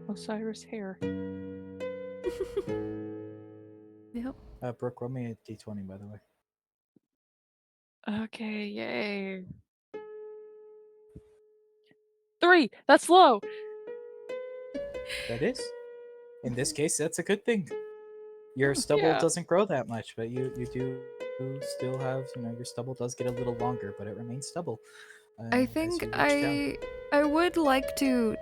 Osiris hair. Yep. Brooke, roll me a d20, by the way. Okay, yay. 3! That's low! That is. In this case, that's a good thing. Your stubble Yeah. doesn't grow that much, but you do still have, your stubble does get a little longer, but it remains stubble. I as think you reach down. I would like to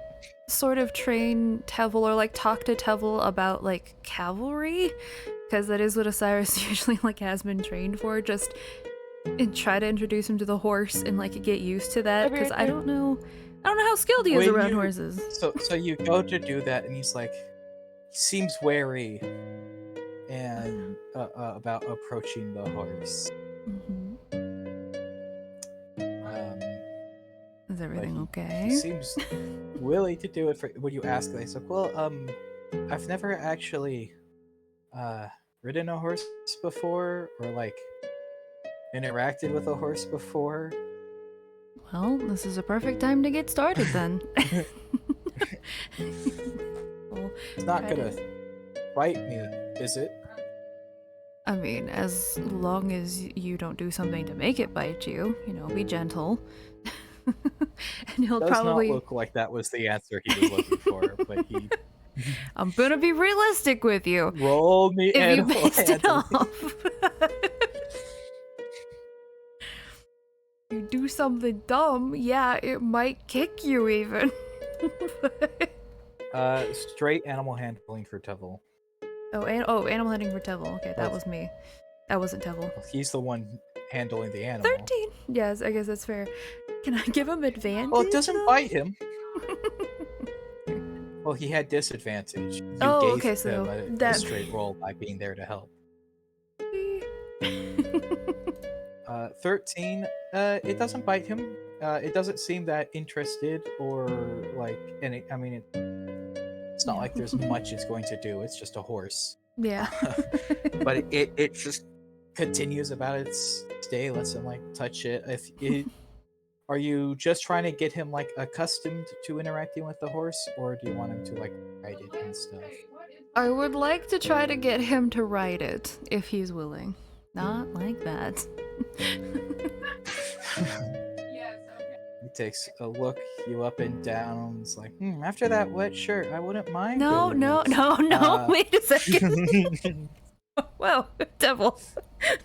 sort of train Tevel or talk to Tevel about cavalry, because that is what Osiris usually has been trained for. Just and try to introduce him to the horse and get used to that, because I don't know how skilled he is When around you- horses. So you go to do that, and he's like, he seems wary and about approaching the horse. Mhm. Is But everything he okay? seems willing to do it for when you ask. They said, "Well, I've never actually ridden a horse before, or interacted with a horse before." Well, this is a perfect time to get started then. Well, It's not try gonna bite me, is it? I mean, as long as you don't do something to make it bite you, be gentle. And he'll Does probably. not look like that was the answer he was looking for, but he I'm gonna be realistic with you. rolled me If you animal pissed it handling. off. You do something dumb, yeah, it might kick you even. Straight animal handling for Tevel. Animal handling for Tevel. Okay, that Well, was me. That wasn't Tevel. He's the one handling the animal. 13! Yes, I guess that's fair. Can I give him advantage? Well, it doesn't though? bite him. Well, he had disadvantage. You Oh, gave okay, so him a that- straight roll by being there to help. 13. It doesn't bite him. It doesn't seem that interested or it's not like there's much it's going to do. It's just a horse. Yeah. But it just continues about its day. Lets him touch it. Are you just trying to get him accustomed to interacting with the horse, or do you want him to ride it and stuff? I would like to try to get him to ride it, if he's willing. Not like that. He takes a look you up and down. It's like, after that wet shirt, I wouldn't mind. No, doing no, this." no, no, wait a second. Whoa, Devil.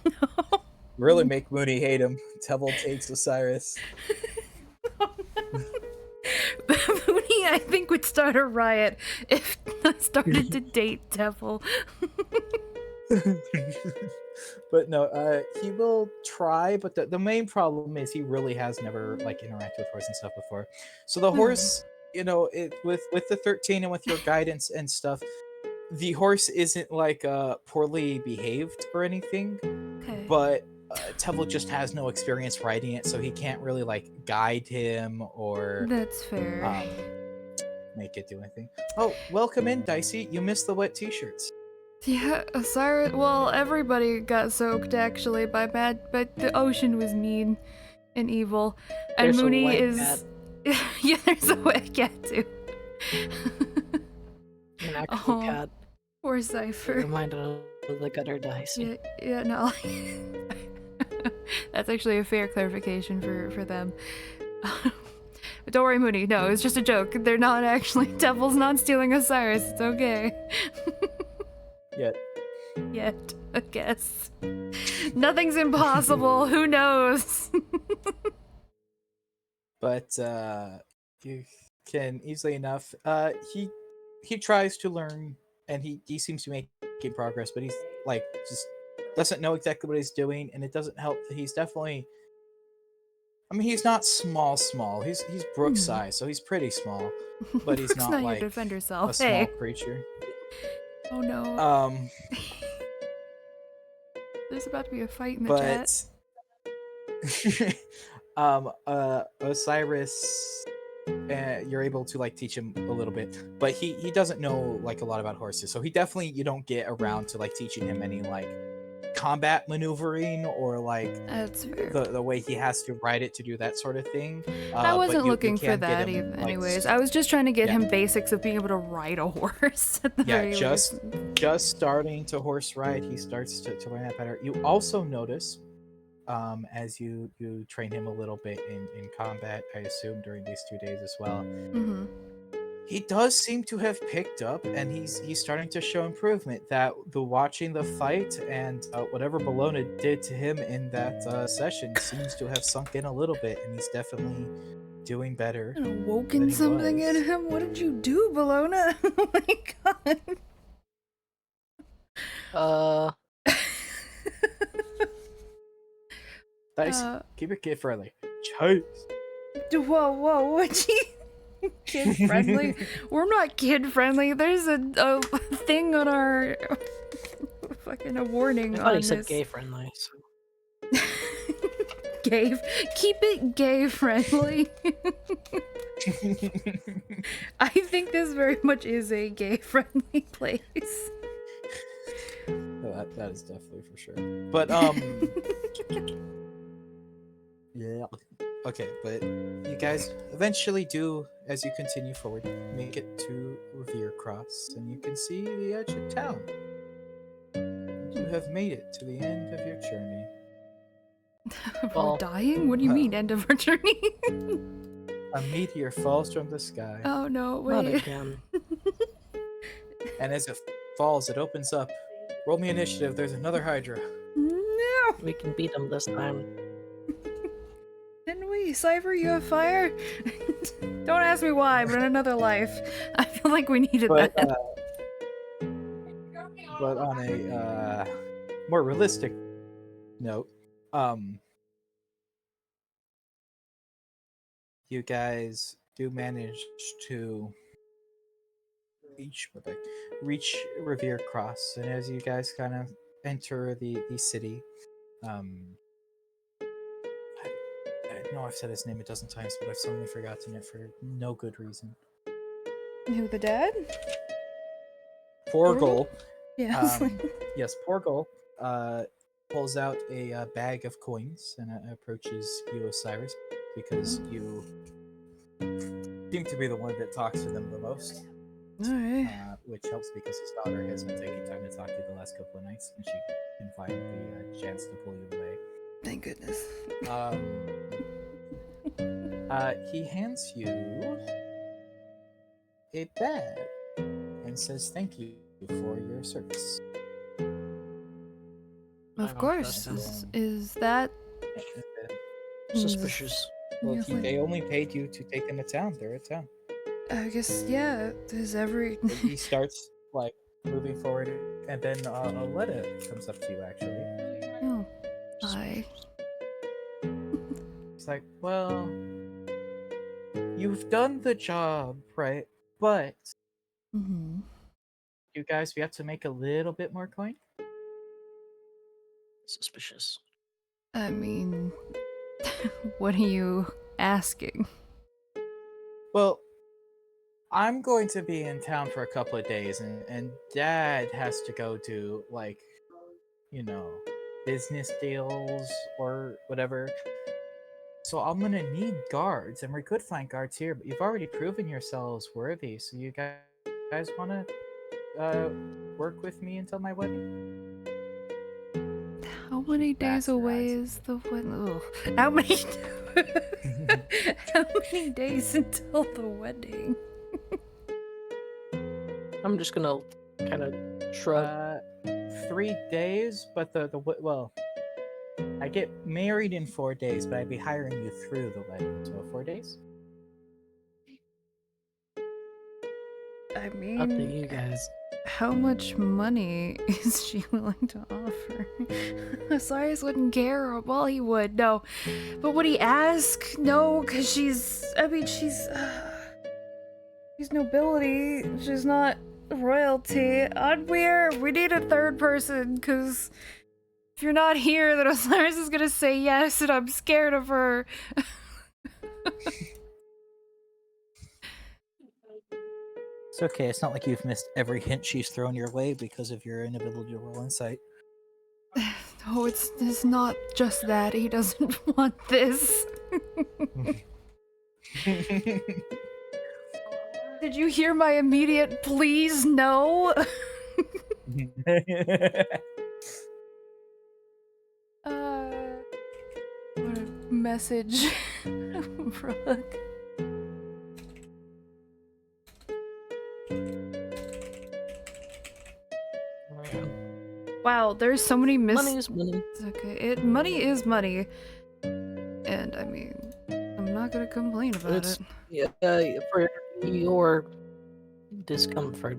No. Really make Mooney hate him. Tevel takes Osiris. Mooney, I think, would start a riot if I started to date Devil. But no, he will try, but the main problem is he really has never interacted with horse and stuff before. So the horse, with the 13 and with your guidance and stuff, the horse isn't poorly behaved or anything, Okay. but Tevel just has no experience riding it, so he can't really guide him or That's fair. make it do anything. Oh, welcome in, Dicey. You missed the wet t-shirts. Yeah, Osiris. Well, everybody got soaked actually but the ocean was mean and evil, and There's a Mooney wet is. cat. Yeah, there's a wet cat too. actual Oh, cat. poor It Cypher. reminded of the gutter Dicey. Yeah, no. That's actually a fair clarification for them. But don't worry, Mooney. No, it's just a joke. They're not actually. Devil's not stealing Osiris. It's okay. Yet. Yet, I guess. Nothing's impossible. Who knows? But you can easily enough. He tries to learn, and he seems to make progress, but he's like just doesn't know exactly what he's doing, and it doesn't help that he's definitely. I mean, he's not small. He's Brooke size, so he's pretty small, but he's Brooke's not not here like to defend herself. a small Hey. creature. Oh no. There's about to be a fight in the chat. But Osiris, you're able to like teach him a little bit, but he doesn't know like a lot about horses, so you don't get around to like teaching him any like combat maneuvering or like That's fair. the way he has to ride it to do that sort of thing. I But wasn't you looking for can get that him, like, anyways. I was just trying to get yeah. him basics of being able to ride a horse at the Yeah, very just least. just starting to horse ride, he starts to learn that better. You also notice, as you train him a little bit in combat, I assume during these 2 days as well. Mm-hmm. He does seem to have picked up, and he's starting to show improvement. That the watching the fight and whatever Bologna did to him in that session seems to have sunk in a little bit, and he's definitely doing better. And than awoken he something was. in him. What did you do, Bologna? Oh my god. Dice, keep it kid friendly. Chase. Whoa, what you kid friendly? We're not kid friendly. There's a thing on our fucking a warning I thought on he said this. gay friendly. So. Gay. Keep it gay friendly. I think this very much is a gay friendly place. That is definitely for sure. But yeah. Okay, but you guys eventually do, as you continue forward, make it to Revercross, and you can see the edge of town. You have made it to the end of your journey. We're dying? What do you mean, end of our journey? A meteor falls from the sky, Oh no, Not wait. again. and as it falls, it opens up. Roll me initiative. There's another Hydra. No! We can beat him this time. Didn't we? Cypher, you have fire? Don't ask me why, but in another life. I feel like we needed But that. but on a more realistic note, you guys do manage to reach Revercross, and as you guys kind of enter the city, I know I've said his name a dozen times, but I've suddenly forgotten it for no good reason. Who, the dad? Porgal. Yeah. Yes, Porgal pulls out a bag of coins and approaches you, Osiris, because you seem to be the one that talks to them the most. Alright. Which helps because his daughter has been taking time to talk to you the last couple of nights, and she can find the chance to pull you away. Thank goodness. He hands you a bag and says thank you for your service. Of don't course. trust him. Is that... Suspicious. Well, Yes, like- they only paid you to take them to town. They're at town. I guess, yeah, there's every... He starts like moving forward, and then Aletta comes up to you. Actually, Oh. Hi. it's like, well, you've done the job, right? But Mm-hmm. you guys, we have to make a little bit more coin. Suspicious. I mean... what are you asking? Well, I'm going to be in town for a couple of days, and Dad has to go do like, business deals or whatever. So I'm gonna need guards, and we could find guards here, but you've already proven yourselves worthy. So you guys want to work with me until my wedding? How many days Bats her away eyes. is the wedding? How many? How many days until the wedding? I'm just gonna kind of shrug. 3 days, but well, I get married in 4 days, but I'd be hiring you through the wedding, so 4 days. I Up to mean, you guys. how much money is she willing to offer? Osiris wouldn't care. Well, he would, no. But would he ask? No, because she's nobility. She's not royalty. Onweir, we need a third person, because if you're not here, then Osiris is gonna say yes, and I'm scared of her. It's okay. It's not like you've missed every hint she's thrown your way because of your inability to roll insight. No, it's not just that. He doesn't want this. Did you hear my immediate please no? What a message. Brooke. Wow, there's so many Money is money. Okay, money is money. And I mean, I'm not gonna complain about It's- it. Yeah, for your discomfort,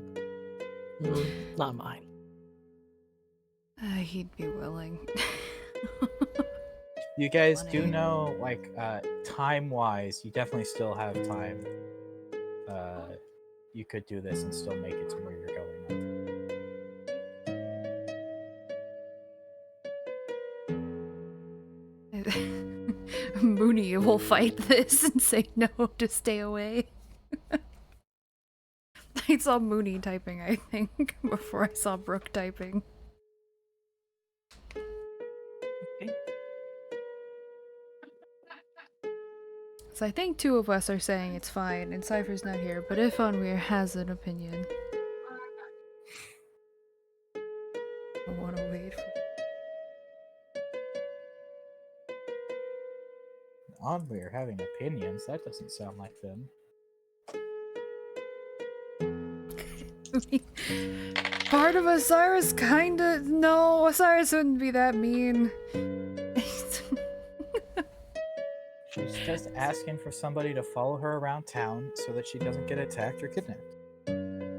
not mine. He'd be willing. You guys do Money. know, like, time-wise, you definitely still have time. You could do this and still make it to where you're going. Mooney will fight this and say no to stay away. I saw Mooney typing, I think, before I saw Brooke typing. Okay. So I think two of us are saying it's fine, and Cypher's not here, but if Onweir has an opinion... I wanna wait for... We're having opinions. That doesn't sound like them. Part of Osiris kinda... No, Osiris wouldn't be that mean. She's just asking for somebody to follow her around town so that she doesn't get attacked or kidnapped.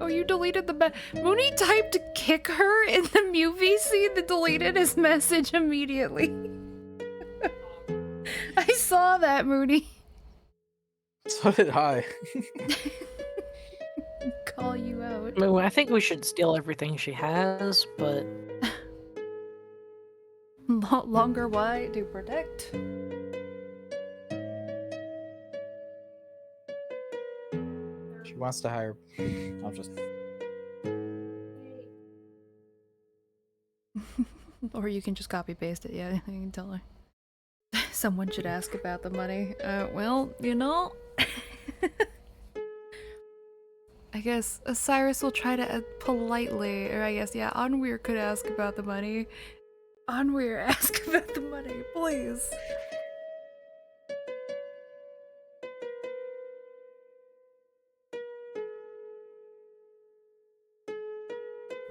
Oh, you deleted the Mooney typed to kick her in the movie scene and deleted his message immediately. I saw that, Mooney. So did I. Call you out. I mean, I think we should steal everything she has, but Longer why? To protect? She wants to hire. I'll just. Or you can just copy paste it, yeah, you can tell her. Someone should ask about the money. Well, you know... I guess Osiris will try to politely, or I guess, yeah, Onweir could ask about the money. Onweir, ask about the money, please.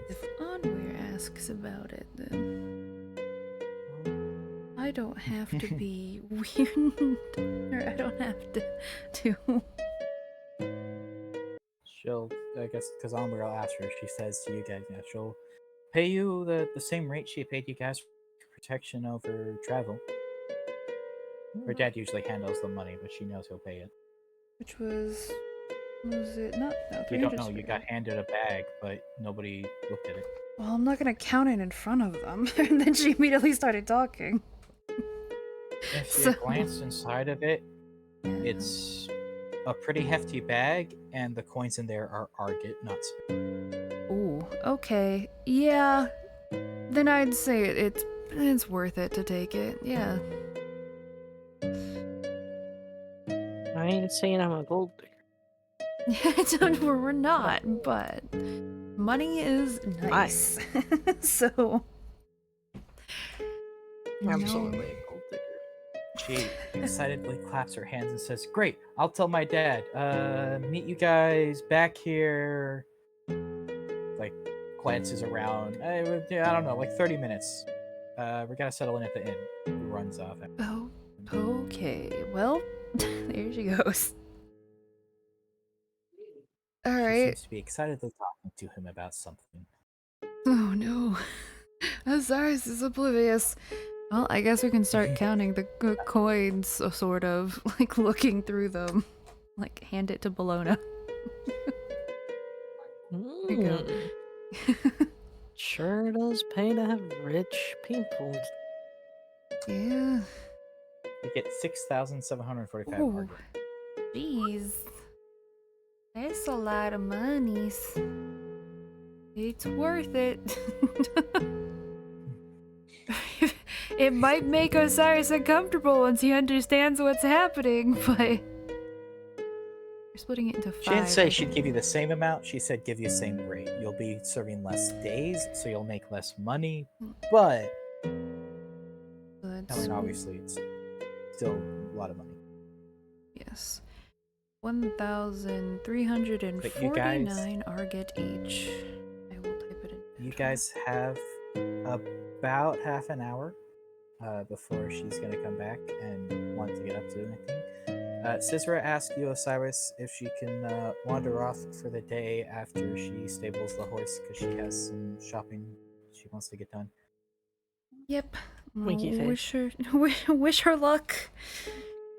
If Onweir asks about it, then I don't have to be weird, or I don't have to She'll, I guess, because Onweir will ask her. She says to you guys, yeah, she'll pay you the same rate she paid you guys for protection over travel. Her dad usually handles the money, but she knows he'll pay it. Which was it? Not, no, You don't 300 know. You got handed a bag, but nobody looked at it. Well, I'm not gonna count it in front of them. And then she immediately started talking. If So- you glanced inside of it, it's a pretty hefty bag, and the coins in there are argot, not spare. Ooh, okay. Yeah. Then I'd say it's worth it to take it. Yeah. I ain't saying I'm a gold digger. We're not, but money is nice. So Absolutely a gold digger. She excitedly claps her hands and says, "Great, I'll tell my dad. Meet you guys back here." Like, glances around. I don't know, like 30 minutes. We gotta settle in at the inn. He runs off. Oh, okay. Well, there she goes. All She right. seems to be excitedly talking to him about something. Oh no. Azarius is oblivious. Well, I guess we can start counting the coins, sort of, like looking through them. Like, hand it to Bologna. There you go. Sure does pay to have rich people. Yeah. You get 6,745 Oh, margin. jeez. That's a lot of monies. It's worth it. It might make Osiris uncomfortable once he understands what's happening, but we're splitting it into 5. She didn't say I she'd think. give you the same amount. She said give you the same rate. You'll be serving less days, so you'll make less money. But So I that's mean, obviously, it's still a lot of money. yes. 1,349 Arget each. I will type it in. You guys have about half an hour before she's going to come back and want to get up to anything. Sisera asked you, Osiris, if she can wander off for the day after she stables the horse because she has some shopping she wants to get done. Yep. Winky face. Wish her luck.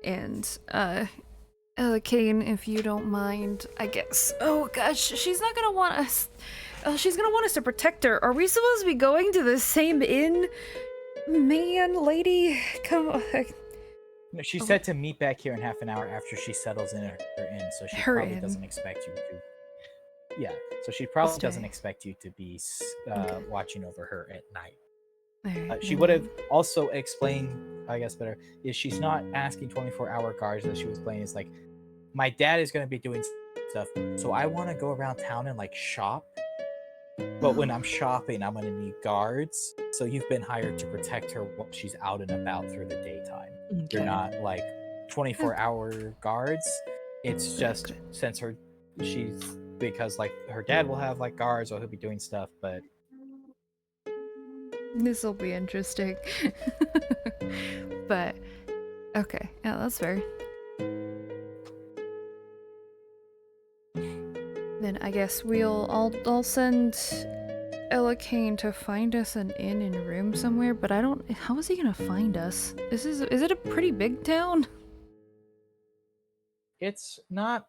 And Kane, if you don't mind, I guess. Oh gosh, she's not gonna want us. She's gonna want us to protect her. Are we supposed to be going to the same inn? Man, lady, come on. No, she said to meet back here in half an hour after she settles in her inn, so she Her probably inn. doesn't expect you to. Yeah, so she probably Stay. doesn't expect you to be Okay. watching over her at night. Alright, She would have also explained, I guess better, is she's not asking 24-hour guards that she was playing. It's like, my dad is going to be doing stuff, so I want to go around town and like shop. But when I'm shopping, I'm going to need guards. So you've been hired to protect her while she's out and about through the daytime. You're not like 24-hour guards. It's just since because like her dad will have like guards or he'll be doing stuff, but This will be interesting. But okay, yeah, that's fair. Then I guess I'll send Ella Kane to find us an inn and room somewhere, but I don't. How is he gonna find us? Is it a pretty big town? it's not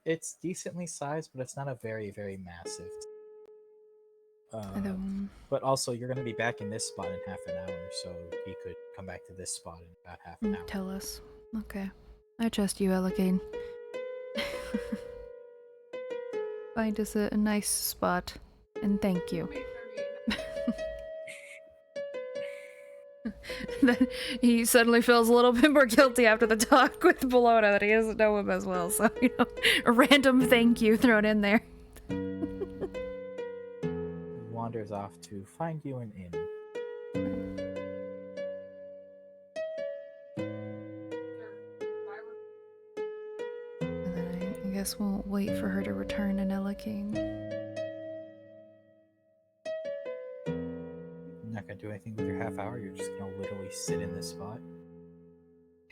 it's decently sized, but it's not a very, very massive. I don't. But also, you're going to be back in this spot in half an hour, so he could come back to this spot in about half an hour. Tell us. Okay, I trust you, Ella Kane. Find us a nice spot, and thank you. Then he suddenly feels a little bit more guilty after the talk with Bologna that he doesn't know him as well. So, a random thank you thrown in there. He wanders off to find you an inn. And then I guess we'll wait for her to return and Ella King. You're not going to do anything with your half hour. You're just going to literally sit in this spot.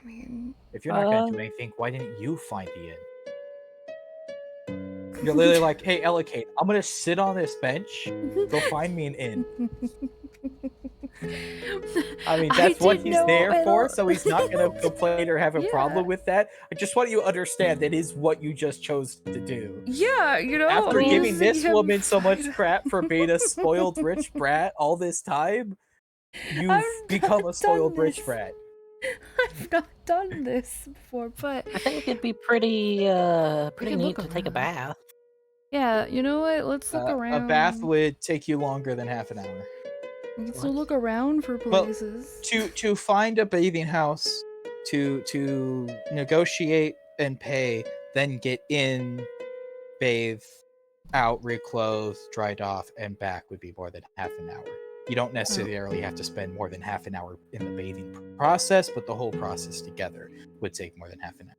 I mean, If you're not going to do anything, why didn't you find the inn? You're literally like, hey, Ella Kate, I'm going to sit on this bench. Go find me an inn. I mean, that's what he's there for, so he's not going to complain or have a problem with that. I just want you to understand that is what you just chose to do. Yeah, After I mean, giving this him- woman so much crap for being a spoiled rich brat all this time, you've I've become a not spoiled done rich this. brat. I've not done this before, but I think it'd be pretty can neat look to take a around. bath. yeah, you know what? Let's look around. A bath would take you longer than half an hour. We can still look around for Well, places. To find a bathing house, to negotiate and pay, then get in, bathe, out, reclothed, dried off, and back would be more than half an hour. You don't necessarily have to spend more than half an hour in the bathing process, but the whole process together would take more than half an hour.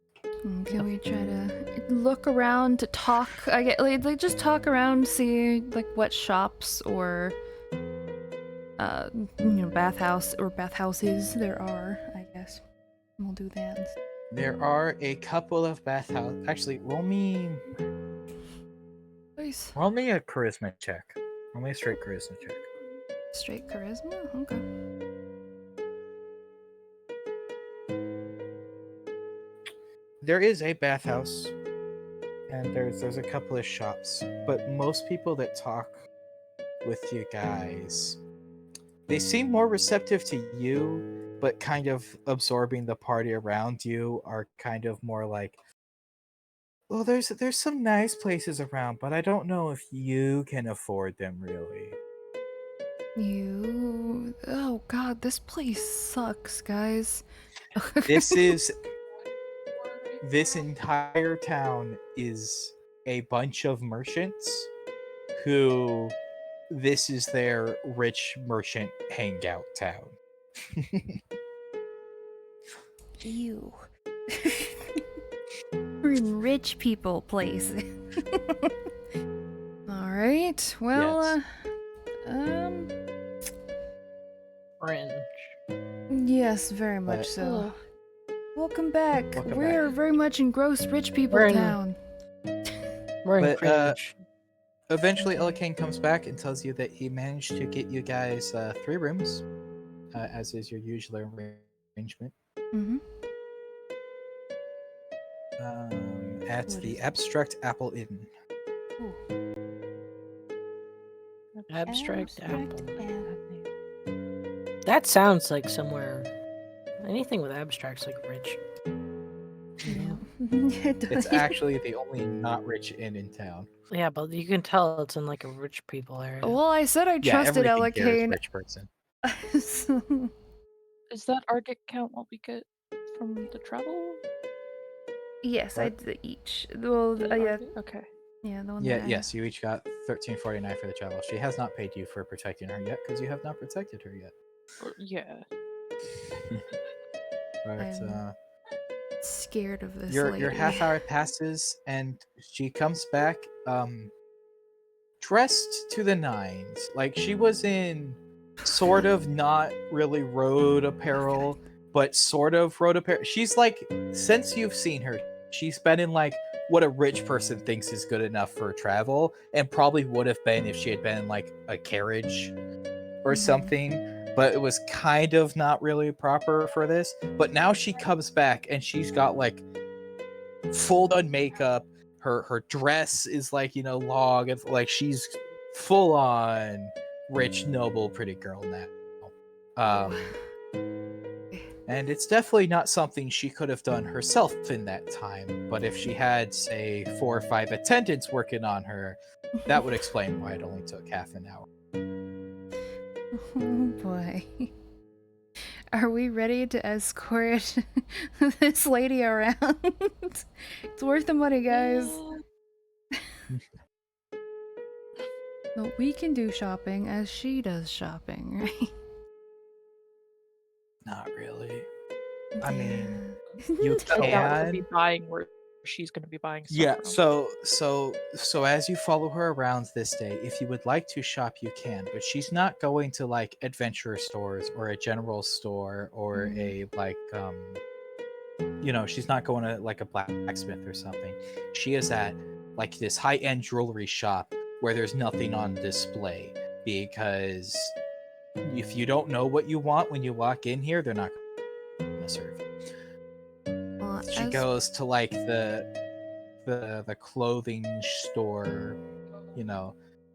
Can we try to look around to talk? I get like just talk around, see like what shops or bathhouses there are. I guess we'll do that. There are a couple of bathhouses. Actually, roll me Please. a charisma check. Roll me a straight charisma check. Straight charisma. Okay. There is a bathhouse, and there's a couple of shops, but most people that talk with you guys, they seem more receptive to you, but kind of absorbing the party around you are kind of more like, well, there's some nice places around, but I don't know if you can afford them really. Oh god, this place sucks, guys. This entire town is a bunch of merchants who this is their rich merchant hangout town. Ew. We're in rich people place. Alright, well, Fringe. yes, very much But- so. Welcome back. Welcome We're back. very much engrossed rich people We're in- town. We're in But, cringe. Eventually, Elikane comes back and tells you that he managed to get you guys 3 rooms, as is your usual arrangement. Mm-hmm. At What the is it? Abstract Apple Inn. Abstract apple. apple. That sounds like somewhere. Anything with abstracts like rich. Yeah. It's actually the only not rich inn in town. Yeah, but you can tell it's in like a rich people area. Well, I said I Yeah, trusted everything here is Elikane. rich person. Is that our get count what we get from the travel? Yes, I What? did each. Well, The yeah, Arctic? Okay. yeah, the one Yeah, that I- yes, you each got 1349 for the travel. She has not paid you for protecting her yet because you have not protected her yet. Yeah. But I'm scared of this your lady. half hour passes and she comes back dressed to the nines. Like she was in sort of not really road apparel, but sort of road apparel. She's like, since you've seen her, she's been in like what a rich person thinks is good enough for travel, and probably would have been if she had been in like a carriage or Mhm. something, but it was kind of not really proper for this. But now she comes back and she's got like full done makeup. Her dress is like, long, and like she's full on rich, noble, pretty girl now. And it's definitely not something she could have done herself in that time. But if she had, say, 4 or 5 attendants working on her, that would explain why it only took half an hour. Oh boy. Are we ready to escort this lady around? It's worth the money, guys. But we can do shopping as she does shopping, right? Not really. I mean, Yeah. you I doubt we'll can. be buying where she's going to be buying stuff Yeah, from. so as you follow her around this day, if you would like to shop, you can, but she's not going to like adventure stores or a general store or a like she's not going to like a blacksmith or something. She is at like this high-end jewelry shop where there's nothing on display because if you don't know what you want when you walk in here, they're not going to serve you. Well, She goes to like the clothing store,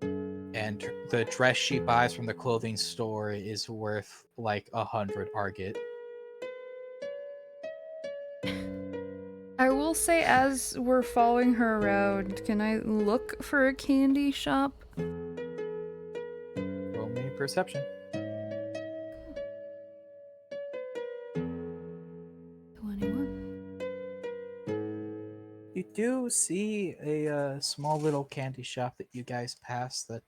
and the dress she buys from the clothing store is worth like 100 argot. I will say, as we're following her around, can I look for a candy shop? Roll me perception. 21. do see a small little candy shop that you guys pass that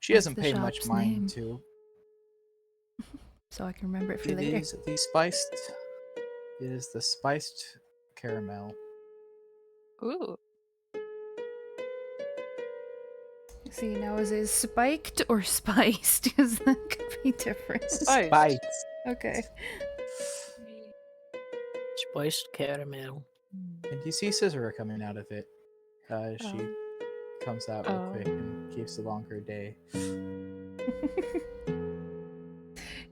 she What's hasn't the paid much shop's mind name? to. So I can remember it for It later. is the spiced. It is the spiced caramel. Ooh. See, now is it spiked or spiced? Because that could be different. Spiced. Okay. Spiced caramel. And you see Scissor coming out of it. She Oh. comes out real Oh. quick and keeps along her day.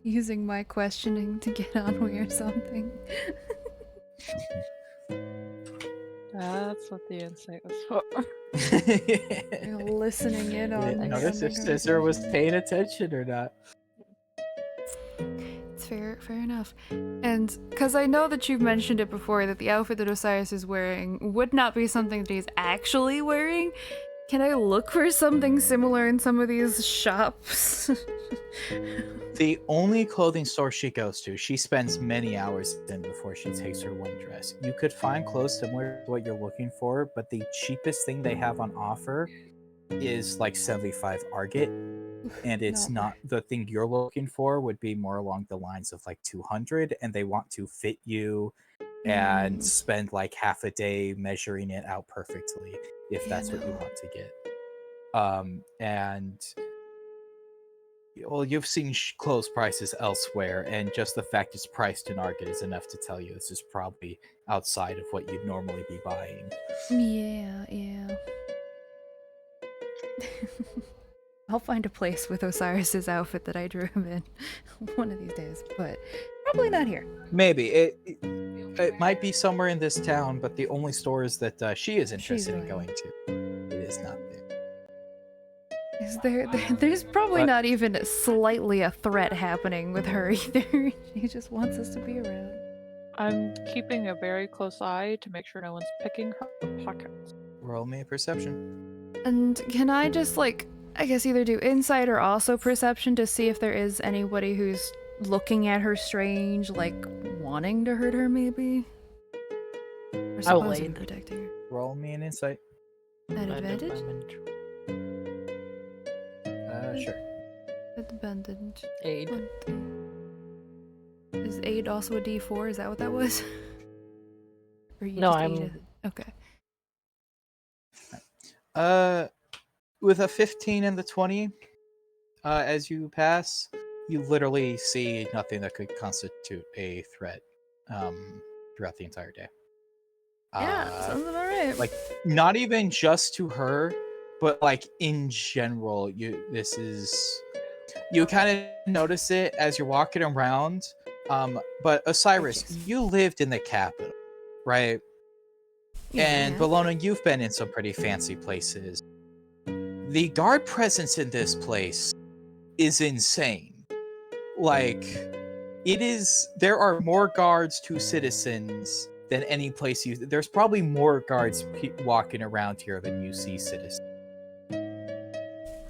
Using my questioning to get on me or something. That's what the insight was for. You're listening in You on didn't the notice random if Scissor was conversation. paying attention or not. It's fair enough. And because I know that you've mentioned it before, that the outfit that Osiris is wearing would not be something that he's actually wearing, can I look for something similar in some of these shops? The only clothing store she goes to, she spends many hours in before she takes her one dress. You could find clothes similar to what you're looking for, but the cheapest thing they have on offer is like 75 Argit, and it's No. not the thing you're looking for. Would be more along the lines of like 200, and they want to fit you and spend like half a day measuring it out perfectly if Yeah, that's what you no. want to get. And well, you've seen clothes prices elsewhere, and just the fact it's priced in Argit is enough to tell you this is probably outside of what you'd normally be buying. Yeah. I'll find a place with Osiris's outfit that I drew him in one of these days, but probably not here. Maybe it might be somewhere in this town, but the only stores that she is interested in going to, it is not there. Is there's probably But- not even slightly a threat happening with her either. She just wants us to be around. I'm keeping a very close eye to make sure no one's picking her pockets. Roll me a perception. And can I just, like, I guess either do insight or also perception to see if there is anybody who's looking at her strange, like, wanting to hurt her, maybe? Or I'll supposing aid. protecting her. Roll me an insight. At advantage? Sure. Advantage. Aid. 20. Is aid also a D4? Is that what that was? Or you No, just I'm- aided? Okay. With a 15 and the 20, as you pass, you literally see nothing that could constitute a threat throughout the entire day. Yeah, sounds about right. Like, not even just to her, but like in general, you kind of notice it as you're walking around. But Osiris, Yes. you lived in the capital, right? And Yeah. Bologna, you've been in some pretty fancy places. The guard presence in this place is insane. Like, there are more guards to citizens than any place there's probably more guards walking around here than you see citizens.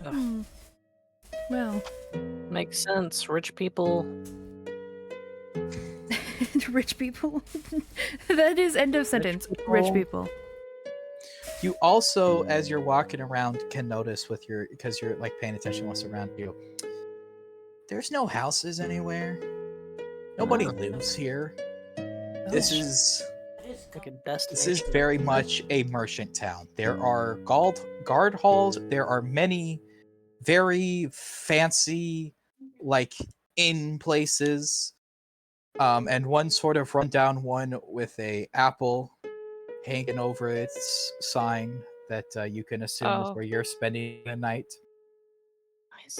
Hmm. Well, Makes sense. Rich people. rich people. That is end of sentence. Rich people. You also, as you're walking around, can notice because you're like paying attention to what's around you. There's no houses anywhere. Nobody Oh. lives here. This is Like a This destination. is very much a merchant town. There are guard halls. There are many very fancy, like, inn places, and one sort of rundown one with a apple hanging over its sign that you can assume is Oh. where you're spending the night. Nice.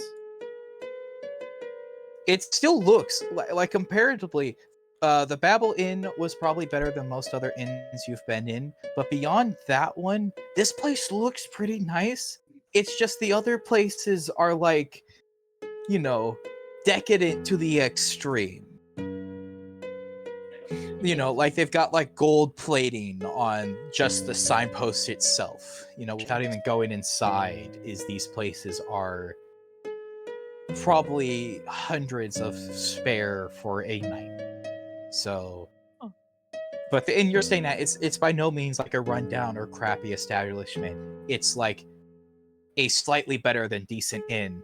It still looks like comparatively, the Babel Inn was probably better than most other inns you've been in, but beyond that one, this place looks pretty nice. It's just the other places are like, decadent to the extreme. Like they've got like gold plating on just the signpost itself. Without even going inside, these places are probably hundreds of spare for a night. So, Oh. But and you're saying that it's by no means like a rundown or crappy establishment. It's like a slightly better than decent inn,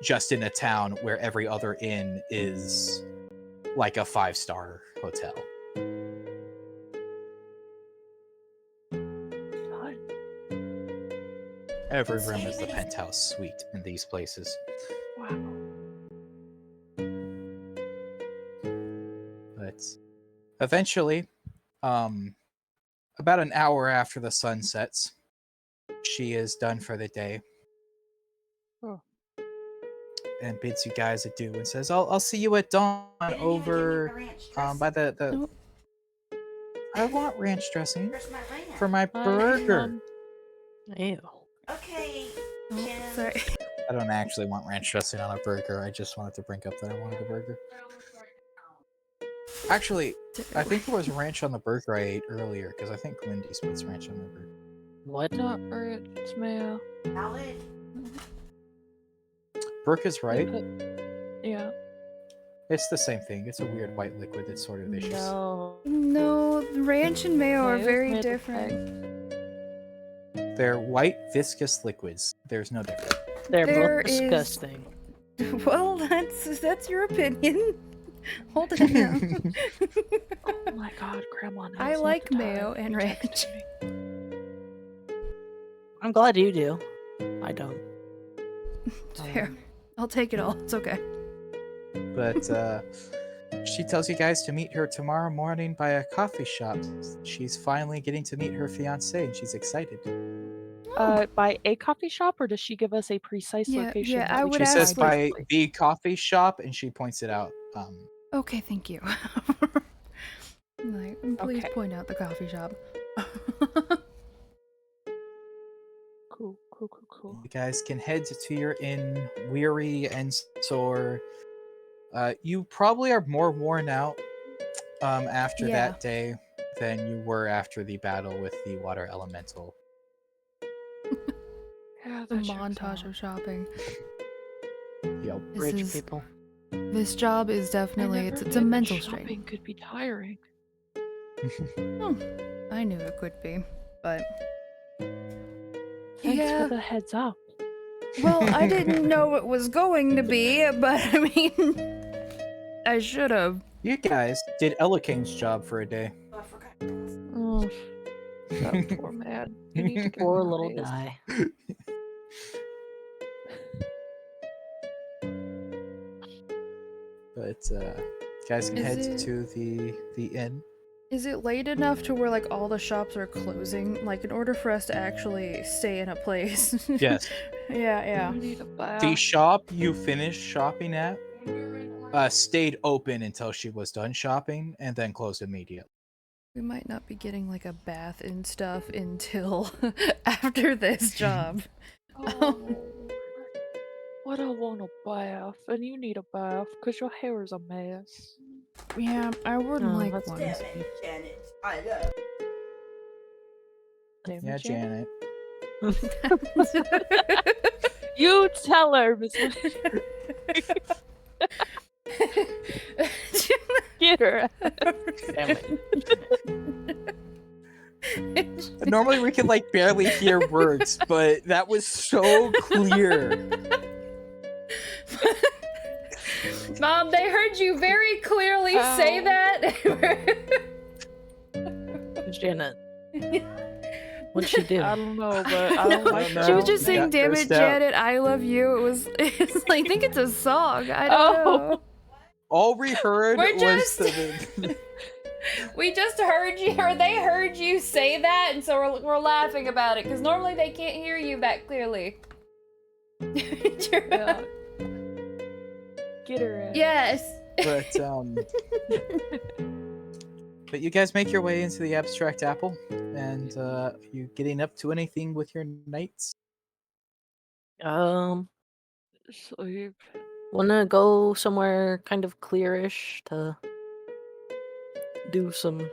just in a town where every other inn is like a 5-star hotel. Fun. Every room is the penthouse suite in these places. Wow. But eventually, about an hour after the sun sets, she is done for the day. Oh. And bids you guys adieu and says, I'll see you at dawn over by the Oh. I want ranch dressing Where's my ranch? for my Hi, burger. Mom. Ew. Okay. Oh, Jen. sorry. I don't actually want ranch dressing on a burger. I just wanted to bring up that I wanted a burger. Actually, I think there was ranch on the burger I ate earlier, because I think Wendy's puts ranch on their burger. What? Not rich, it's mayo. Salad. Brooke is right. Yeah. It's the same thing. It's a weird white liquid that's sort of vicious. No. No, ranch and mayo are Mayo's very made of different. They're white, viscous liquids. There's no difference. They're There both is- disgusting. Well, that's your opinion. Hold it down. Oh my god, Grandma. I knows like not to mayo die. and You ranch. texted me. I'm glad you do. I don't. Fair. I'll take it all. It's okay. But she tells you guys to meet her tomorrow morning by a coffee shop. She's finally getting to meet her fiance, and she's excited. By a coffee shop, or does she give us a precise Yeah, location? yeah, that I we would She can says ask, find by easily? the coffee shop, and she points it out. Okay, thank you. Like, please Okay. point out the coffee shop. Cool, cool, cool, cool. You guys can head to your inn, weary and sore. You probably are more worn out after Yeah. that day than you were after the battle with the water elemental. Yeah, The that checks montage out. of shopping. Yep. This Rich is people. this job is I definitely never it's knew a that mental shopping strain. could be tiring. I knew it could be, but Thanks yeah. for the heads up. Well, I didn't know it was going to be, but I mean, I should have. You guys did Elikane's job for a day. Oh, I forgot. Oh, that poor man. You need to give Poor him a little raise. guy. But guys can Is head it- to the inn. Is it late enough to where like all the shops are closing? Like in order for us to actually stay in a place? Yes. Yeah. You need a bath. The shop you finished shopping at stayed open until she was done shopping and then closed immediately. We might not be getting like a bath and stuff until after this job. Oh, but I want a bath, and you need a bath because your hair is a mess. Yeah, I wouldn't Oh, like that's one. Damn it, Janet. I love. Damn Yeah, it, Janet. Janet. You tell her, Miss. Get her. Damn it. Normally we can like barely hear words, but that was so clear. Mom, they heard you very clearly say Ow. that. Janet. What'd she do? I don't know, but I don't like know. She was that. just saying, Got "Damn it, cursed out. Janet, I love you." It's like, I think it's a song. I don't know. All we heard We're was just- the We just heard you, or they heard you say that, and so we're laughing about it because normally they can't hear you that clearly. Yeah. Get her in. Yes. but you guys make your way into the abstract apple, and you getting up to anything with your knights? Sleep. Wanna go somewhere kind of clearish to do some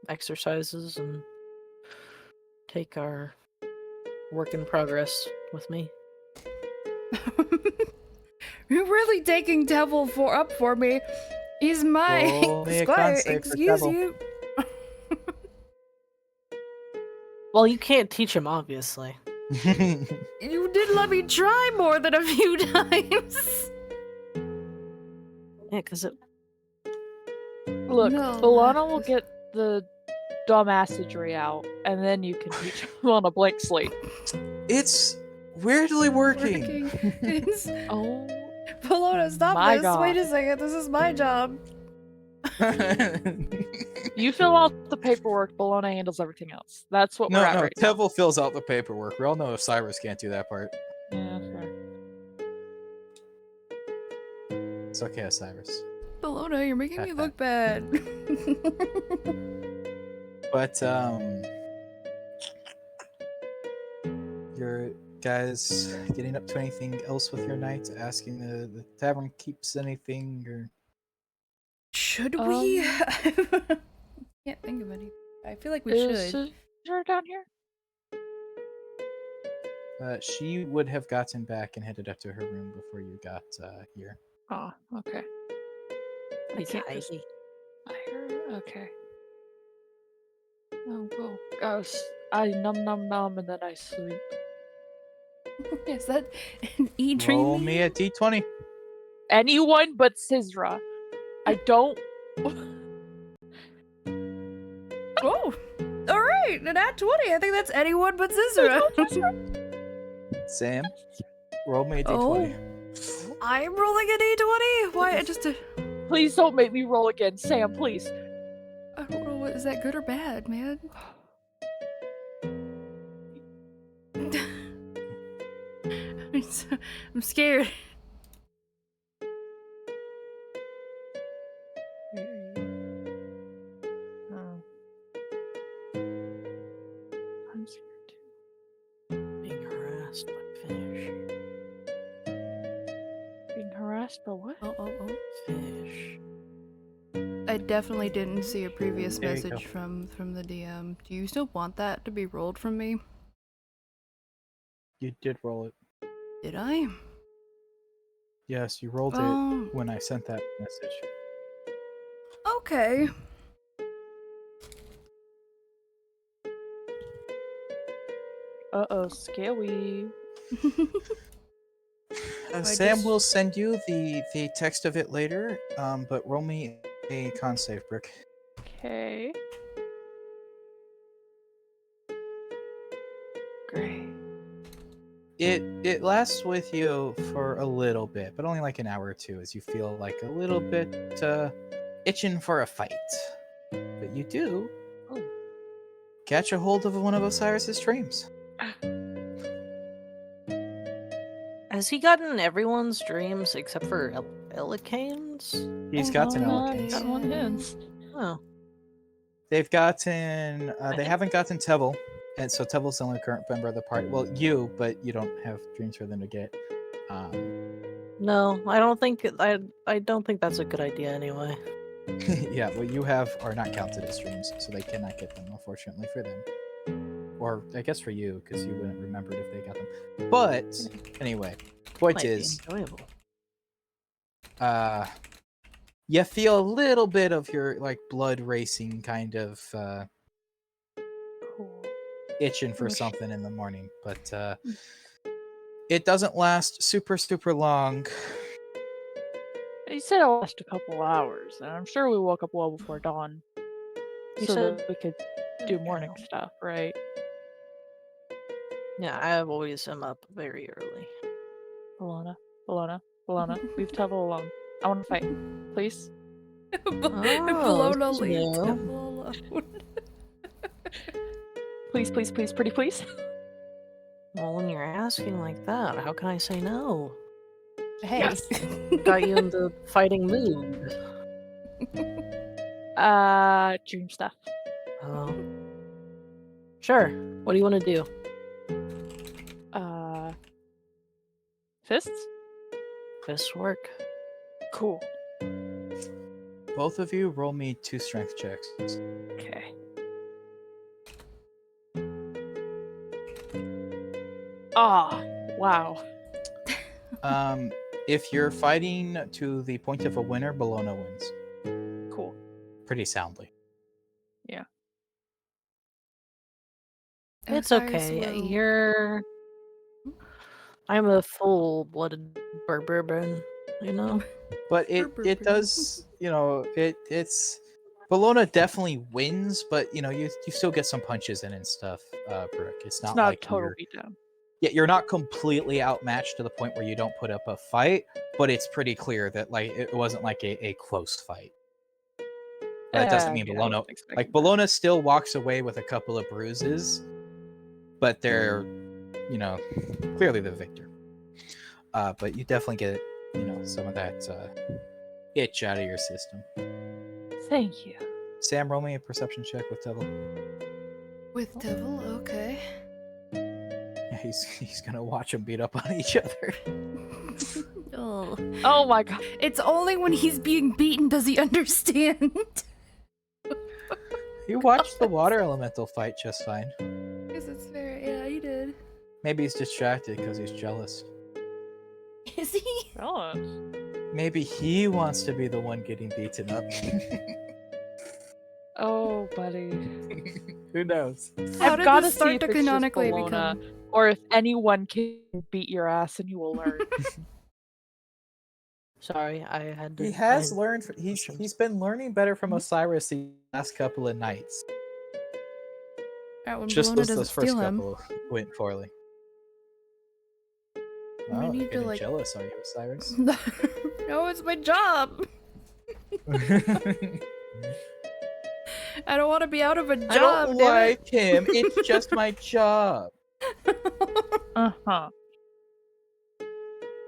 exercises and take our work in progress with me. You're really taking Devil up for me. He's my Roll me a con squire. save for Excuse Devil. you. Well, you can't teach him, obviously. You did let me try more than a few times. Yeah, because it. Look, No. Bologna will get the dumbassery out, and then you can teach him on a blank slate. It's weirdly working. It's... Oh, Polona, stop My this. God. Wait a second. This is my job. you fill out the paperwork, Bologna handles everything else. That's what we're No, at no. right now. Tevil fills out the paperwork. We all know if Cyrus can't do that part. Yeah, fair. It's okay, Cyrus. Bologna, you're making me look bad. But your guys getting up to anything else with your night? Asking the tavern keeps anything or? Should we? Can't think of anything. I feel like we Is should. Scissor down here? She would have gotten back and headed up to her room before you got here. Oh, okay. I He's can't just. hiding. I heard. Okay. Oh, cool. I num and then I sleep. Is that an E Roll dream? me a d20. Anyone but Sizra. I don't. Oh, all right, an at 20. I think that's anyone but Zizra. Sam, roll me a Oh. d20. I'm rolling an E20. Why? I just. Please don't make me roll again, Sam. Please. I don't know. Is that good or bad, man? I'm scared. Oh. I'm scared too. Being harassed by fish. Being harassed by what? Oh. Fish. I definitely didn't see a previous There you message from the DM. Do you still want that to be rolled from me? You did roll it. Did I? Yes, you rolled Oh, it when I sent that message. okay. Uh-oh, scary. Sam just- will send you the text of it later, but roll me a con save, Brick. Okay. Great. It lasts with you for a little bit, but only like an hour or two, as you feel like a little bit itching for a fight. But you do catch a hold of one of Osiris's dreams. Has he gotten everyone's dreams except for Elicane's? He's gotten Oh, Elikins. Got one hands. Oh. They've gotten. They haven't gotten Tevil, and so Tevil's the only current member of the party. Well, you, but you don't have dreams for them to get. No, I don't think I don't think that's a good idea anyway. Yeah, what you have are not counted as dreams, so they cannot get them, unfortunately for them. Or I guess for you, because you wouldn't remember it if they got them. But anyway, point Might be is, enjoyable. you feel a little bit of your like blood racing, kind of Cool. itching for Oh, shit. something in the morning, but it doesn't last super long. He said it'll last a couple hours, and I'm sure we woke up well before dawn. He So said that we could do morning stuff, right? Yeah, I always am up very early. Bologna, leave Tevil alone. I want to fight. Please? Bologna this is leave new. Temple alone. Please, pretty please. Well, when you're asking like that, how can I say no? Hey. Yes. Got you in the fighting mood. Dream stuff. Oh. Sure. What do you want to do? Fists? This work. Cool. Both of you roll me 2 strength checks. Okay. Ah, wow. If you're fighting to the point of a winner, Bologna wins Cool. pretty soundly. Yeah. It's Osiris okay. will- I'm a full-blooded barbarian, you know? But it does, it's Bologna definitely wins, but you still get some punches in and stuff, Brooke. It's It's not not a like total beatdown. you're not completely outmatched to the point where you don't put up a fight, but it's pretty clear that like it wasn't like a close fight. That doesn't mean Yeah, I Bologna wasn't expecting like that. Bologna still walks away with a couple of bruises, but they're clearly the victor. But you definitely get some of that itch out of your system. Thank you. Sam, roll me a perception check with Devil. With Devil, okay. Yeah, he's gonna watch them beat up on each other. Oh. Oh my god. It's only when he's being beaten does he understand. You watched the water elemental fight just fine. Because it's fair. Yeah, he did. Maybe he's distracted because he's jealous. Is he? Jealous. Maybe he wants to be the one getting beaten up. Oh, buddy. Who knows? How I've did got to this see start if to it's just canonically Bologna, become? or if anyone can beat your ass and you will learn. Sorry, I had to. He has I- learned. He's been learning better from Osiris the last couple of nights. When Just Bologna doesn't those first steal him. couple went poorly. We Oh, need you're to, getting like- jealous, are you, Osiris? No, it's my job. I don't want to be out of a job. I don't like him. It's just my job. Uh-huh.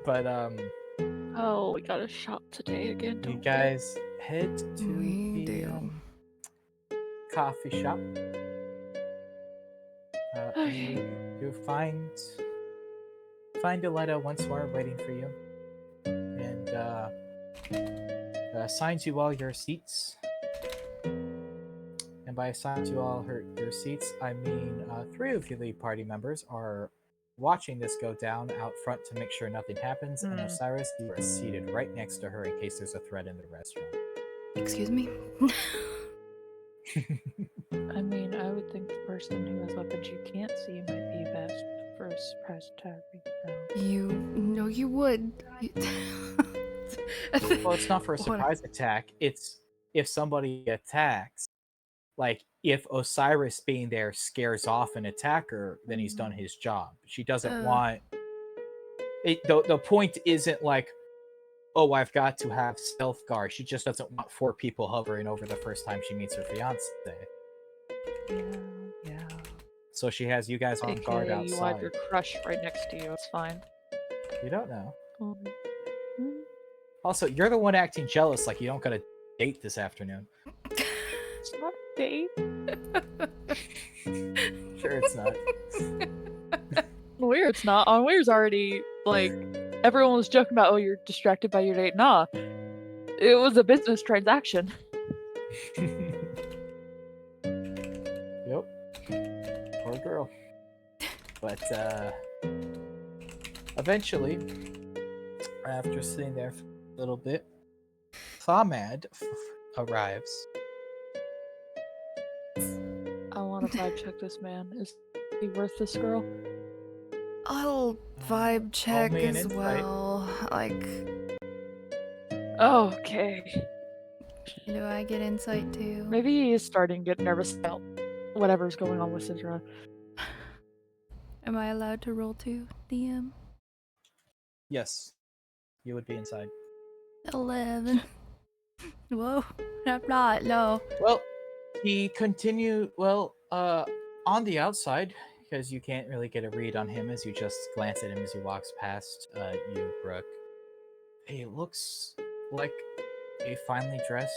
But Oh, we got a shop today again, you don't we? guys head to We the do. coffee shop. Okay. You find Aletta once more waiting for you, and assigns you all your seats. And by assigns you all your seats, I mean 3 of you, the party members, are watching this go down out front to make sure nothing happens. And Osiris, you are seated right next to her in case there's a threat in the restaurant. Excuse me. I mean, I would think the person who has weapons you can't see might be best for a surprise attack right now. You would. Well, it's not for a What- surprise attack. It's if somebody attacks. Like, if Osiris being there scares off an attacker, then he's done his job. She doesn't want... The point isn't like, oh, I've got to have stealth guard. She just doesn't want 4 people hovering over the first time she meets her fiancé. Yeah. So she has you guys on guard AKA, you have outside. your crush right next to you. It's fine. You don't know. Hmm. Also, you're the one acting jealous like you don't got a date this afternoon. It's not a date. Sure it's not. Weir's not. On Weir's already, like, everyone was joking about, oh, you're distracted by your date. Nah. It was a business transaction. Yep. Poor girl. But eventually, after sitting there for a little bit, Thamad arrives. I want to vibe check this man. Is he worth this girl? I'll vibe check me an as insight. well. Like, Oh, okay. do I get insight too? Maybe he is starting to get nervous about whatever's going on with Sidra. Am I allowed to roll too, DM? Yes. You would be inside. 11. Whoa, I'm not. No. Well, he continued. Well, on the outside, because you can't really get a read on him as you just glance at him as he walks past you, Brooke. He looks like a finely dressed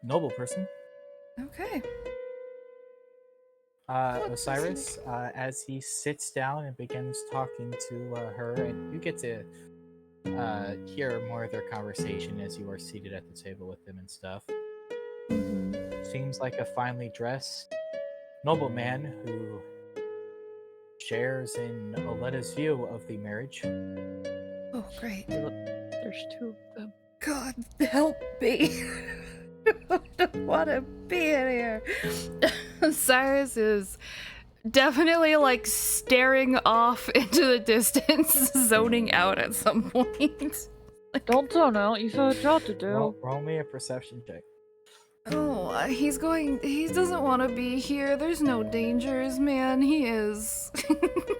noble person. Okay. Osiris, as he sits down and begins talking to her, and you get to hear more of their conversation as you are seated at the table with them and stuff. Seems like a finely dressed nobleman who shares in Aletta's view of the marriage. Oh, great. There's 2 of them. God help me. I don't want to be in here. Cyrus is definitely like staring off into the distance, zoning out at some point. Don't zone out. You've got a job to do. Roll me a perception check. Oh, he doesn't want to be here. There's no dangers, man. He is.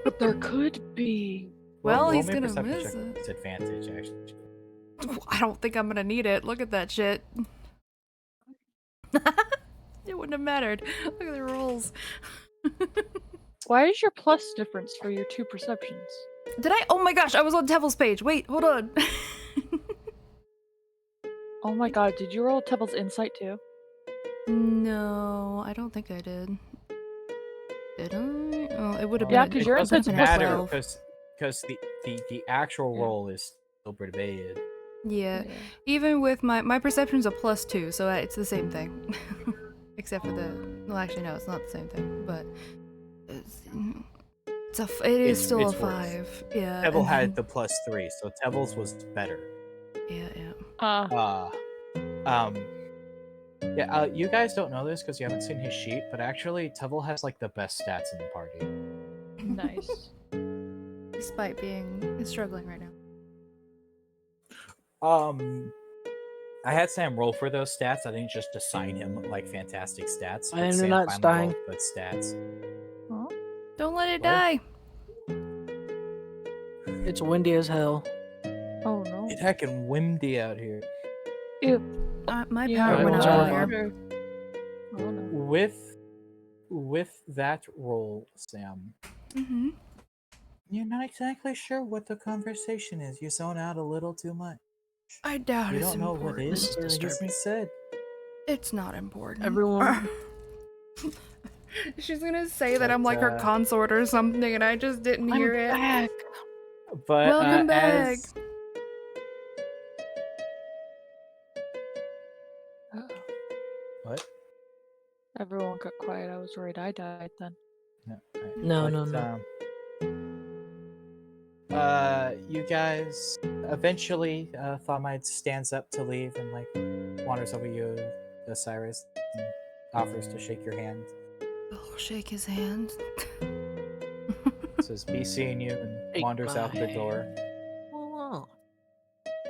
But there could be. Well, roll he's me a gonna perception miss check it. with disadvantage, actually. I don't think I'm gonna need it. Look at that shit. It wouldn't have mattered. Look at the rolls. Why is your plus difference for your 2 perceptions? Did I? Oh my gosh, I was on Tevil's page. Wait, hold on. Oh my god, did you roll Tevil's insight too? No, I don't think I did. Did I? Oh, it would have Yeah, been. 'cause it your would have insight's been plus a matter 12. because the actual Yeah. roll is still debated. Yeah, even with my perception's a +2, so it's the same thing. Except for the. Well, actually, no, it's not the same thing, but it is still a it's worse. 5. Yeah. Tevil and had then- the +3, so Tevil's was better. Yeah. You guys don't know this because you haven't seen his sheet, but actually Tevil has like the best stats in the party. Nice. Despite being struggling right now. I had Sam roll for those stats. I didn't just assign him like fantastic stats. My but Sam internet's finally dying. rolled good stats. Huh? Don't let it What? die. It's windy as hell. Oh no. It's heckin' windy out here. Ew. My Yeah, power it went was out over. earlier. Oh no. With that roll, Sam, Mm-hmm. you're not exactly sure what the conversation is. You zone out a little too much. I doubt You it's don't know what important. is This is or disturbing. isn't said. It's not important. Everyone- She's gonna say that I'm But, like her consort or something, and I just didn't hear it. back. But Welcome back. as Uh-oh. what? Everyone got quiet. I was worried I died then. No, no, You guys eventually Thaumaid stands up to leave and like wanders over you, Osiris, and offers to shake your hand. I'll shake his hand. Says, "Be seeing you," and Shake wanders my out the door. Oh.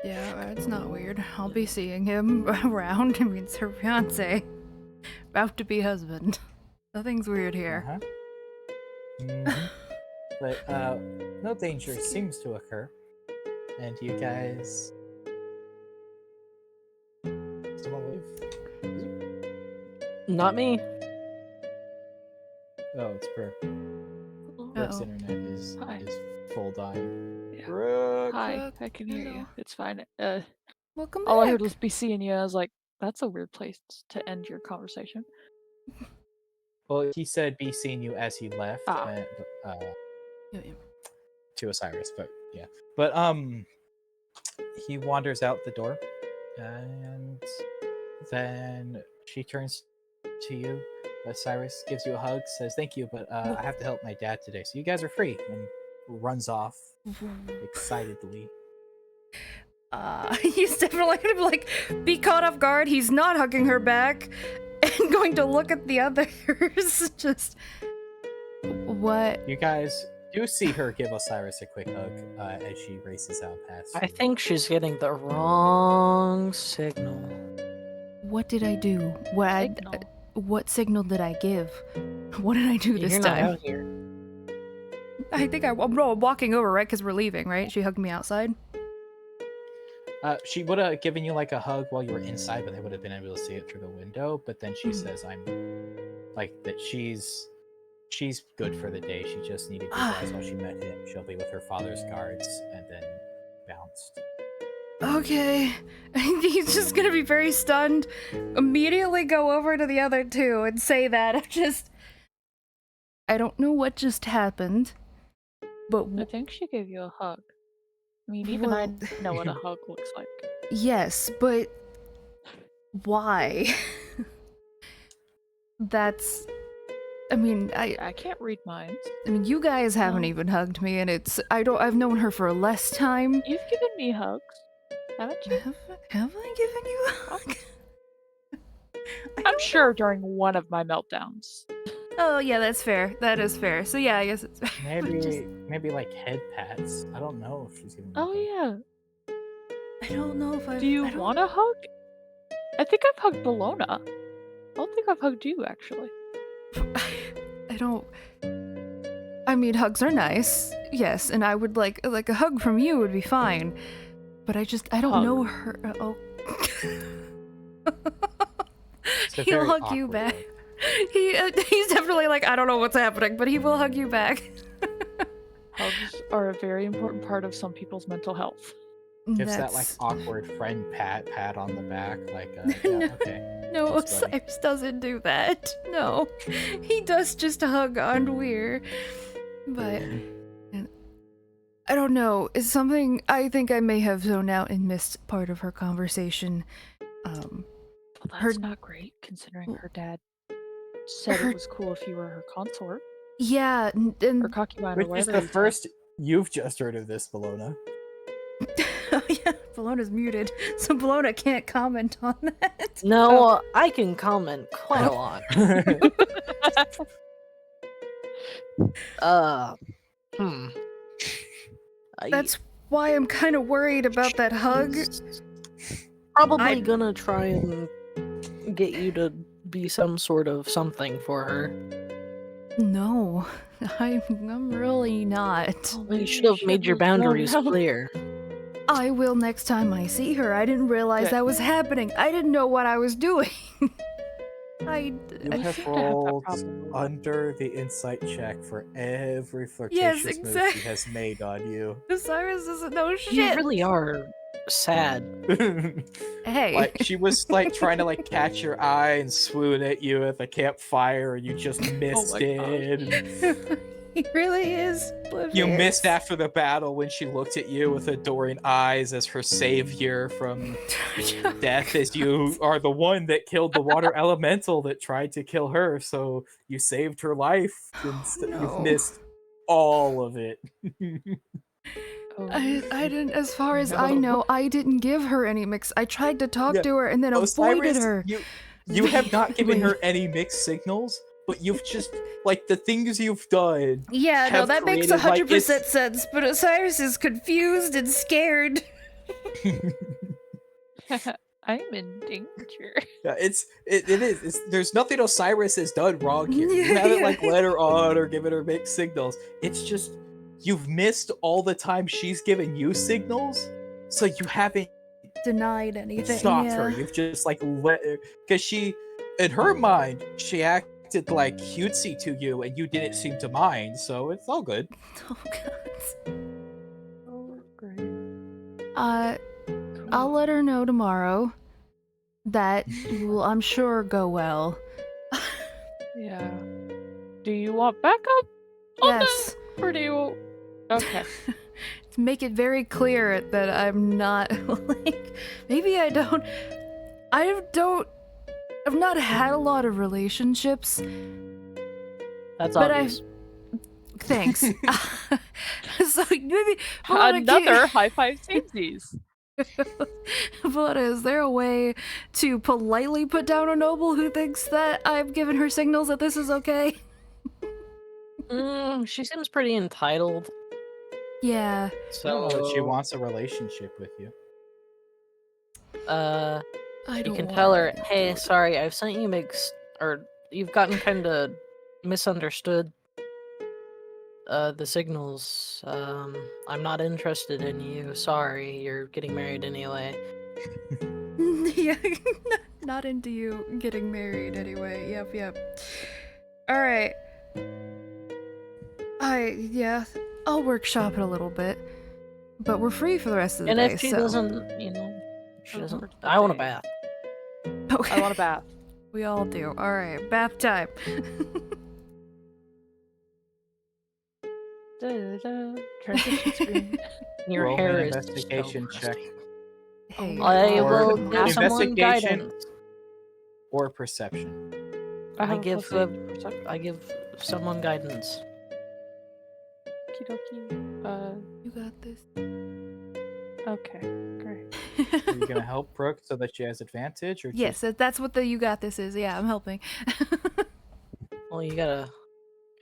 Yeah, it's not weird. I'll be seeing him around. I mean, it's her fiance. About to be husband. Nothing's weird here. Uh-huh. Mhm. But no danger seems to occur, and you guys still leave. Not me. Oh, it's Brooke. Brooke's Uh-oh. internet is Hi. full dying. Yeah. Brooke. Hi, Brooke, I can hear hello. you. It's fine. Welcome All I back. heard was be seeing you. I was like, that's a weird place to end your conversation. Well, he said be seeing you as he left Ah. Yeah. to Osiris, but yeah. But he wanders out the door, and then she turns to you. Osiris gives you a hug, says thank you, but I have to help my dad today, so you guys are free, and runs off excitedly. He's definitely gonna like be caught off guard. He's not hugging her back and going to look at the others. Just what? You guys do see her give Osiris a quick hug as she races out past. I think she's getting the wrong signal. What did I do? Signal. What signal did I give? What did I do this You're not time? out here. I think I'm walking over, right? Because we're leaving, right? She hugged me outside. She would have given you like a hug while you were inside, but they would have been able to see it through the window. But then she Mhm. says, "I'm like that. She's good for the day. She just needed you guys while she met him. She'll be with her father's guards," and then bounced. Okay. He's just gonna be very stunned. Immediately go over to the other two and say that. I don't know what just happened, but I think she gave you a hug. I mean, even I Well- know what a hug looks like. yes, but why? That's. I mean, I can't read minds. I mean, you guys haven't No. even hugged me, and I've known her for less time. You've given me hugs, haven't you? Have I given you a hug? I'm sure during one of my meltdowns. Oh yeah, that's fair. That is fair. So yeah, I guess it's Maybe like head pats. I don't know if she's gonna. Oh yeah. I don't know if I. Do you want a hug? I think I've hugged Bologna. I don't think I've hugged you actually. I don't. I mean, hugs are nice, yes, and I would like a hug from you would be fine. But I don't Hug. know her. Oh. It's a He'll very hug you awkward back. look. He's definitely like, I don't know what's happening, but he will hug you back. Hugs are a very important part of some people's mental health. Gives that like That's- awkward friend pat on the back, like yeah, No. okay. No, That's funny. Cyrus doesn't do that. No. He does just hug on Weir. But I don't know. It's something I think I may have zoned out and missed part of her conversation. Well, that's Her- not great considering her dad said Her- it was cool if you were her consort Yeah, or and concubine or Which is whatever. the you said. first you've just heard of this, Bologna. oh yeah, Bologna's muted, so Bologna can't comment on that. No, I can comment quite a lot. Hmm. That's why I'm kind of worried about that hug. Probably I- gonna try and get you to be some sort of something for her. No, I'm really not. Oh, You maybe should have you made your have grown boundaries up. clear. I will next time I see her. I didn't realize Yeah. that was happening. I didn't know what I was doing. You I have seem to have that rolled problem a lot. under the insight check for every flirtatious Yes, move exact- she has made on you. Cyrus doesn't know You shit. really are sad. Hey. Like she was like trying to like catch your eye and swoon at you at the campfire, and you just missed my gosh. it. He really is. You oblivious. missed after the battle when she looked at you with adoring eyes as her savior from death, as you are the one that killed the water elemental that tried to kill her, so you saved her life. No. You've missed all of it. Oh, I didn't, as far as I no. know, I didn't give her any mix. I tried to talk Yeah. to her and then Osiris, avoided her. you have not given her Wait. any mixed signals, but you've just like the things you've done. Yeah, no, have that makes created, like, 100% sense, but Osiris is confused and scared. I'm in danger. Yeah, it is. There's nothing Osiris has done wrong here. You haven't like Yeah. led her on or given her mixed signals. It's just you've missed all the time she's given you signals, so you haven't Denied anything. stopped yeah. her. You've just like let her, because she, in her mind, she acted like cutesy to you, and you didn't seem to mind. So it's all good. Oh, God. Oh, great. I'll let her know tomorrow. That will, I'm sure, go well. Yeah. Do you want backup? Oh, no. Yes. Or do you? Okay. To make it very clear that I'm not like maybe I've not had a lot of relationships. That's But obvious. Thanks. So maybe Bologna Another high five samesies. But is there a way to politely put down a noble who thinks that I've given her signals that this is okay? She seems pretty entitled. Yeah. I So don't know that she wants a relationship with you. I You don't can tell her, want- hey, sorry, I've sent you mixed, or you've gotten kind of misunderstood. The signals. I'm not interested in you. Sorry, you're getting married anyway. Yeah, not into you getting married anyway. Yep. All right. I'll workshop it a little bit, but we're free for the rest of the And day. if she so- doesn't, she Oh, doesn't. for I want a day. bath. okay, I want a bath. we all do. All right, bath time. Da-da-da. Transition screen. Your Roll hair an is investigation so check. crusty. Hey, I Or will give someone investigation. guidance. Or perception. I I have a give plus eight perception. I give someone guidance. Okie you got this. okay, great. Are you gonna help Brooke so that she has advantage, or Yes, that's what the you got this is. Yeah, I'm helping. Well, you gotta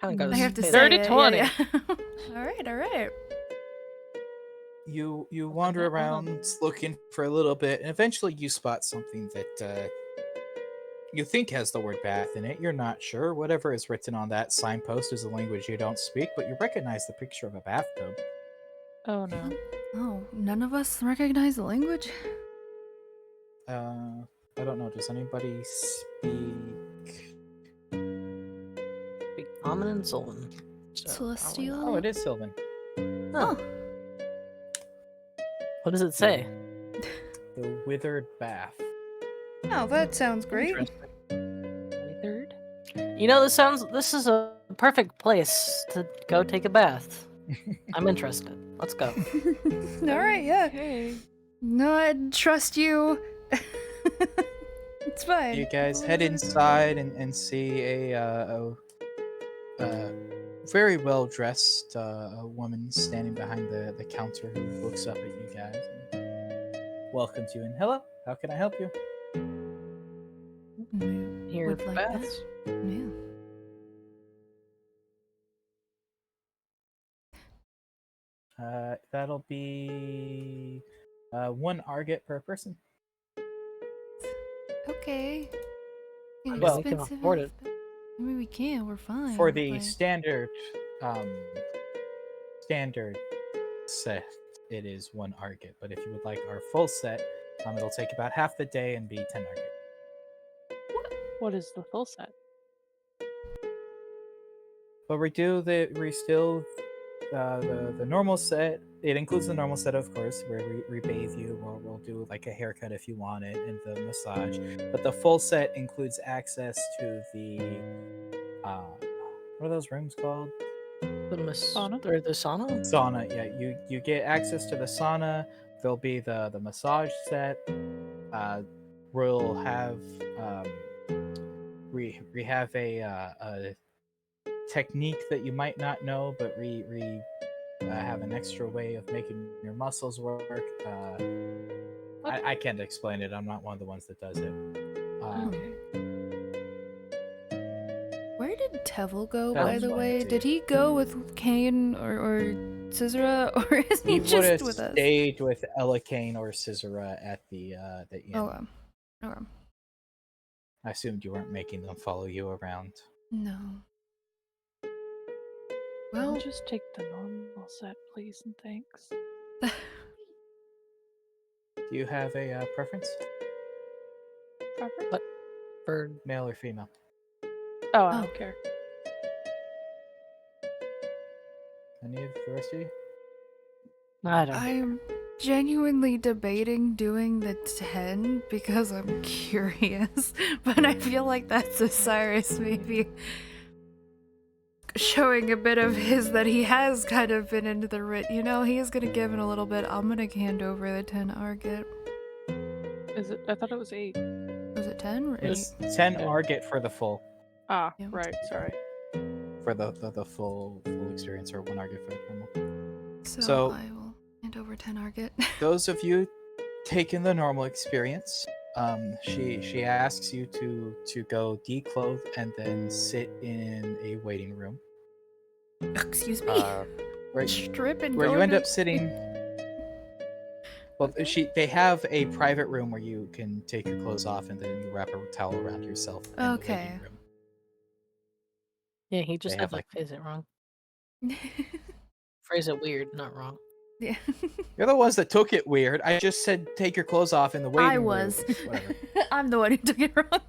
kind of gotta I have to say say Dirty it. 20. Yeah, yeah. All right. You That's a wander net one. around looking for a little bit, and eventually you spot something that you think has the word bath in it. You're not sure. Whatever is written on that signpost is a language you don't speak, but you recognize the picture of a bathtub. Oh no. Oh, none of us recognize the language? I don't know. Does anybody speak? Speak common and Sylvan. So, Celestial? Oh, it is Sylvan. Oh. What does it say? The withered bath. Oh, that sounds great. Interesting. Withered? You know, this is a perfect place to go take a bath. I'm interested. Let's go. All right, yeah. Okay. No, I trust you. It's fine. You guys head inside and see a very well dressed woman standing behind the counter who looks up at you guys and welcomes you. And hello, how can I help you? Here Would for like that. baths. Yeah. That'll be 1 argot per person. Okay. I mean, Well, we can Expensive afford enough, it. but- I mean, we can. We're fine. For the like- standard standard set, it is 1 argot. But if you would like our full set, it'll take about half the day and be 10 argot. What is the full set? But we still the normal set. It includes the normal set, of course, where we bathe you, or we'll do like a haircut if you want it, and the massage. But the full set includes access to the what are those rooms called? The Sauna? or the sauna? Sauna. Yeah, you get access to the sauna. There'll be the massage set. We'll have we have a technique that you might not know, but we have an extra way of making your muscles work. I can't explain it. I'm not one of the ones that does it. Where did Tevel go, That'll by the explain way? it to Did you. he go with Kane or Caesara, or is he He would just have with us? stayed with Elikane or Caesara at the inn. Okay. Okay. I assumed you weren't making them follow you around. No. I'll Well, just take the normal set, please, and thanks. Do you have a preference, Preference? For male or female? Oh, I Oh. don't care. Any of the rest of you? I don't. I'm genuinely debating doing the 10 because I'm curious, but I feel like that's Osiris maybe showing a bit of his that he has kind of been into the writ. You know, he is gonna give it a little bit. I'm gonna hand over the 10 argot. Is it? I thought it was 8. Was it 10 or 8? It's 10 Yeah. argot for the full Ah, Yeah. right. Sorry. for the full experience, or 1 argot for the normal. So, So- I will hand over 10 argot. Those of you taking the normal experience, she asks you to go declothe and then sit in a waiting room. Excuse me. Where, Strip and where go you end into- up sitting. Well, they have a private room where you can take your clothes off and then you wrap a towel around yourself. In the Okay. waiting room. Yeah, he just They had have, to like- phrase it wrong. Phrase it weird, not wrong. Yeah. You're the ones that took it weird. I just said take your clothes off in the waiting I room. was. Whatever. I'm the one who took it wrong.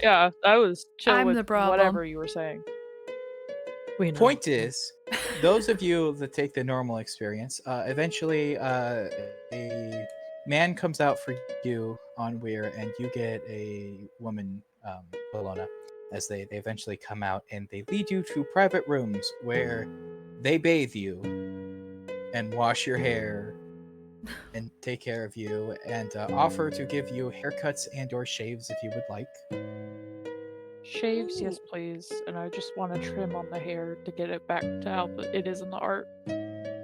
Yeah, I was chill I'm with the problem. whatever you were saying. We know. Point is, those of you that take the normal experience, eventually a man comes out for you on Weir, and you get a woman, Bologna, as they eventually come out, and they lead you to private rooms where they bathe you and wash your hair and take care of you, and offer to give you haircuts and or shaves if you would like. Shaves, yes, please. And I just want to trim on the hair to get it back to how it is in the art.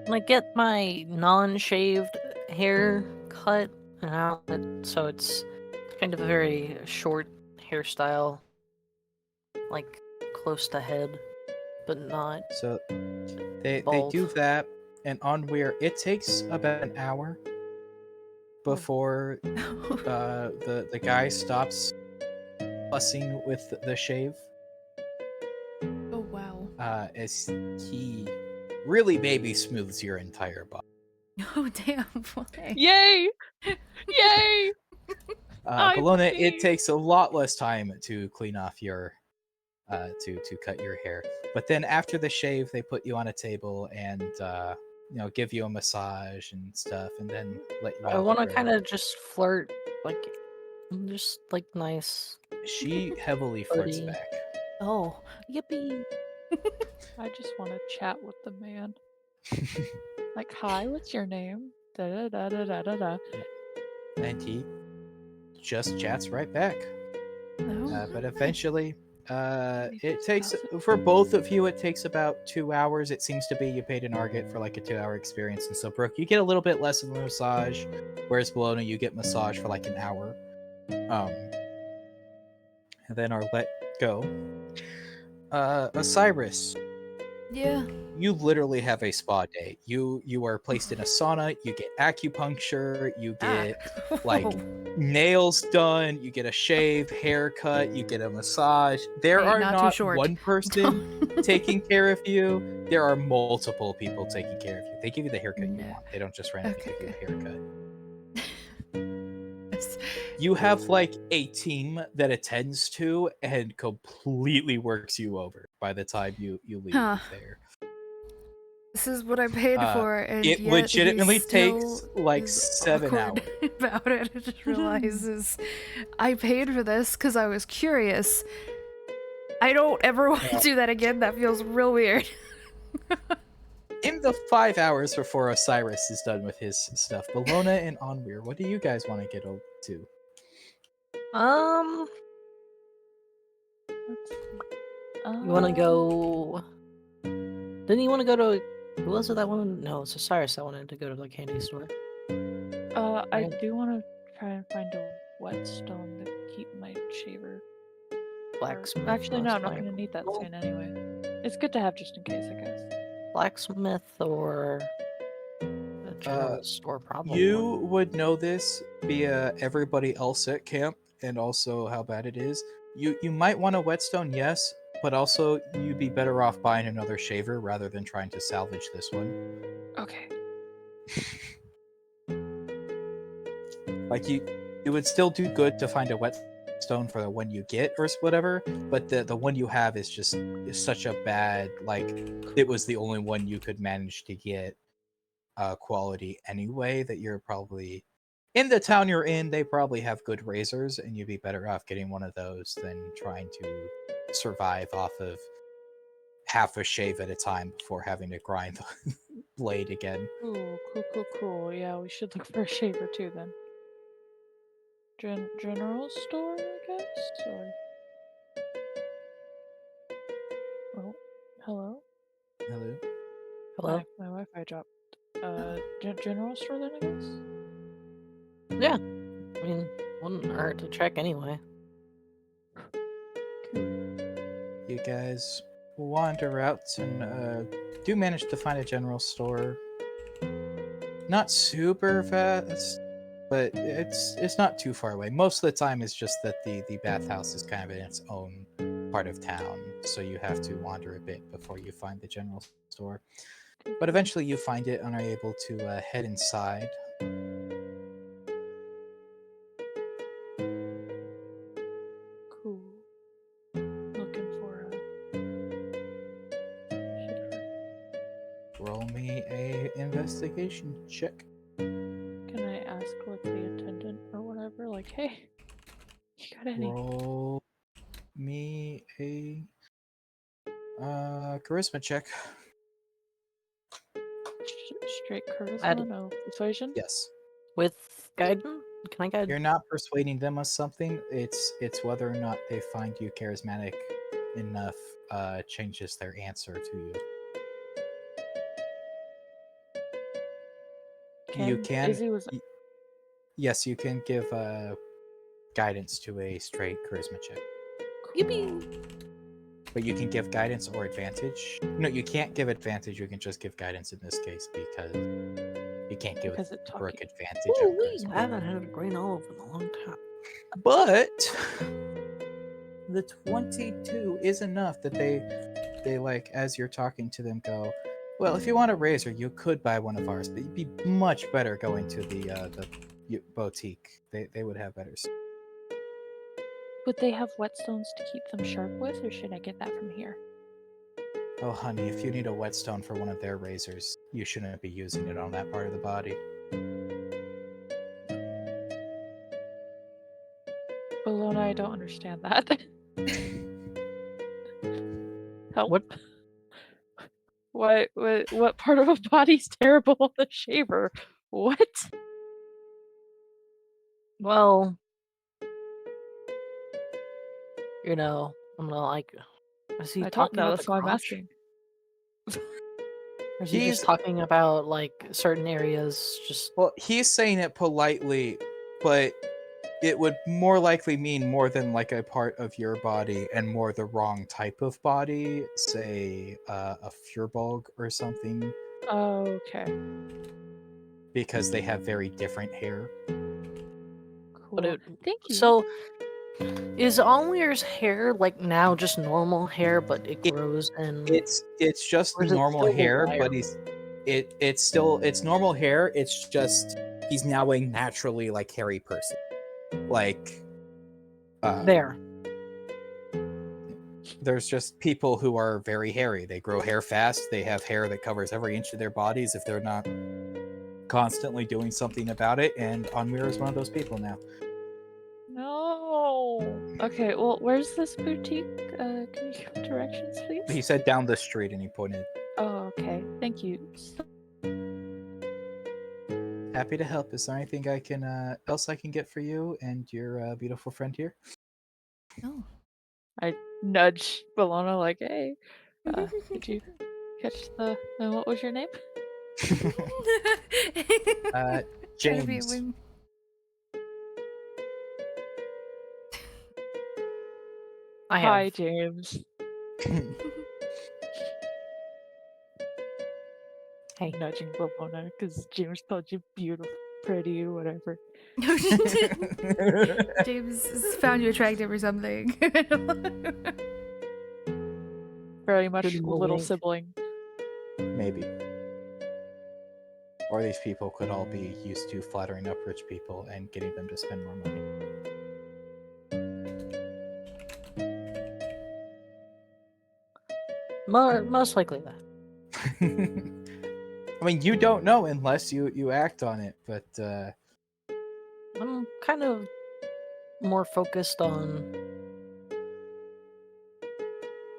Like, get my non-shaved hair cut and out, so it's kind of a very short hairstyle, like close to head, but not So they bald. do that, and on where it takes about an hour before the guy stops fussing with the shave. Oh wow. As he really baby smooths your entire body. Oh damn. Why? Yay! Yay! I'm Bologna, it pleased. takes a lot less time to clean off your to cut your hair. But then after the shave, they put you on a table and give you a massage and stuff, and then let you I out. want to for- kind of just flirt, like, just like nice. She heavily flirts Buddy. back. Oh, yippee! I just want to chat with the man. Like, hi, what's your name? Da da da da da da. And he just chats right back. No. But eventually, He's it just takes passive. for both of you. It takes about 2 hours. It seems to be you paid an Argot for like a 2-hour experience, and so Brooke, you get a little bit less of a massage, whereas Bologna, you get massage for like an hour. And then are let go. Osiris, Yeah. you literally have a spa day. You are placed in a sauna. You get acupuncture. You get like nails done. You get a shave, haircut. You get a massage. There Hey, are not too not short. one person taking care of you. There are multiple people taking care of you. They give you the haircut you No. want. They don't just randomly Okay, give you a haircut. Yes. You have like a team that attends to and completely works you over by the time you leave Huh. there. This is what I paid Uh, for, and it yet legitimately he still takes like is 7 awkward hours. about it. I just realizes I paid for this because I was curious. I don't ever want to do that again. That feels real weird. In the 5 hours before Osiris is done with his stuff, Bologna and Onweir, what do you guys want to get to? Let's see. You want to go? Didn't you want to go to? Who was it that one? No, it's Osiris that wanted to go to the candy store. I Right. do want to try and find a whetstone to keep my shaver. Blacksmith. Actually, no, that's I'm not my gonna need that goal. soon anyway. It's good to have just in case, I guess. Blacksmith or a general store, probably. You would know this via everybody else at camp and also how bad it is. You might want a whetstone, yes, but also you'd be better off buying another shaver rather than trying to salvage this one. Okay. Like it would still do good to find a whetstone for the one you get or whatever, but the one you have is just is such a bad, like, it was the only one you could manage to get quality anyway, that you're probably in the town you're in, they probably have good razors, and you'd be better off getting one of those than trying to survive off of half a shave at a time before having to grind the blade again. Ooh, cool. Yeah, we should look for a shaver too then. General store, I guess? Or... Oh, hello? Hello? Hello. Hi, my Wi-Fi dropped. General store then, I guess? Yeah. I mean, wouldn't hurt to check anyway. You guys wander out and do manage to find a general store. Not super fast, but it's not too far away. Most of the time it's just that the bathhouse is kind of in its own part of town, so you have to wander a bit before you find the general store. But eventually you find it and are able to head inside. Cool. Looking for a shaver. Roll me a investigation check. Can I ask like the attendant or whatever? Like, hey, you got any? Roll me a charisma check. Straight charisma, Add- no persuasion? Yes. With guidance? Can I guide? You're not persuading them of something. It's whether or not they find you charismatic enough changes their answer to you. You can. Izzy was Yes, you can give guidance to a straight charisma check. Yippee! but you can give guidance or advantage. No, you can't give advantage. You can just give guidance in this case because you can't give Because it's Brooke talking. advantage Ooh, on we charisma. haven't had a green olive in a long time. But the 22 is enough that they like as you're talking to them go, well, if you want a razor, you could buy one of ours, but you'd be much better going to the boutique. They would have better. Would they have whetstones to keep them sharp with, or should I get that from here? Oh, honey, if you need a whetstone for one of their razors, you shouldn't be using it on that part of the body. Bologna, I don't understand that. Help. What? What part of a body's terrible on the shaver? What? Well, you know, I'm gonna like. Is he I don't talking know, about the that's why I'm crotch? asking. Or is he just talking about like certain areas? Just Well, he's saying it politely, but it would more likely mean more than like a part of your body and more the wrong type of body, say a furball or something, Okay. because they have very different hair. Cool. it, Thank you. so. Is Onweir's hair like now just normal hair, but it It- grows and It's just or is it normal still hair, wire? but it's normal hair. It's just he's now a naturally like hairy person. Like There. there's just people who are very hairy. They grow hair fast. They have hair that covers every inch of their bodies if they're not constantly doing something about it. And Onweir is one of those people now. No. Okay, well, where's this boutique? Can you give directions, please? He said down the street, and he pointed. Oh, okay. Thank you. Happy to help. Is there anything I can else I can get for you and your beautiful friend here? No. I nudge Bologna like, hey, did you catch the... And what was your name? Trying to be a James. wing. I Hi, have. James. Hey. Nudging Bologna because James called you beautiful, pretty, or whatever. James has found you attractive or something. Very much Shooting the little wink. sibling. Maybe. Or these people could all be used to flattering up rich people and getting them to spend more money. Most likely that. I mean, you don't know unless you act on it, but I'm kind of more focused on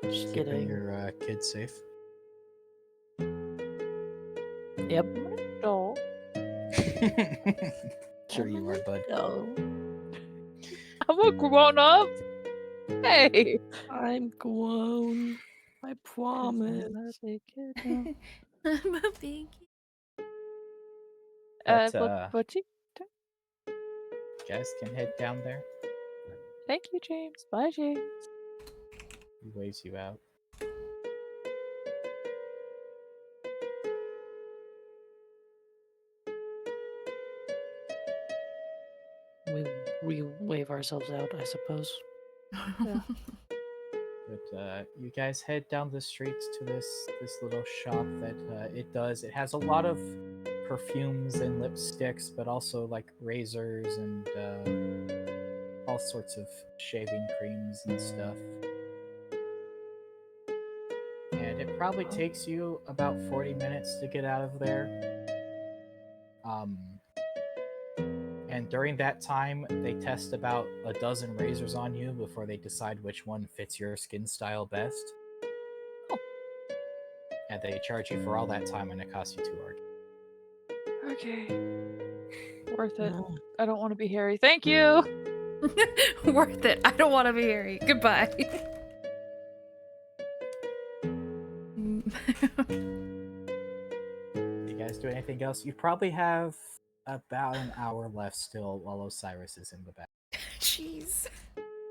just keeping getting. your kids safe. Yep. No. Sure you are, bud. Oh, I'm a grown up. Hey. I'm grown. I 'Cause promise. I'm a big kid now. I'm a big. But, Butchie? you guys can head down there. Thank you, James. Bye, James. He waves you out. We wave ourselves out, I suppose. But you guys head down the streets to this little shop that it has a lot of perfumes and lipsticks, but also like razors and all sorts of shaving creams and stuff. And it probably takes you about 40 minutes to get out of there. And during that time, they test about a dozen razors on you before they decide which one fits your skin style best. And they charge you for all that time, and it costs you 2 arcane. Okay. Worth it. No. I don't want to be hairy. Thank you. Worth it. I don't want to be hairy. Goodbye. You guys do anything else? You probably have about an hour left still while Osiris is in the back. Jeez.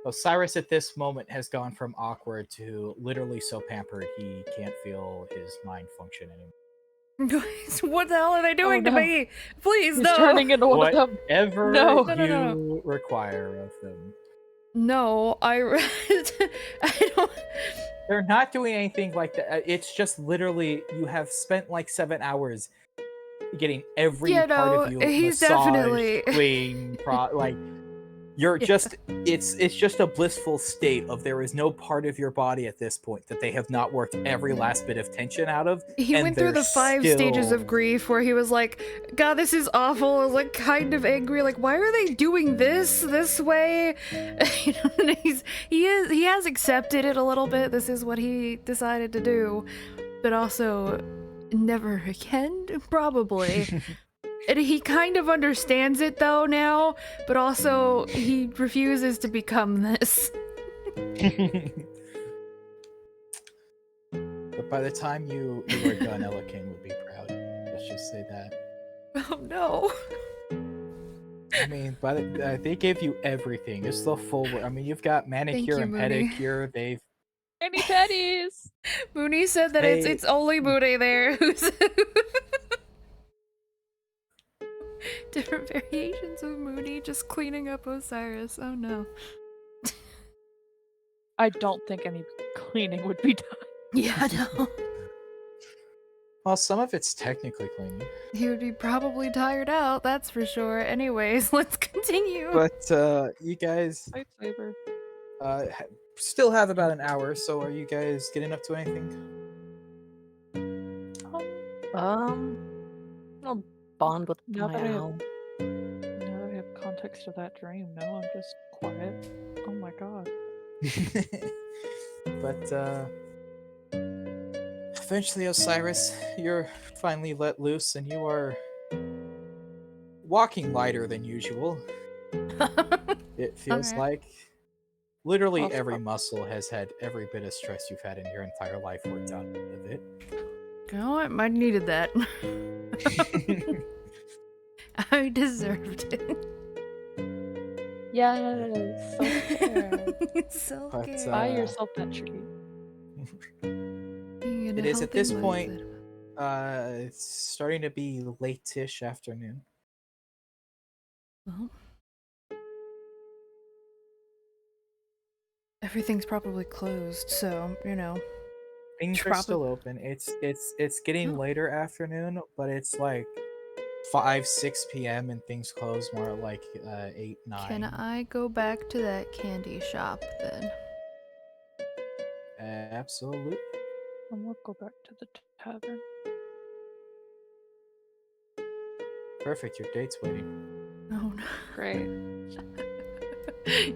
Osiris at this moment has gone from awkward to literally so pampered he can't feel his mind function anymore. What the hell are they doing to no. me? Please, He's no. turning into one of them. Whatever No. No, you no, no, require of them. No, I don't. They're not doing anything like that. It's just literally you have spent like 7 hours getting every Yeah, part no, of you he's massaged, definitely- clean, like you're Yeah. just it's just a blissful state of there is no part of your body at this point that they have not worked every last bit of tension out of. He and went through they're the 5 stages still- of grief where he was like, God, this is awful. I was like kind of angry, like, why are they doing this way? You know, and he has accepted it a little bit. This is what he decided to do. But also never again, probably. And he kind of understands it though now, but also he refuses to become this. But by the time you are done, Ella King will be proud. Let's just say that. Oh no. I mean, they gave you everything. It's the full. I mean, you've got manicure you, and Mooney. pedicure. They've Any petties. Mooney said that Hey. it's only Mooney there who's different variations of Mooney just cleaning up Osiris. Oh no. I don't think any cleaning would be done. Yeah, no. well, some of it's technically clean, He would be probably tired out, that's for sure. Anyways, let's continue. but you guys Lightsaber. still have about an hour. So, are you guys getting up to anything? I'll bond with Now my that I have- owl. Now that I have context of that dream, no, I'm just quiet. Oh my god. But eventually, Osiris, you're finally let loose, and you are walking lighter than usual. It feels Okay. like literally Awesome. every muscle has had every bit of stress you've had in your entire life worked out of it. You know what? I needed that. I deserved it. Yes. Self-care. Self-care. But, Buy yourself that treat. Being in It a is at healthy this point, mindset. it's starting to be late-ish afternoon. Well, everything's probably closed, so you know. Things are Tropi- still open. It's getting Oh. later afternoon, but it's like 5-6 p.m. and things close more at like 8-9. Can I go back to that candy shop then? Absolutely. And we'll go back to the tavern. Perfect. Your date's waiting. Oh no. Great.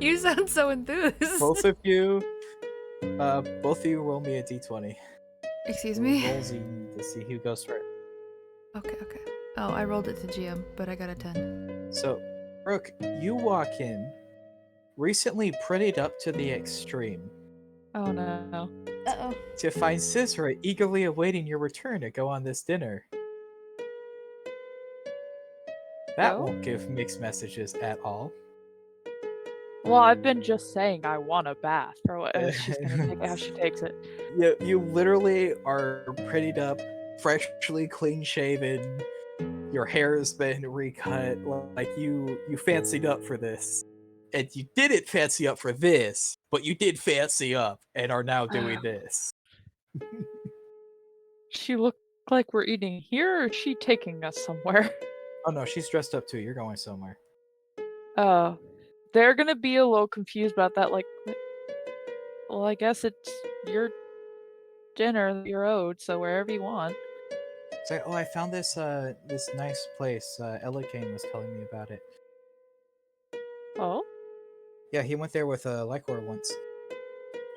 You sound so enthused. Both of you roll me a d20. Excuse me? Rollsy to see who goes first. Okay. Oh, I rolled it to GM, but I got a 10. So, Brooke, you walk in, recently prettied up to the extreme, Oh no. Uh-oh. to find Cicera eagerly awaiting your return to go on this dinner. That Oh? won't give mixed messages at all. Well, I've been just saying I want a bath, or what she's gonna take it how she takes it. You literally are prettied up, freshly clean shaven. Your hair has been recut. Like you fancied up for this, and you didn't fancy up for this, but you did fancy up and are now doing this. She look like we're eating here, or is she taking us somewhere? Oh no, she's dressed up too. You're going somewhere. They're gonna be a little confused about that. Like, well, I guess it's your dinner that you're owed, so wherever you want. It's like, oh, I found this this nice place. Ella Kane was telling me about it. Oh, Yeah, he went there with Lycor once.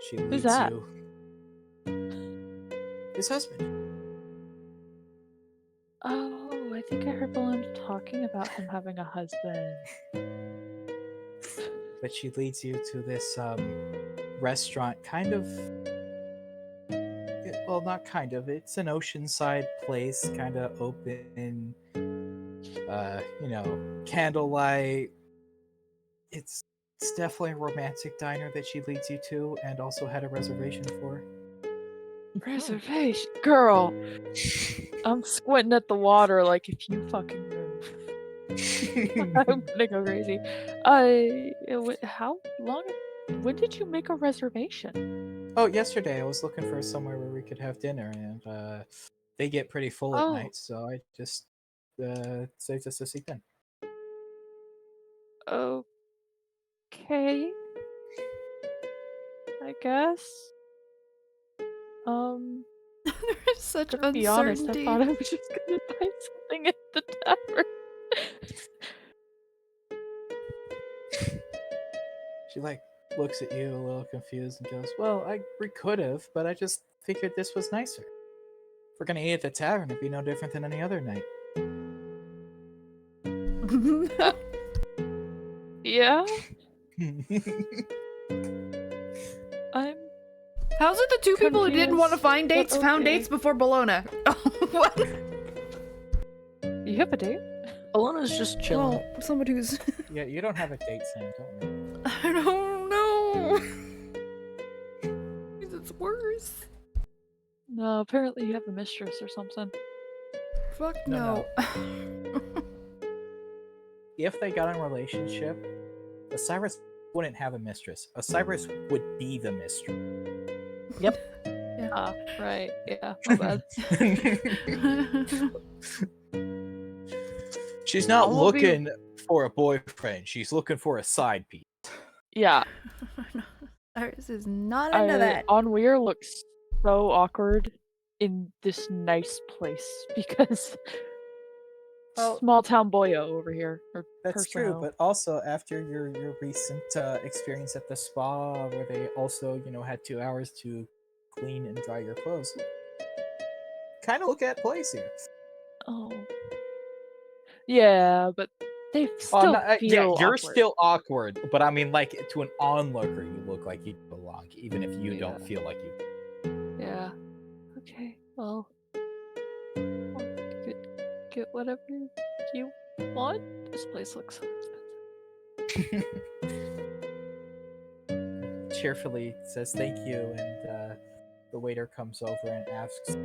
She leads that? you. His husband. oh, I think I heard Balloon talking about him having a husband. But she leads you to this restaurant, kind of. Well, not kind of. It's an oceanside place, kind of open. Candlelight. It's It's definitely a romantic diner that she leads you to, and also had a reservation for. Reservation, girl. I'm squinting at the water like if you fucking move, I'm gonna go crazy. How long? When did you make a reservation? Oh, yesterday I was looking for somewhere where we could have dinner, and they get pretty full at Oh. night, so I just saved us a seat then. Okay. I guess. There's such To be honest, I uncertainty. thought I was just gonna buy something at the tavern. She like looks at you a little confused and goes, "Well, we could have, but I just figured this was nicer. If we're gonna eat at the tavern, it'd be no different than any other night." Yeah, I'm. How's it the two people who didn't want to Confused, find but dates found okay. dates before Bologna? What? You have a date? Alona's just chilling. Well, somebody who's Yeah, you don't have a date, Sam, don't you? I don't know. It's worse. No, apparently you have a mistress or something. Fuck No, no. If they got in a relationship, Osiris wouldn't have a mistress. Osiris would be the mistress. Ah, right. Yeah, my bad. She's not I will be- looking for a boyfriend. She's looking for a side piece. Yeah, Iris is not into that. Onweir looks so awkward in this nice place because Well, small town boyo over here. Or That's true, personnel. but also after your recent experience at the spa, where they also had 2 hours to clean and dry your clothes, kind of look at place here. Oh. Yeah, but they still feel yeah, you're awkward. still awkward, but I mean, like to an onlooker, you look like you belong, even if you don't Yeah. feel like you. Yeah. Okay. Well, I'll get whatever you want. This place looks so expensive. Cheerfully says thank you, and the waiter comes over and asks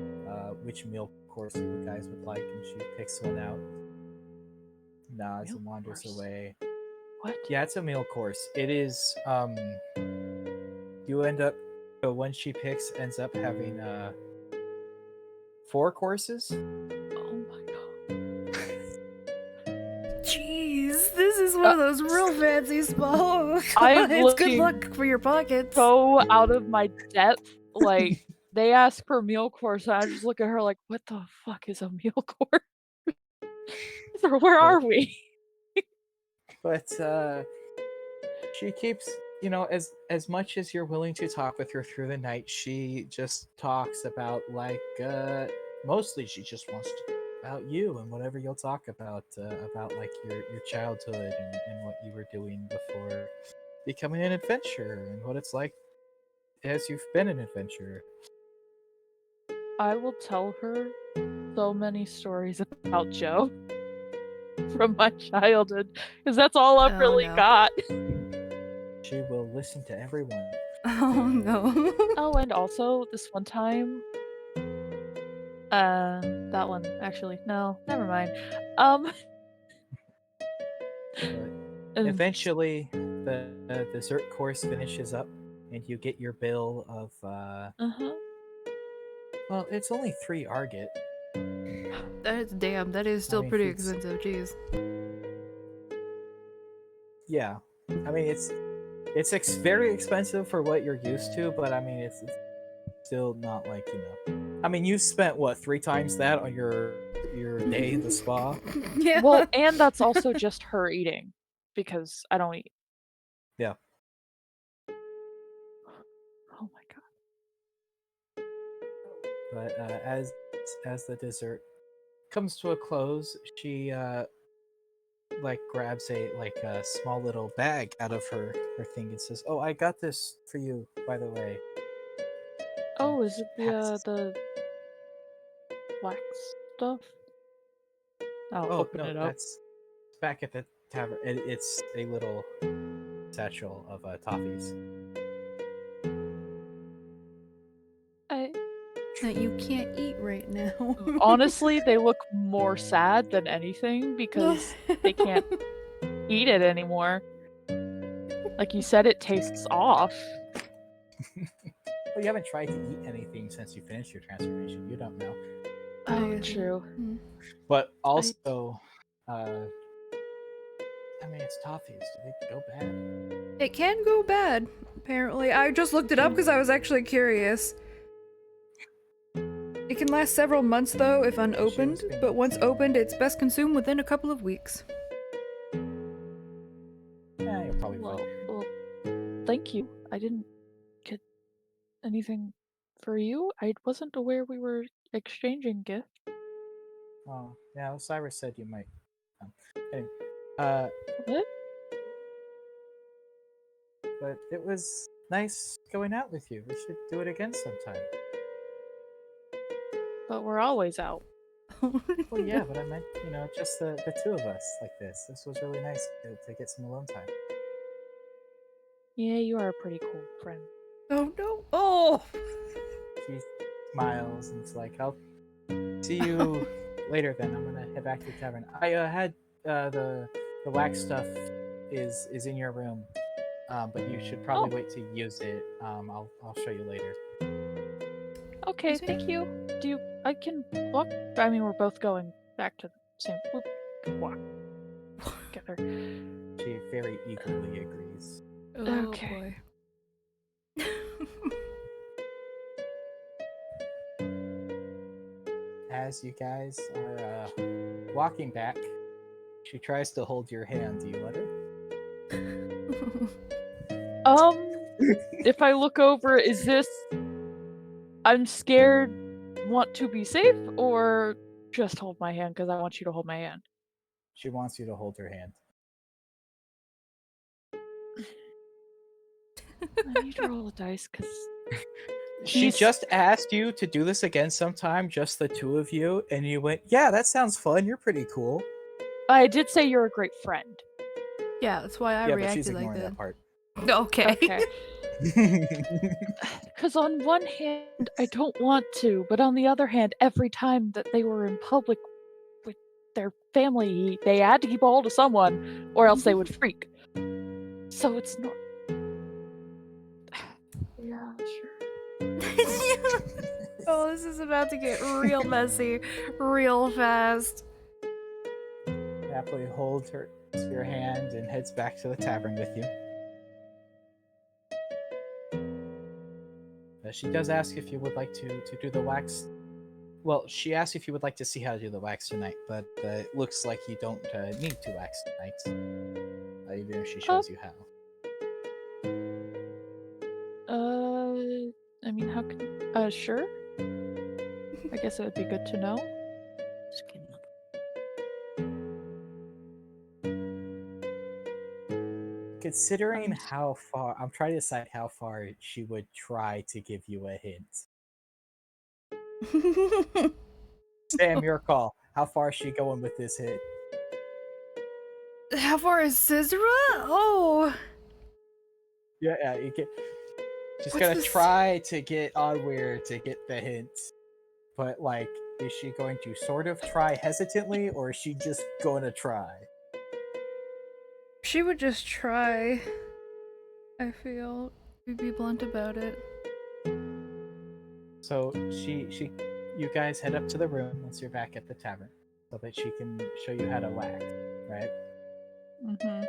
which meal course you guys would like, and she picks one out, nods, Meal and wanders course? away. What? Yeah, it's a meal course. It is. You end up. The one she picks ends up having 4 courses. Oh my god. Jeez, this is one of those real fancy spas. I'm It's good looking luck for your pockets. So out of my depth, like they ask for meal course, and I just look at her like, "What the fuck is a meal course? Or where are we?" But she keeps, as much as you're willing to talk with her through the night, she just talks about mostly she just wants to about you and whatever you'll talk about like your childhood and what you were doing before becoming an adventurer and what it's like as you've been an adventurer. I will tell her so many stories about Joe from my childhood, because that's all I've Oh, really no. got. She will listen to everyone. Oh no. Oh, and also this one time, that one actually. No, never mind. But eventually, the dessert course finishes up, and you get your bill of. Well, it's only 3 argot. That is still mean, pretty it's- expensive. Jeez. Yeah, I mean it's very expensive for what you're used to, but I mean it's still not like I mean you spent what 3 times that on your day in the spa. Yeah. Well, and that's also just her eating, because I don't eat. Yeah. Oh my god. But as the dessert comes to a close, she like grabs a small little bag out of her thing and says, "Oh, I got this for you, by the way." Oh, is it Passes. the wax stuff? I'll Oh open no, it up. that's back at the tavern. It's a little satchel of toffees. That you can't eat right now. Honestly, they look more sad than anything because they can't eat it anymore. Like you said, it tastes off. Well, you haven't tried to eat anything since you finished your transformation. You don't know. Oh, I- true. But also, I mean, it's toffees. Do they go bad? It can go bad, apparently. I just looked it up because I was actually curious. It can last several months though if unopened, but once opened, it's best consumed within a couple of weeks. Yeah, you're probably fine. Well, thank you. I didn't get anything for you. I wasn't aware we were exchanging gifts. Oh, yeah, Cyrus said you might. Anyway, What? but it was nice going out with you. We should do it again sometime. But we're always out. Well, yeah, but I meant, just the two of us like this. This was really nice to get some alone time. Yeah, you are a pretty cool friend. Oh no! Oh! She smiles and it's like, I'll see you later then. I'm gonna head back to the tavern. I had the wax stuff is in your room, but you should probably wait to use it. I'll show you later. Okay, Excuse me? thank you. I can walk? I mean, we're both going back to the same. We can walk together. She very eagerly agrees. Oh Okay. boy. As you guys are walking back, she tries to hold your hand. Do you let her? If I look over, is this I'm scared, want to be safe, or just hold my hand because I want you to hold my hand? She wants you to hold her hand. I need to roll a dice because She He's- just asked you to do this again sometime, just the two of you, and you went, "Yeah, that sounds fun. You're pretty cool." I did say you're a great friend. Yeah, that's why I Yeah, but she's reacted like ignoring that. that part. Okay. Okay. Because on one hand, I don't want to, but on the other hand, every time that they were in public with their family, they had to keep a hold of someone, or else they would freak. So it's not. Yeah, sure. Oh, this is about to get real messy, real fast. Happily holds your hand and heads back to the tavern with you. She does ask if you would like to do the wax. Well, she asked if you would like to see how to do the wax tonight, but it looks like you don't need to wax tonight. Even if she shows you how. I mean, how can. Sure? I guess it would be good to know. Just kidding. Considering how far, I'm trying to decide how far she would try to give you a hint. Sam, your call. How far is she going with this hit? How far is Scizra? Oh. Yeah, you get. She's What's gonna this? try to get on where to get the hint, but like, is she going to sort of try hesitantly, or is she just going to try? She would just try. I feel. We'd be blunt about it. So you guys head up to the room once you're back at the tavern, so that she can show you how to wax, right? Mm-hmm.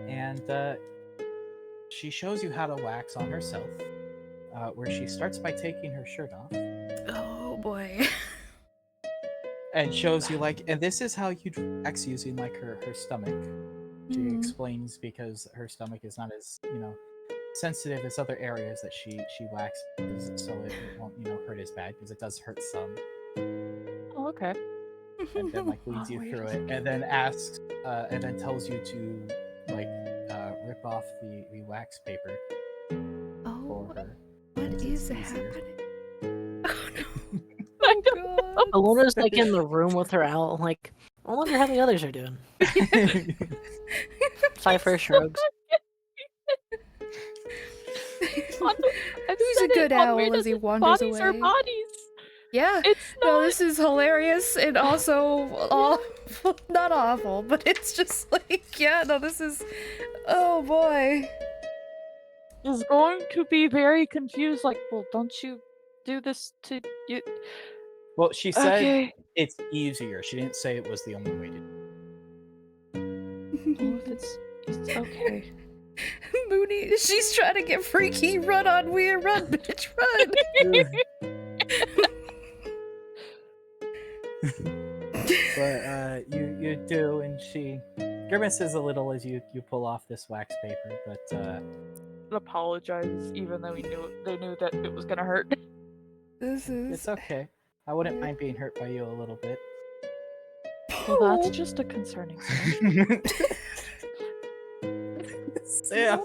And she shows you how to wax on herself, where she starts by taking her shirt off Oh boy. and shows you and this is how you'd wax using her stomach. She Mhm. explains because her stomach is not as sensitive as other areas that she waxes, so it won't hurt as bad, because it does hurt some. Oh, okay. And then leads you wait through a it, second. and then asks, and then tells you to rip off the wax paper Oh, for her. what It's is easier. happening? Oh no. I Oh, God. Alona's like in the room with her owl, like, I wonder how the others are doing. Cypher shrugs. I've He's a said it, good owl Wait, as he wanders bodies are away. bodies. Yeah. It's No, not. this is hilarious and also not awful, but it's just like, yeah, no, this is, oh boy. Is going to be very confused. Like, well, don't you do this to you? Well, she said Okay. it's easier. She didn't say it was the only way to do Oh, if it's okay. Mooney, she's trying to get freaky. Run on, Weir, run, bitch, run. But you do, and she grimaces a little as you pull off this wax paper, but Apologize, even though they knew that it was gonna hurt. This is. it's okay. I wouldn't mind being hurt by you a little bit. Well, that's just a concerning sign. Sam.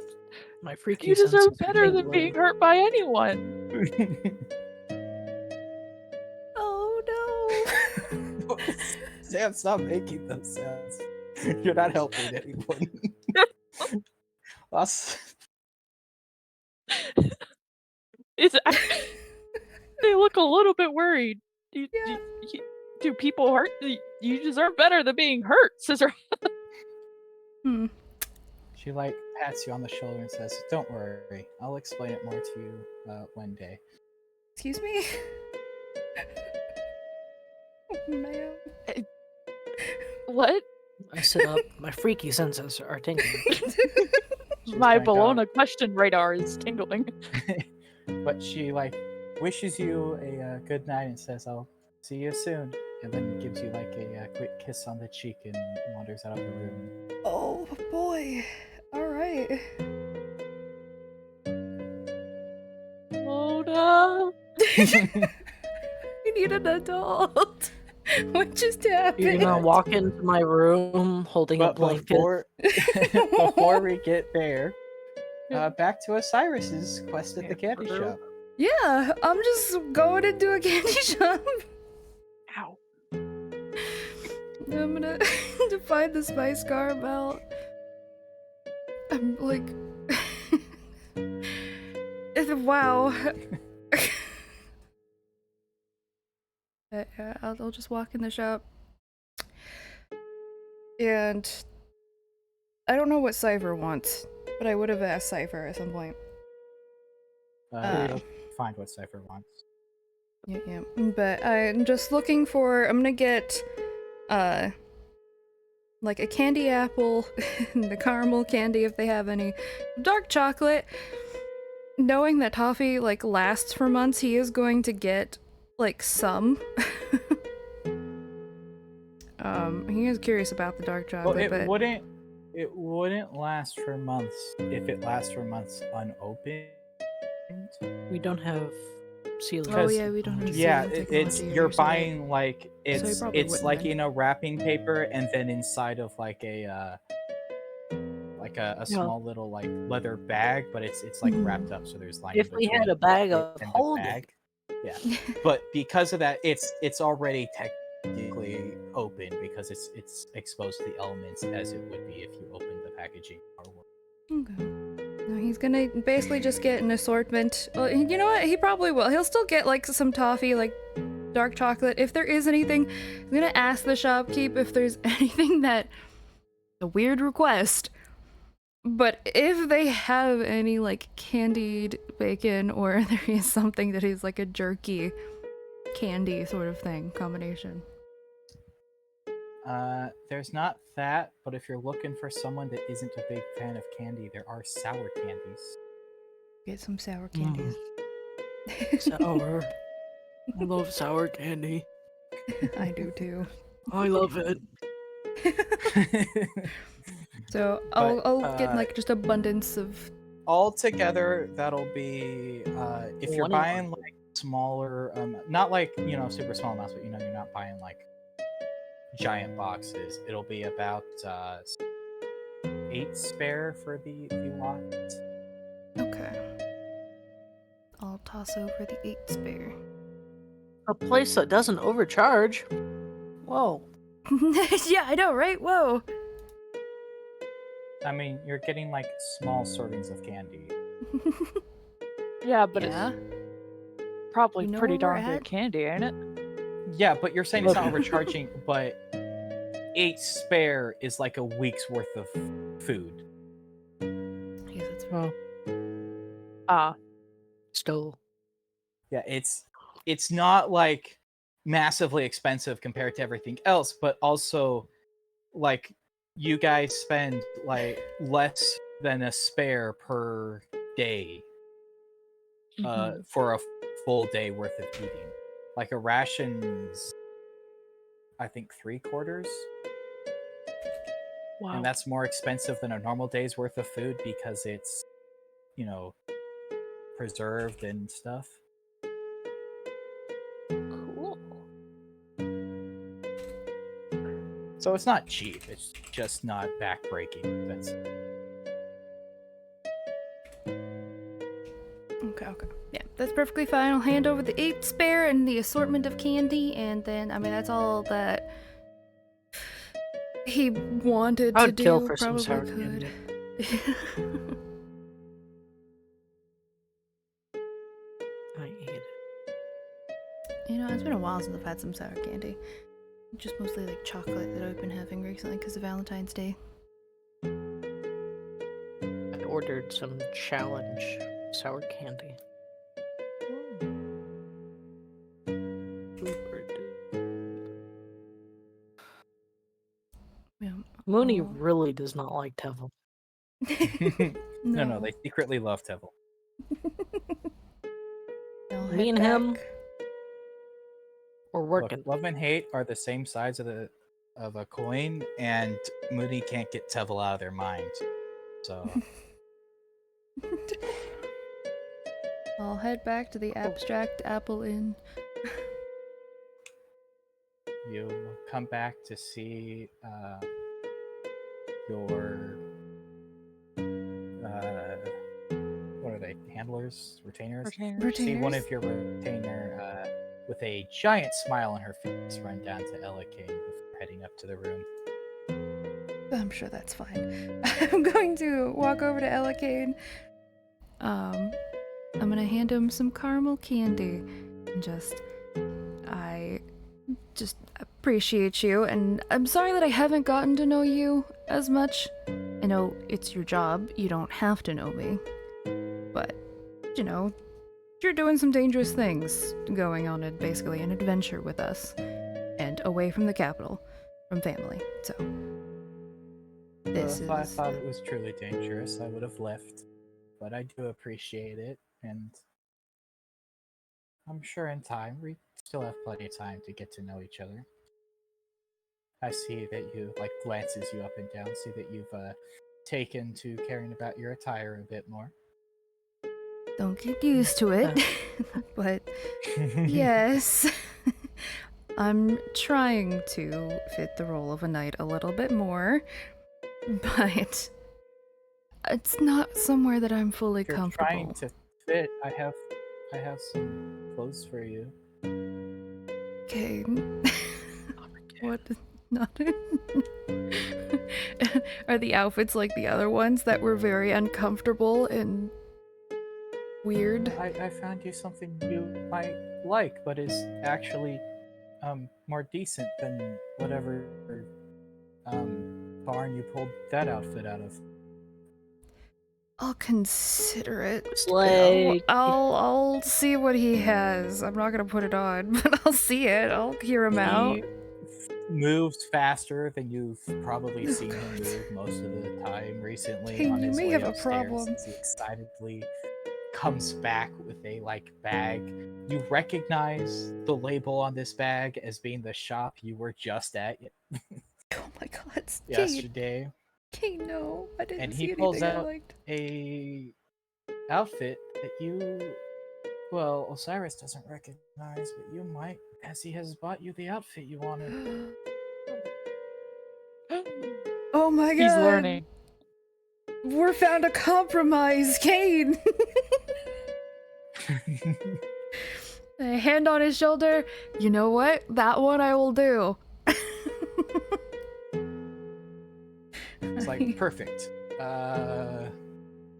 My freaky You deserve senses are better than tingling. being hurt by anyone. Oh no. Sam, stop making those sounds. You're not helping anyone. Us. They look a little bit worried. Yeah. Do people hurt? You deserve better than being hurt, Scissor. She like pats you on the shoulder and says, "Don't worry, I'll explain it more to you one day." Excuse me? Oh, man. What? I sit up. My freaky senses are tingling. My going Bologna question radar is tingling. But she like wishes you a good night and says, "I'll see you soon," and then gives you like a quick kiss on the cheek and wanders out of the room. Oh boy. Alright. Mona. We need an adult. What just happened? You're gonna walk into my room holding a But blanket. before we get there, back to Osiris's quest at the candy shop. Yeah, I'm just going into a candy shop. Ow. I'm gonna to find the spice caramel. I'm like, wow. I'll just walk in the shop, and I don't know what Cypher wants, but I would have asked Cypher at some point. You'll find what Cypher wants. Yeah. But I'm just looking for. I'm gonna get, like a candy apple, the caramel candy if they have any, dark chocolate. Knowing that toffee like lasts for months, he is going to get like some. He is curious about the dark Well, chocolate, it but wouldn't last for months if it lasts for months unopened. We don't have sealing. oh yeah, we don't have Yeah, sealing it's technology you're here, so buying like he it's probably it's wouldn't like then. in a wrapping paper and then inside of like a small little like leather bag, but it's like wrapped up, so there's lining If we had between a bag it of and the holding. bag. Yeah, but because of that, it's already technically open because it's exposed to the elements as it would be if you opened the packaging. Okay. No, he's gonna basically just get an assortment. Well, you know what? He probably will. He'll still get like some toffee, like dark chocolate. If there is anything, I'm gonna ask the shopkeep if there's anything that a weird request. But if they have any like candied bacon or there is something that is like a jerky candy sort of thing combination. There's not that, but if you're looking for someone that isn't a big fan of candy, there are sour candies. Get some sour candies. Sour. I love sour candy. I do too. I love it. So But, I'll get like just abundance of. All together, that'll be if you're One and buying like smaller, not like super small amounts, but you're not buying like giant boxes. It'll be about 8 spare for the lot. Okay. I'll toss over the 8 spare. A place that doesn't overcharge. Whoa. Yeah, I know, right? Whoa. I mean, you're getting like small servings of candy. Yeah, but Yeah. it's probably You know pretty where we're darn good at? candy, ain't it? Yeah, but you're saying it's not Okay. overcharging, but 8 spare is like a week's worth of food. Yes, that's Well, Ah, still. Yeah, it's not like massively expensive compared to everything else, but also like you guys spend like less than a spare per day mhm. for a full day worth of eating. Like a ration's I think 3/4, Wow. and that's more expensive than a normal day's worth of food because it's, you know, preserved and stuff. Cool. So it's not cheap, it's just not backbreaking expensive. Okay. Yeah, that's perfectly fine. I'll hand over the 8 spare and the assortment of candy, and then, I mean, that's all that he wanted I to would kill do. for some Probably sour could. candy. I eat it. You know, it's been a while since I've had some sour candy. Just mostly like chocolate that I've been having recently because of Valentine's Day. I ordered some challenge sour candy. Yeah. Mooney Oh. really does not like Tevil. No, they secretly love Tevil. I'll Me head and him back. We're Look, working. love and hate are the same sides of a coin, and Moody can't get Tevil out of their mind. So I'll head back to the Abstract Apple Inn. you come back to see your what are they? Handlers, retainers. Retainers. See one Retainers? of your retainer with a giant smile on her face run down to Ella King before heading up to the room. I'm sure that's fine. I'm going to walk over to Ella Kane. I'm gonna hand him some caramel candy and I just appreciate you, and I'm sorry that I haven't gotten to know you as much. I know it's your job, you don't have to know me. But, you know, you're doing some dangerous things, going on basically an adventure with us, and away from the capital, from family, so... This If I is... thought it was truly dangerous, I would have left. But I do appreciate it, and I'm sure in time we still have plenty of time to get to know each other. I see that you glances you up and down. See that you've taken to caring about your attire a bit more. Don't get used to it, but yes. I'm trying to fit the role of a knight a little bit more, but it's not somewhere that I'm fully If you're comfortable. trying to fit, I have some clothes for you. Okay. What? Not. Are the outfits like the other ones that were very uncomfortable and weird? I found you something you might like, but is actually more decent than whatever barn you pulled that outfit out of. I'll consider it. Slay. I'll see what he has. I'm not gonna put it on, but I'll see it. I'll hear him out. He moves faster than you've probably seen him move most of the time recently. Hey, on you his may way have a upstairs problem. as he excitedly comes back with a bag. You recognize the label on this bag as being the shop you were just at Oh my god, Kate. yesterday. Kate, no. I didn't And see he pulls anything I out liked. a outfit that well, Osiris doesn't recognize, but you might, as he has bought you the outfit you wanted. Oh my god. He's learning. We're found a compromise, Kane. A hand on his shoulder. You know what? That one I will do. It's like, perfect.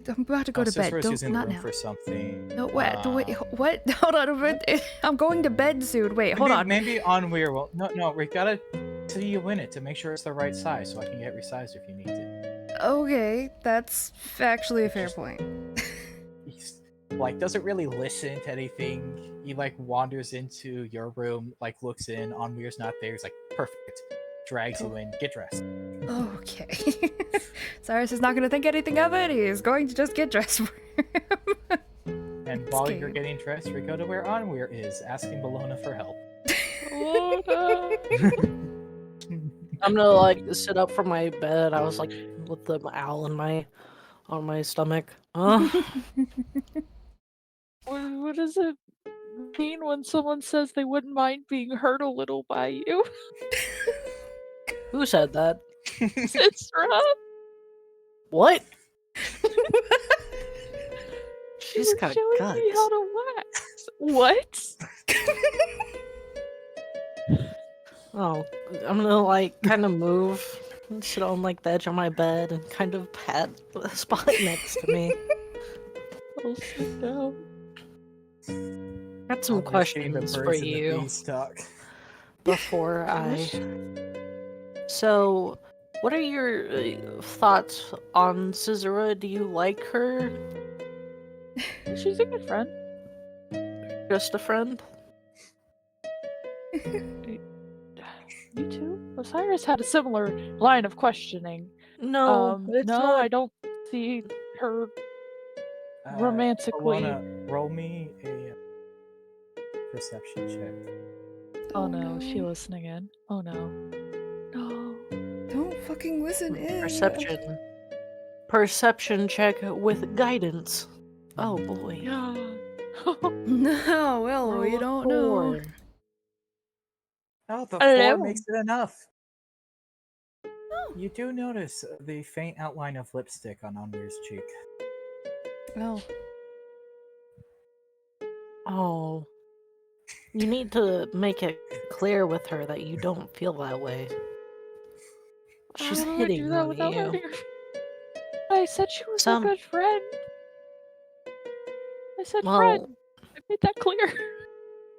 I'm about to go to bed. Cicera's Don't, using the not room now. for something. No, wait, what? Hold on a minute. I'm going to bed soon. Wait, hold on. Maybe Onweir will. No, we gotta see you in it to make sure it's the right size, so I can get resized if you need it. Okay, that's actually a fair Just- point. He's, like, doesn't really listen to anything. He like wanders into your room, like looks in. Onweir's not there. He's like, perfect. Drags you in. Get dressed. Okay. Cyrus is not going to think anything of it. He's going to just get dressed for him. And while you're getting dressed, we go to where Onweir is, asking Bologna for help. I'm gonna like sit up from my bed. I was like with the owl on my stomach. What does it mean when someone says they wouldn't mind being hurt a little by you? Who said that? Cicera? What? She She's was got showing guts. me how to wax. What? Oh, I'm gonna like kind of move, and sit on like the edge of my bed, and kind of pat the spot next to me. I'll sit down. Got some Onweir's getting the questions for birds and the you bees talk. before I. So, what are your thoughts on Caesara? Do you like her? She's a good friend. Just a friend? You too? Osiris had a similar line of questioning. No, it's no, not. I don't see her romantically. Bologna, roll me a perception check. Oh no, she listening in. Oh no. No. Don't fucking listen in. Perception check with guidance. Oh boy. Yeah. No, well, Roll we a don't know. 4. Oh, the Hello. 4 makes it enough. You do notice the faint outline of lipstick on Onweir's cheek. Oh. Oh. You need to make it clear with her that you don't feel that way. She's How do I do hitting that on without you. hurting her? I said she was Some- a good friend. I said Well, friend. I made that clear.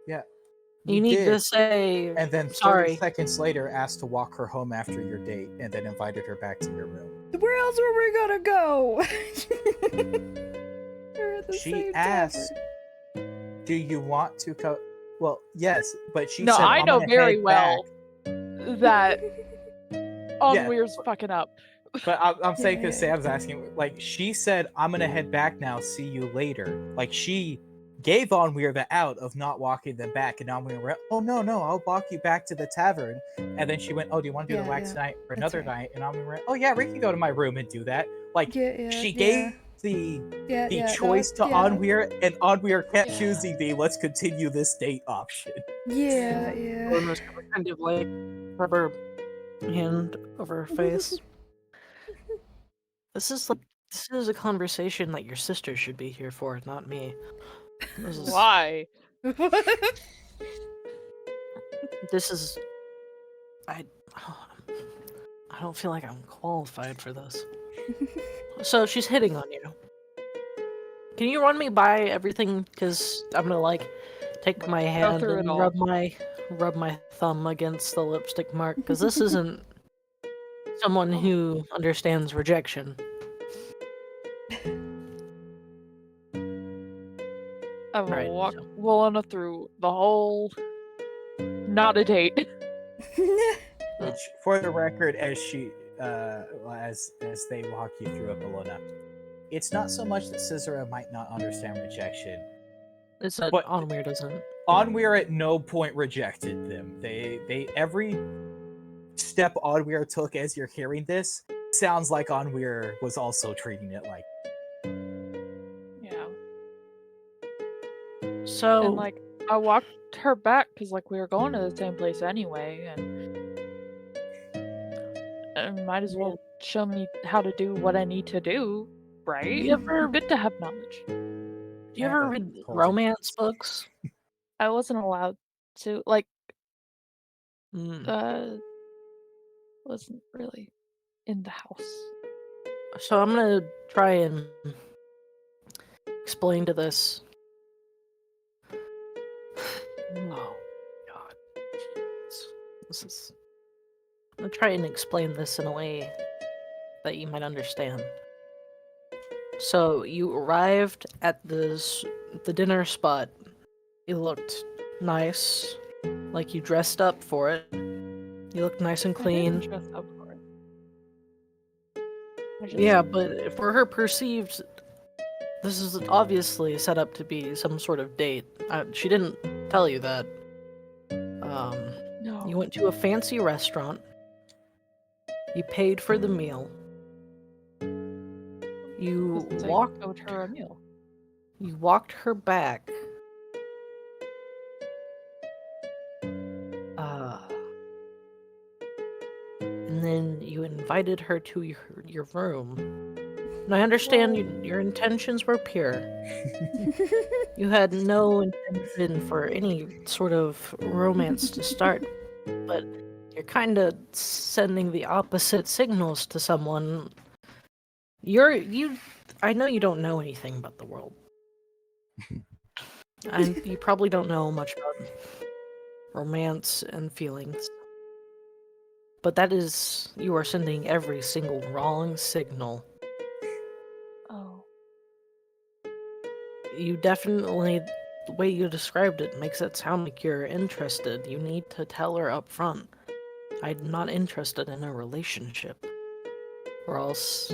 Yeah. you need did. to say And then 30 sorry. seconds later asked to walk her home after your date, and then invited her back to your room. Where else were we gonna go? We're at the She same asked, tavern. do you want to go? Well, yes, but she No, said, I I'm know gonna very head well that Yeah. Onweir's fucking up. back. But I'm saying because Yeah. Sam's asking, like, she said, I'm gonna head back now, see you later. Like, she gave Onweir the out of not walking them back, and Onweir went, oh, no, I'll walk you back to the tavern. And then she went, oh, do you want to do the Yeah, wax yeah. tonight or That's another right. night? And Onweir went, oh, yeah, we can go to my room and do that. Like, she Yeah. gave the choice to Onweir, and Onweir kept choosing the let's continue this date option. Yeah. Almost kind of like rub her hand over her face. This is a conversation that your sister should be here for, not me. This is Why? I don't feel like I'm qualified for this. So she's hitting on you. Can you run me by everything? Because I'm gonna like take my hand through it and all. rub my thumb against the lipstick mark. Because this isn't someone who understands rejection. I will Right, walk so- Walana through the whole not a date. Which, for the record, as she, as they walk you through it, Bologna, it's not so much that Caesara might not understand rejection. It's that But- Onweir doesn't. Onweir at no point rejected them. They every step Onweir took as you're hearing this sounds like Onweir was also treating it like. Yeah. So And like I walked her back because like we were going to the same place anyway, and might as well show me how to do what I need to do, right? You ever- Good to have knowledge. do you ever read Hold romance books? I wasn't allowed to like Mm. wasn't really in the house. So I'm gonna try and explain to this. Oh, God. This is. I'm gonna try and explain this in a way that you might understand. So you arrived at the dinner spot. You looked nice, like you dressed up for it. You looked nice and I clean. didn't dress up for it. I just, Yeah, but for her perceived, this is obviously set up to be some sort of date. She didn't tell you that. no. You went to a fancy restaurant. You paid for the meal. You Just to walked. owed her a meal. You walked her back. And then you invited her to your room. And I understand your intentions were pure. You had no intention for any sort of romance to start, but you're kind of sending the opposite signals to someone. I know you don't know anything about the world. And you probably don't know much about romance and feelings. But you are sending every single wrong signal. Oh. You definitely, the way you described it makes it sound like you're interested. You need to tell her up front. I'm not interested in a relationship. Or else...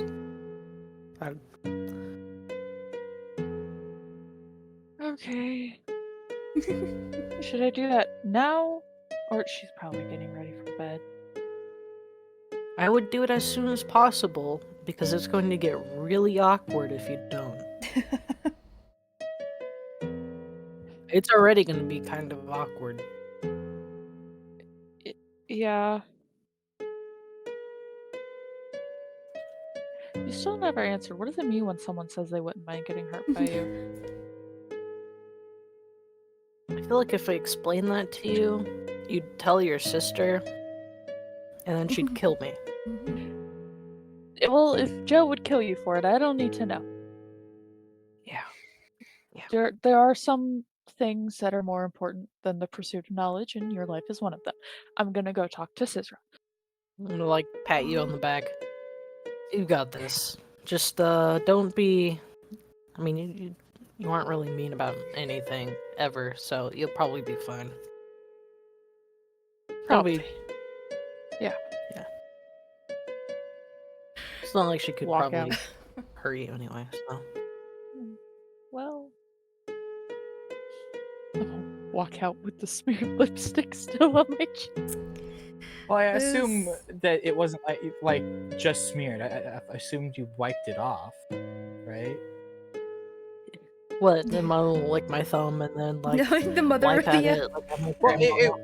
Okay. Should I do that now? Or she's probably getting ready for bed. I would do it as soon as possible, because it's going to get really awkward if you don't. It's already going to be kind of awkward. Yeah. You still never answered. What does it mean when someone says they wouldn't mind getting hurt by you? I feel like if I explain that to you, you'd tell your sister, and then she'd kill me. Well, if Joe would kill you for it, I don't need to know. Yeah. There are some things that are more important than the pursuit of knowledge, and your life is one of them. I'm gonna go talk to Cicera. I'm gonna, like, pat you on the back. You got this. Just, don't be... I mean, you aren't really mean about anything, ever, so you'll probably be fine. Probably. Yeah. It's not like she could Walk probably out. hurt you anyway, so... Well, I'll walk out with the smeared lipstick still on my cheeks. Well, I assume This- that it wasn't like just smeared. I assumed you wiped it off, right? What? Then I'll lick my thumb and then, like, the mother, wipe at yeah. it like I'm a Well, grandma.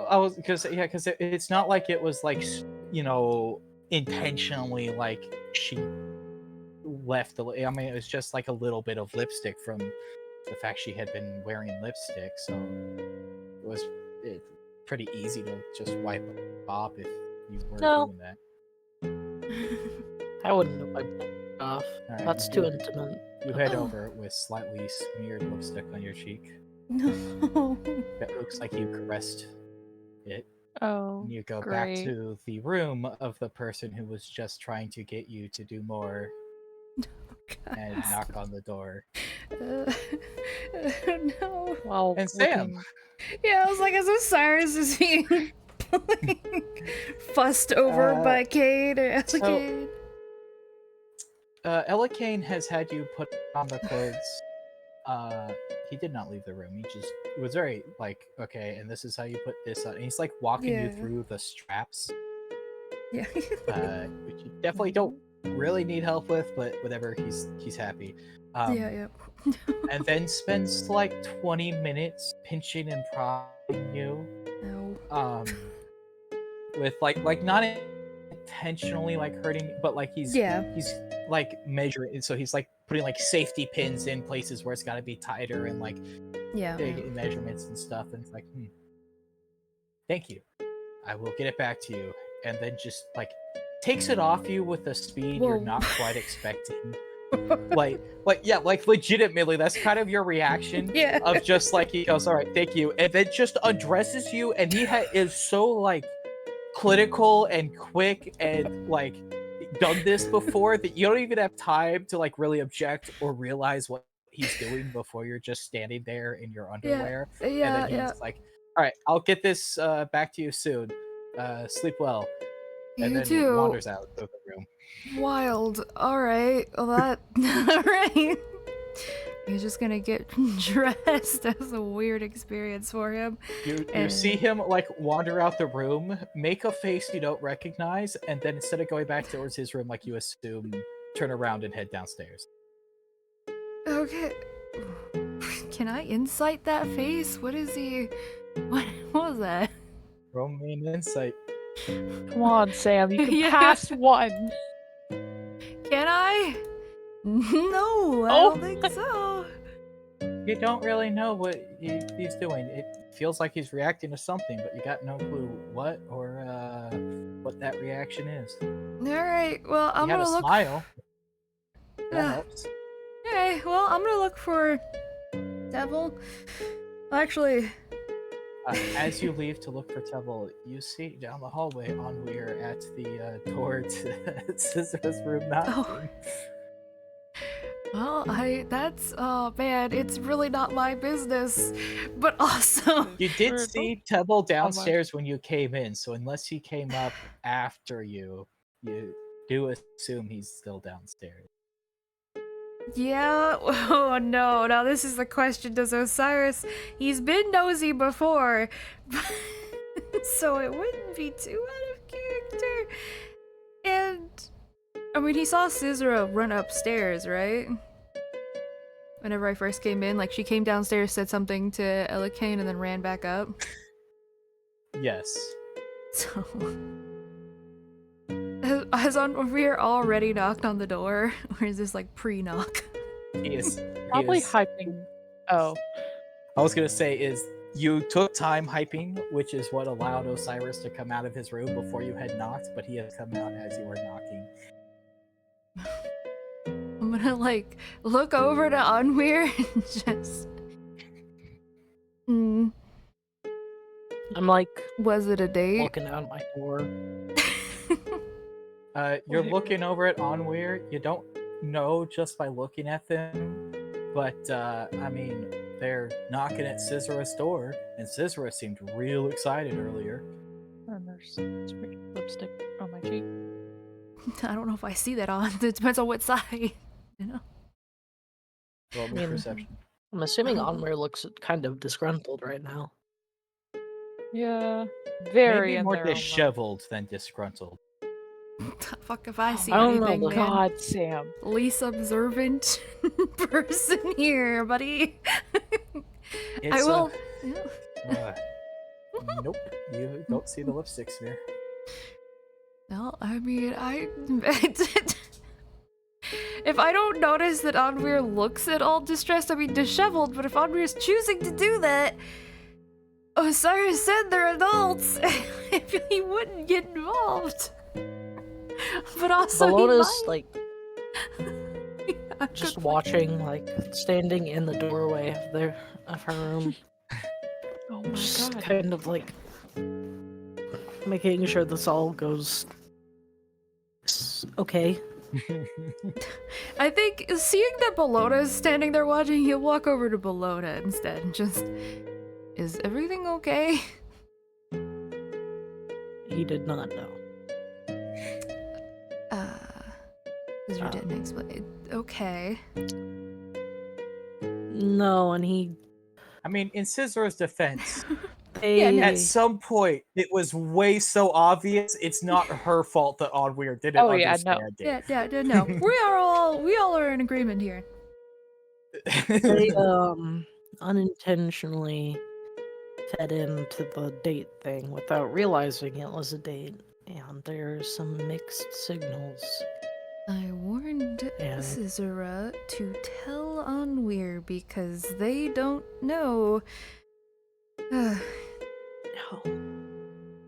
I was because it's not like it was like intentionally like she left the. I mean, it was just like a little bit of lipstick from the fact she had been wearing lipstick, so it was pretty easy to just wipe off if you were No. doing that. I wouldn't have wiped it off. Alright, That's too intimate. You head over with slightly smeared lipstick on your cheek. No. That looks like you caressed it. Oh, And you go great. back to the room of the person who was just trying to get you to do more and knock on the door. No. Well, And Sam. Yeah, I was like, as if Cyrus is being fussed over by Cade or Ellicade. Ellicane has had you put on the clothes. He did not leave the room. He just was very like, okay, and this is how you put this on. And he's like walking you Yeah. through the straps, Yeah. which you definitely don't really need help with, but whatever. He's happy. Yeah. And then spends like 20 minutes pinching and prodding you. No. With like not intentionally like hurting, but like he's like measuring, so he's like putting like safety pins in places where it's got to be tighter and like big measurements and stuff, and it's like, thank you, I will get it back to you, and then just like takes it off you with a speed you're Whoa. not quite expecting. like legitimately, that's kind of your reaction. Yeah. Of just like he goes, all right, thank you, and then just undresses you, and he is so like clinical and quick and like done this before that you don't even have time to like really object or realize what he's doing before you're just standing there in your underwear. And then he's like, all right, I'll get this back to you soon. Sleep well. And You then too. wanders out of the room. Wild. Alright. Well, that. Alright. He's just gonna get dressed. That was a weird experience for him. You see him like wander out the room, make a face you don't recognize, and then instead of going back towards his room like you assume, turn around and head downstairs. Okay. Can I insight that face? What is he? What was that? Roll me an insight. Come on, Sam. You can Yeah. pass one. Can I? No, I don't think so. You don't really know what he's doing. It feels like he's reacting to something, but you got no clue what or what that reaction is. Alright, well, I'm He had gonna a look. smile. That Yeah. helps. Okay, well, I'm gonna look for Devil. Actually, As you leave to look for Tevil, you see down the hallway We're at the door to Scissor's room knocking. well, that's, oh man, it's really not my business. But also, You did Sure, see Tevil downstairs when you came in, so unless he came up after you do assume he's still downstairs. yeah, oh no, now this is the question, does Osiris, he's been nosy before, so it wouldn't be too out of character. And, I mean, he saw Scissora run upstairs, right? Whenever I first came in, like, she came downstairs, said something to Elikane, and then ran back up. Yes. So, has We're already knocked on the door, or is this like pre-knock? He is Probably he is, hyping. Oh. I was gonna say is you took time hyping, which is what allowed Osiris to come out of his room before you had knocked, but he had come out as you were knocking. I'm gonna like look over to Onweir and just. I'm like Was it a date? looking out my door. You're looking over at Onweir. You don't know just by looking at them, but I mean, they're knocking at Scissora's door, and Scissora seemed real excited earlier. And there's lipstick on my cheek. I don't know if I see that on. It depends on what side. You know. Roll me perception. I'm assuming Onweir looks kind of disgruntled right now. Yeah. Very Maybe in more their own way. disheveled than disgruntled. Fuck if I see I don't know, anything, look- man. God, Sam. Least observant person here, buddy. I It's, will. Nope, you don't see the lipstick smear. No, I mean, if I don't notice that Onweir looks at all distressed, I mean disheveled, but if Onweir's choosing to do that, Osiris said they're adults. I feel he wouldn't get involved. But also, Bellona's like I'm just good- watching, like standing in the doorway of her room, Oh my just god. kind of like making sure this all goes okay. I think seeing that Bellona is standing there watching, he'll walk over to Bellona instead and just, is everything okay? He did not know. Because you didn't explain. Okay. No, and he I mean, in Scissor's defense, Yeah, no. at some point it was way so obvious. It's not her fault that Onweir didn't Oh, yeah, no. understand Yeah, no. we all are in agreement here. it. they unintentionally fed into the date thing without realizing it was a date, and there's some mixed signals. I warned Yeah. Scissora to tell Onweir because they don't know. No,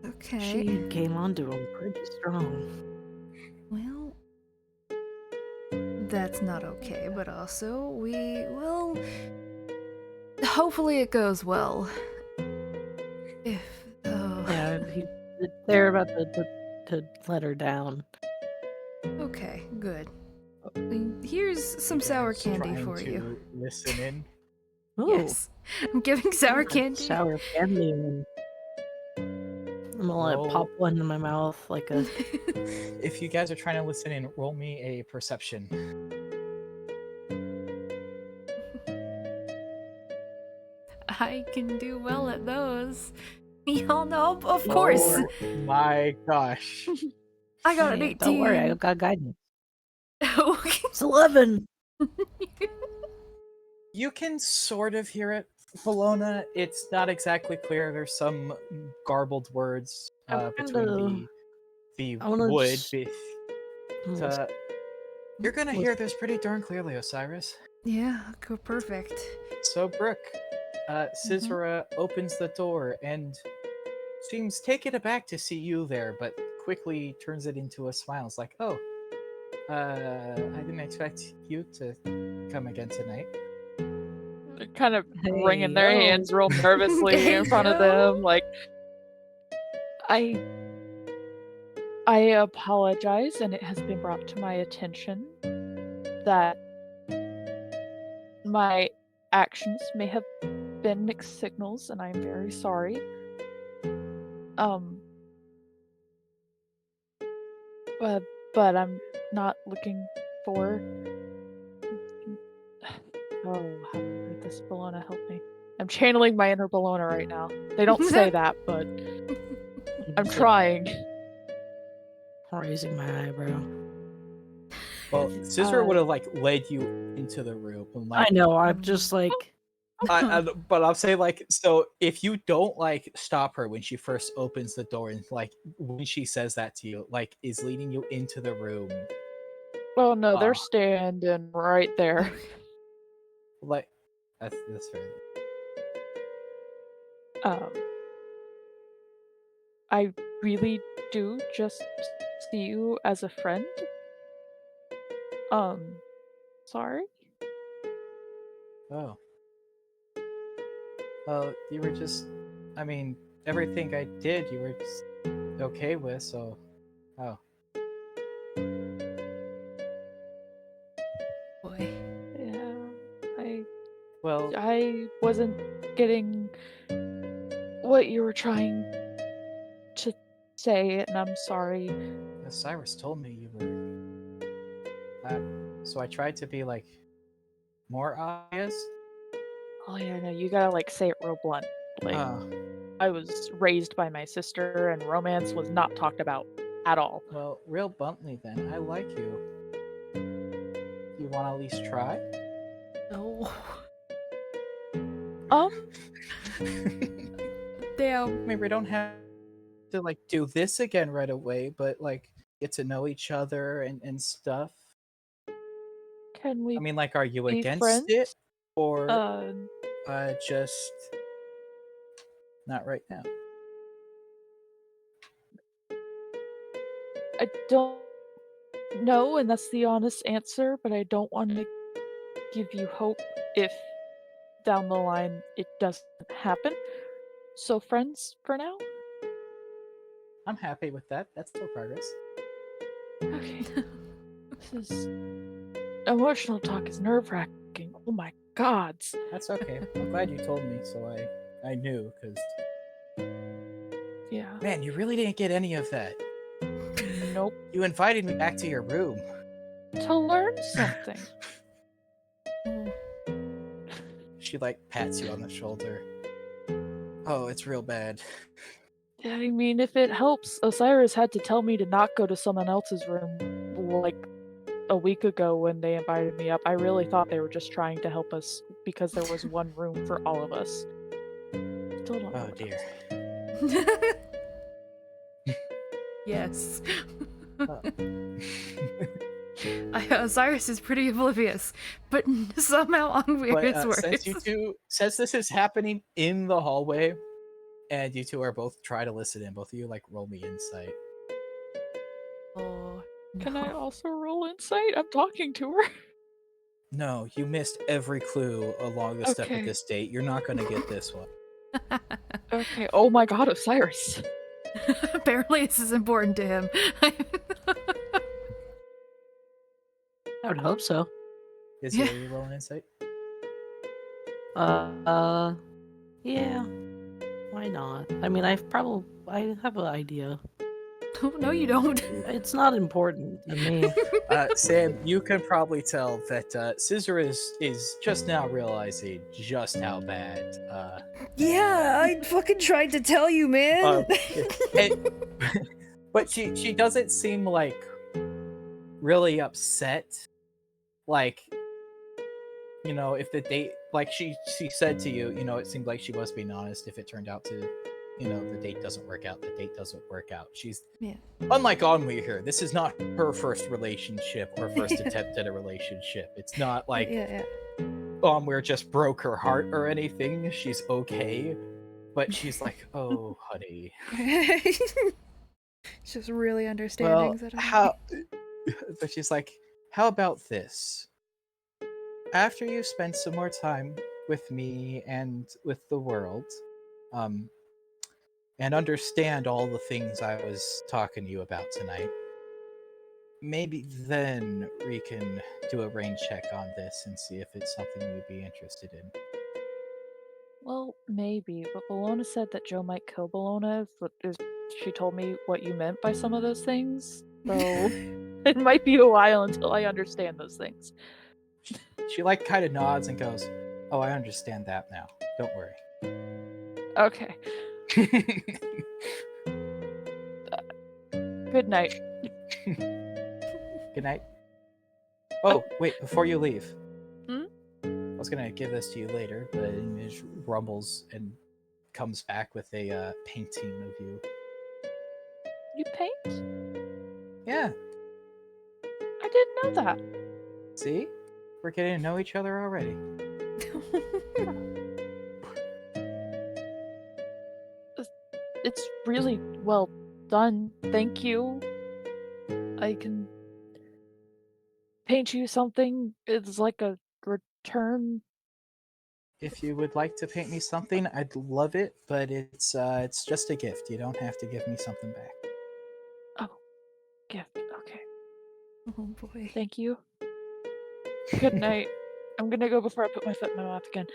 Okay. she came onto him pretty strong. Well, that's not okay, but also well, hopefully it goes well. If Yeah, they're about to let her down. Okay, good. Here's some You sour guys candy trying for you. to listen in. Ooh, Yes, I'm giving sour candy. sour candy, and I'm gonna let it pop Roll. one in my mouth like a. If you guys are trying to listen in, roll me a perception. I can do well at those. Y'all know, of course. Four. Oh my gosh. I got an Yeah, 18. don't worry, I got guidance. Okay. It's 11. You can sort of hear it, Bologna. It's not exactly clear. There's some garbled words I'm between gonna- the I wanna wood. just- You're gonna hear this pretty darn clearly, Osiris. Yeah, perfect. So Brooke, Scissora opens the door and seems taken aback to see you there, but quickly turns it into a smile. It's like, oh, I didn't expect you to come again tonight. They're kind of Hey, wringing their yo. hands real nervously in front of them. Like, I apologize, and it has been brought to my attention that my actions may have been mixed signals, and I'm very sorry. But I'm not looking for. Oh, how do I write this? Bologna, help me. I'm channeling my inner Bologna right now. They don't say that, but I'm trying. Raising my eyebrow. Well, Scissor would have like led you into the room. And, I like, know, I'm just like. but I'll say like, so if you don't like stop her when she first opens the door and like when she says that to you, like is leading you into the room, Oh no, they're Ah. standing right there. like that's fair. I really do just see you as a friend. Sorry. Oh. Well, you were just, I mean, everything I did, you were just okay with, so, oh. Boy. Yeah, Well, I wasn't getting what you were trying to say, and I'm sorry. Cyrus told me you were, so I tried to be, like, more obvious. Oh yeah, no, you gotta like say it real blunt. Like, I was raised by my sister, and romance was not talked about at all. Well, real bluntly then, I like you. You want to at least try? No. Damn. Maybe we don't have to like do this again right away, but like get to know each other and stuff. Can we I mean, like, are you be against friends? it or Uh, just not right now? I don't know, and that's the honest answer, but I don't want to give you hope if down the line it doesn't happen. So friends for now? I'm happy with that. That's still progress. Okay. This is emotional talk is nerve-wracking. Oh my gods. That's okay. I'm glad you told me, so I knew, because Yeah. man, you really didn't get any of that. Nope. You invited me back to your room To learn something. She like pats you on the shoulder. Oh, it's real bad. I mean, if it helps, Osiris had to tell me to not go to someone else's room like a week ago when they invited me up. I really thought they were just trying to help us because there was one room for all of us. Still don't know Oh what dear. Yes. Oh. Osiris is pretty oblivious, but somehow on But weirdest words. since you two, since this is happening in the hallway, and you two are both try to listen in, both of you like roll me insight. Oh. Can I also roll insight? I'm talking to her. No, you missed every clue along the step of Okay. this date. You're not going to get this one. Okay. Oh my god, Osiris. Apparently, this is important to him. I would hope so. Is Yeah. are you rolling insight? Yeah. Why not? I mean, I have an idea. No, you don't. It's not important to me. Sam, you can probably tell that Scissor is just now realizing just how bad. Yeah, I fucking tried to tell you, man. But she doesn't seem like really upset. Like, if the date, like she said to you, it seemed like she was being honest. If it turned out to, the date doesn't work out, the date doesn't work out. She's unlike Onwe here. This is not her first relationship or first attempt at a relationship. It's not like Onwe just broke her heart or anything. She's okay, but she's like, oh, honey. Just really understanding. But she's like, how about this? After you spend some more time with me and with the world, and understand all the things I was talking to you about tonight, maybe then we can do a rain check on this and see if it's something you'd be interested in. Well, maybe, but Bologna said that Joe might kill Bologna if she told me what you meant by some of those things. So it might be a while until I understand those things. She kind of nods and goes, oh, I understand that now. Don't worry. Okay. Good night. Good night. Oh, wait, before you leave. Hmm? I was gonna give this to you later, but it just rumbles and comes back with a painting of you. You paint? Yeah, I didn't know that. see? We're getting to know each other already. It's really well done. Thank you. I can paint you something. It's like a return. If you would like to paint me something, I'd love it, but it's just a gift. You don't have to give me something back. Oh, gift. Okay. Oh boy. Thank you. Good night. I'm gonna go before I put my foot in my mouth again.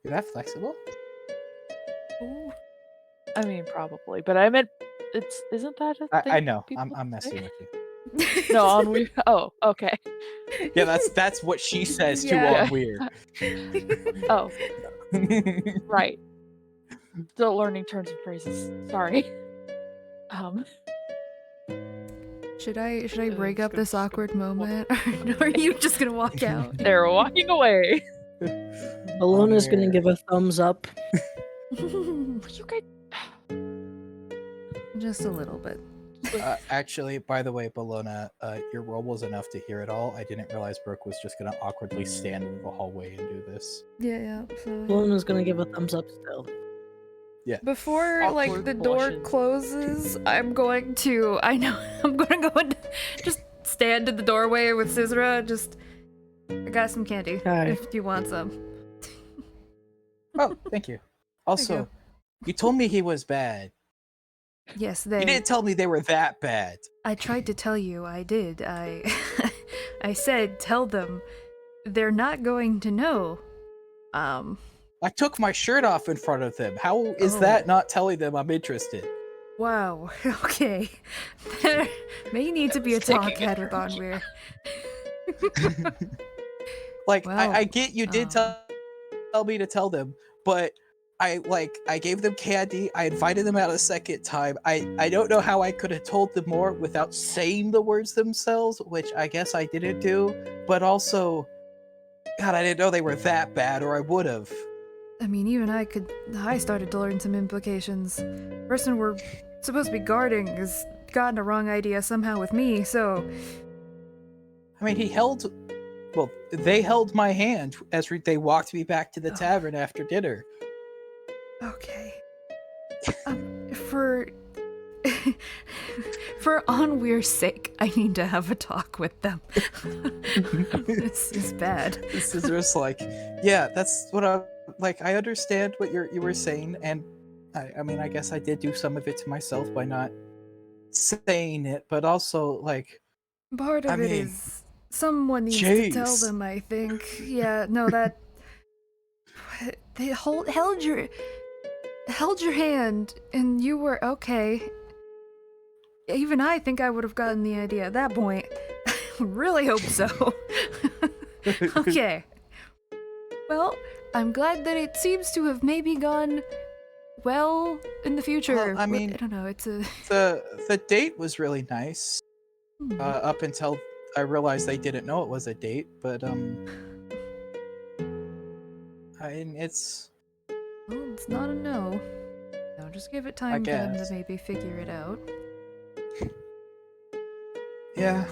You're that flexible? Ooh. I mean, probably, but I meant isn't that a thing? I know. people I'm say? messing with you. No, on we. Oh, okay. Yeah, that's what she says Yeah. to Weird. Oh, right. Still learning terms and phrases. Sorry. Should I break just up this gonna awkward walk moment, or are you just gonna walk out? They're walking away. Bologna's gonna give a thumbs up. You guys. Just a little bit. Actually, by the way, Bologna, your roll was enough to hear it all. I didn't realize Brooke was just gonna awkwardly stand in the hallway and do this. Yeah. So Bologna's gonna give a thumbs up still. before Awkward the door blushes. closes, I'm going to go and just stand in the doorway with Scissora. Just, I got some candy. Hi. If you want some. Oh, thank you. Also, you told me he was bad. Yes, You they. didn't tell me they were that bad. I tried to tell you. I did. I said tell them. They're not going to know. I took my shirt off in front of them. How is Oh. that not telling them I'm interested? Wow. Okay. There may need to be a Taking talk a had with turn. Onweir. Like, Well, I get you did tell me to tell them, but I gave them candy. I invited them out a second time. I don't know how I could have told them more without saying the words themselves, which I guess I didn't do. But also, God, I didn't know they were that bad, or I would have. I mean, even I started to learn some implications. The person we're supposed to be guarding has gotten a wrong idea somehow with me, so. I mean, they held my hand as they walked me back to the Oh. tavern after dinner. Okay. For For Onweir's sake, I need to have a talk with them. This is bad. This is just like, yeah, that's what I like. I understand what you were saying, and I mean, I guess I did do some of it to myself by not saying it, but also like, Part of I it mean, is someone needs to tell jeez. them, I think. Yeah, no, that they held your hand and you were okay. Even I think I would have gotten the idea at that point. Really hope so. Okay. Well, I'm glad that it seems to have maybe gone well in the future. Well, I mean, I don't know, it's a the date was really nice up until I realized they didn't know it was a date. But I mean, it's well, it's not a no. No, just give it time for them to guess. maybe figure it out. yeah.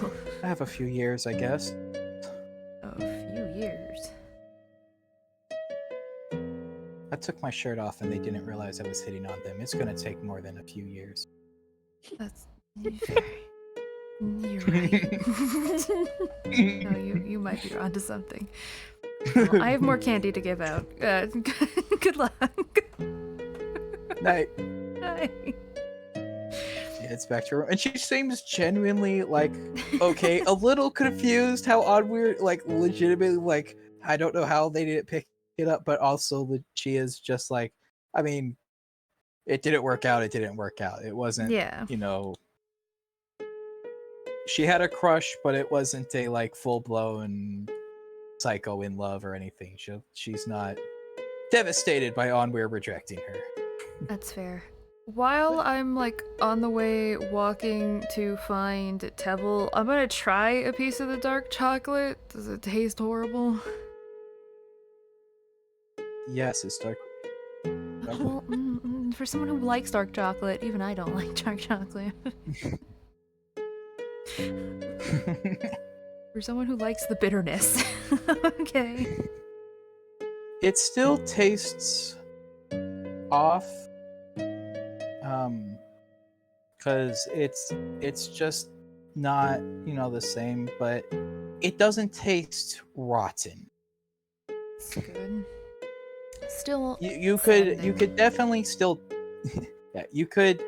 I have a few years, I guess. A few years. I took my shirt off and they didn't realize I was hitting on them. It's gonna take more than a few years. That's fair. You're right. No, you might be onto something. Well, I have more candy to give out. Good luck. Night. Bye. She heads back to her, and she seems genuinely like okay, a little confused how odd weird, like legitimately, like I don't know how they didn't pick it up, but also she is just like, I mean, it didn't work out. It didn't work out. It wasn't, Yeah. you know. She had a crush, but it wasn't a like full blown psycho in love or anything. She's not devastated by Onweir rejecting her. That's fair. While I'm like on the way walking to find Tevil, I'm gonna try a piece of the dark chocolate. Does it taste horrible? Yes, it's dark. Well, for someone who likes dark chocolate, even I don't like dark chocolate. For someone who likes the bitterness. Okay. It still tastes off. Cause it's just not, you know, the same, but it doesn't taste rotten. It's good. Still, You saddening. could definitely still yeah, you could,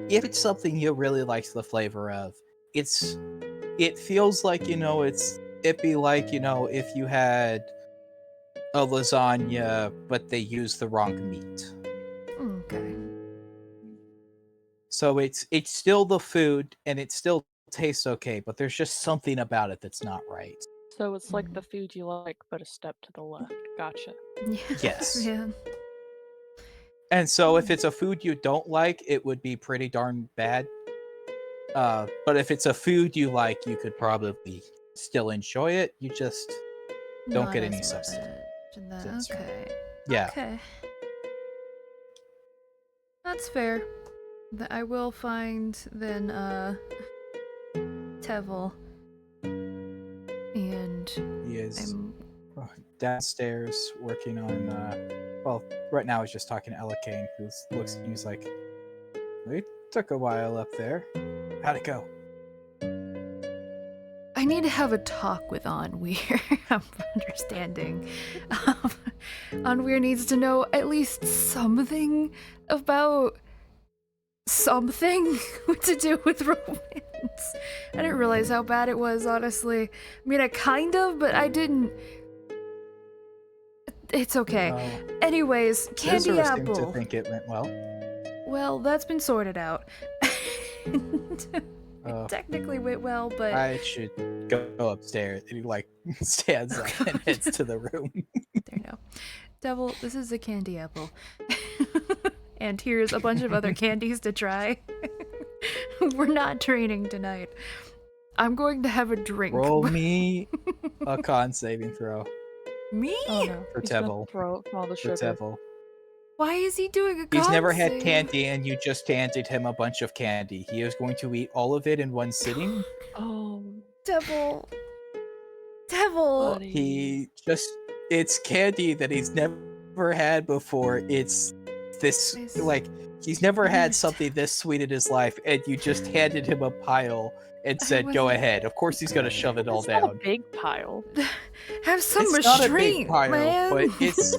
if it's something you really like the flavor of, it feels like, you know, it'd be like, you know, if you had a lasagna but they used the wrong meat. Okay. So it's still the food and it still tastes okay, but there's just something about it that's not right. So it's like the food you like, but a step to the left. Gotcha. Yeah. Yes. Yeah. And so if it's a food you don't like, it would be pretty darn bad. But if it's a food you like, you could probably still enjoy it. You just don't Not get as any much substance. in that. That's right. Okay. Yeah. Okay. That's fair. I will find then Tevil. And He is I'm downstairs working on well, right now he's just talking to Ella Kane, he's like, "We took a while up there. How'd it go?" I need to have a talk with Onweir. I'm understanding. Onweir needs to know at least something about something to do with romance. I didn't realize how bad it was, honestly. I mean, I kind of, but I didn't. It's okay. Anyways, Candy Scissor seemed to Apple. think it went well. Well, that's been sorted out. Oh. It technically went well, but I should go upstairs. And he like stands up and heads to the room. there no. Devil, this is a candy apple. And here's a bunch of other candies to try. We're not training tonight. I'm going to have a drink. Roll me a con saving throw Me? Oh no. for He's gonna Tevil. throw it from all the For sugar. Tevil. Why is he doing a He's con never had save? candy, and you just handed him a bunch of candy. He is going to eat all of it in one sitting. Oh, Devil. Devil. buddy. It's candy that he's never had before. It's this Nice. like he's never had something this sweet in his life, and you just handed him a pile and said, "Go wasn't- ahead." Of course, he's gonna shove it all It's not a down. big pile. Have some It's not a big restraint, pile, man. but it's.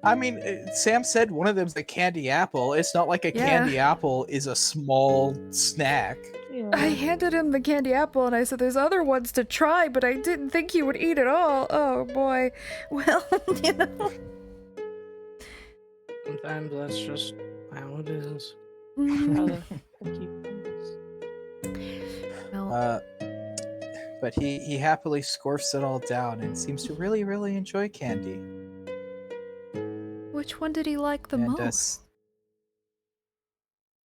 I mean, Sam said one of them's a candy apple. It's not like a Yeah. candy apple is a small snack. Yeah. I handed him the candy apple and I said, "There's other ones to try, but I didn't think he would eat it all." Oh boy. Well, you know. Sometimes that's just how it is. How the cookie comes. Well, But he happily scorfs it all down and seems to really, really enjoy candy. which one did he like the And, most?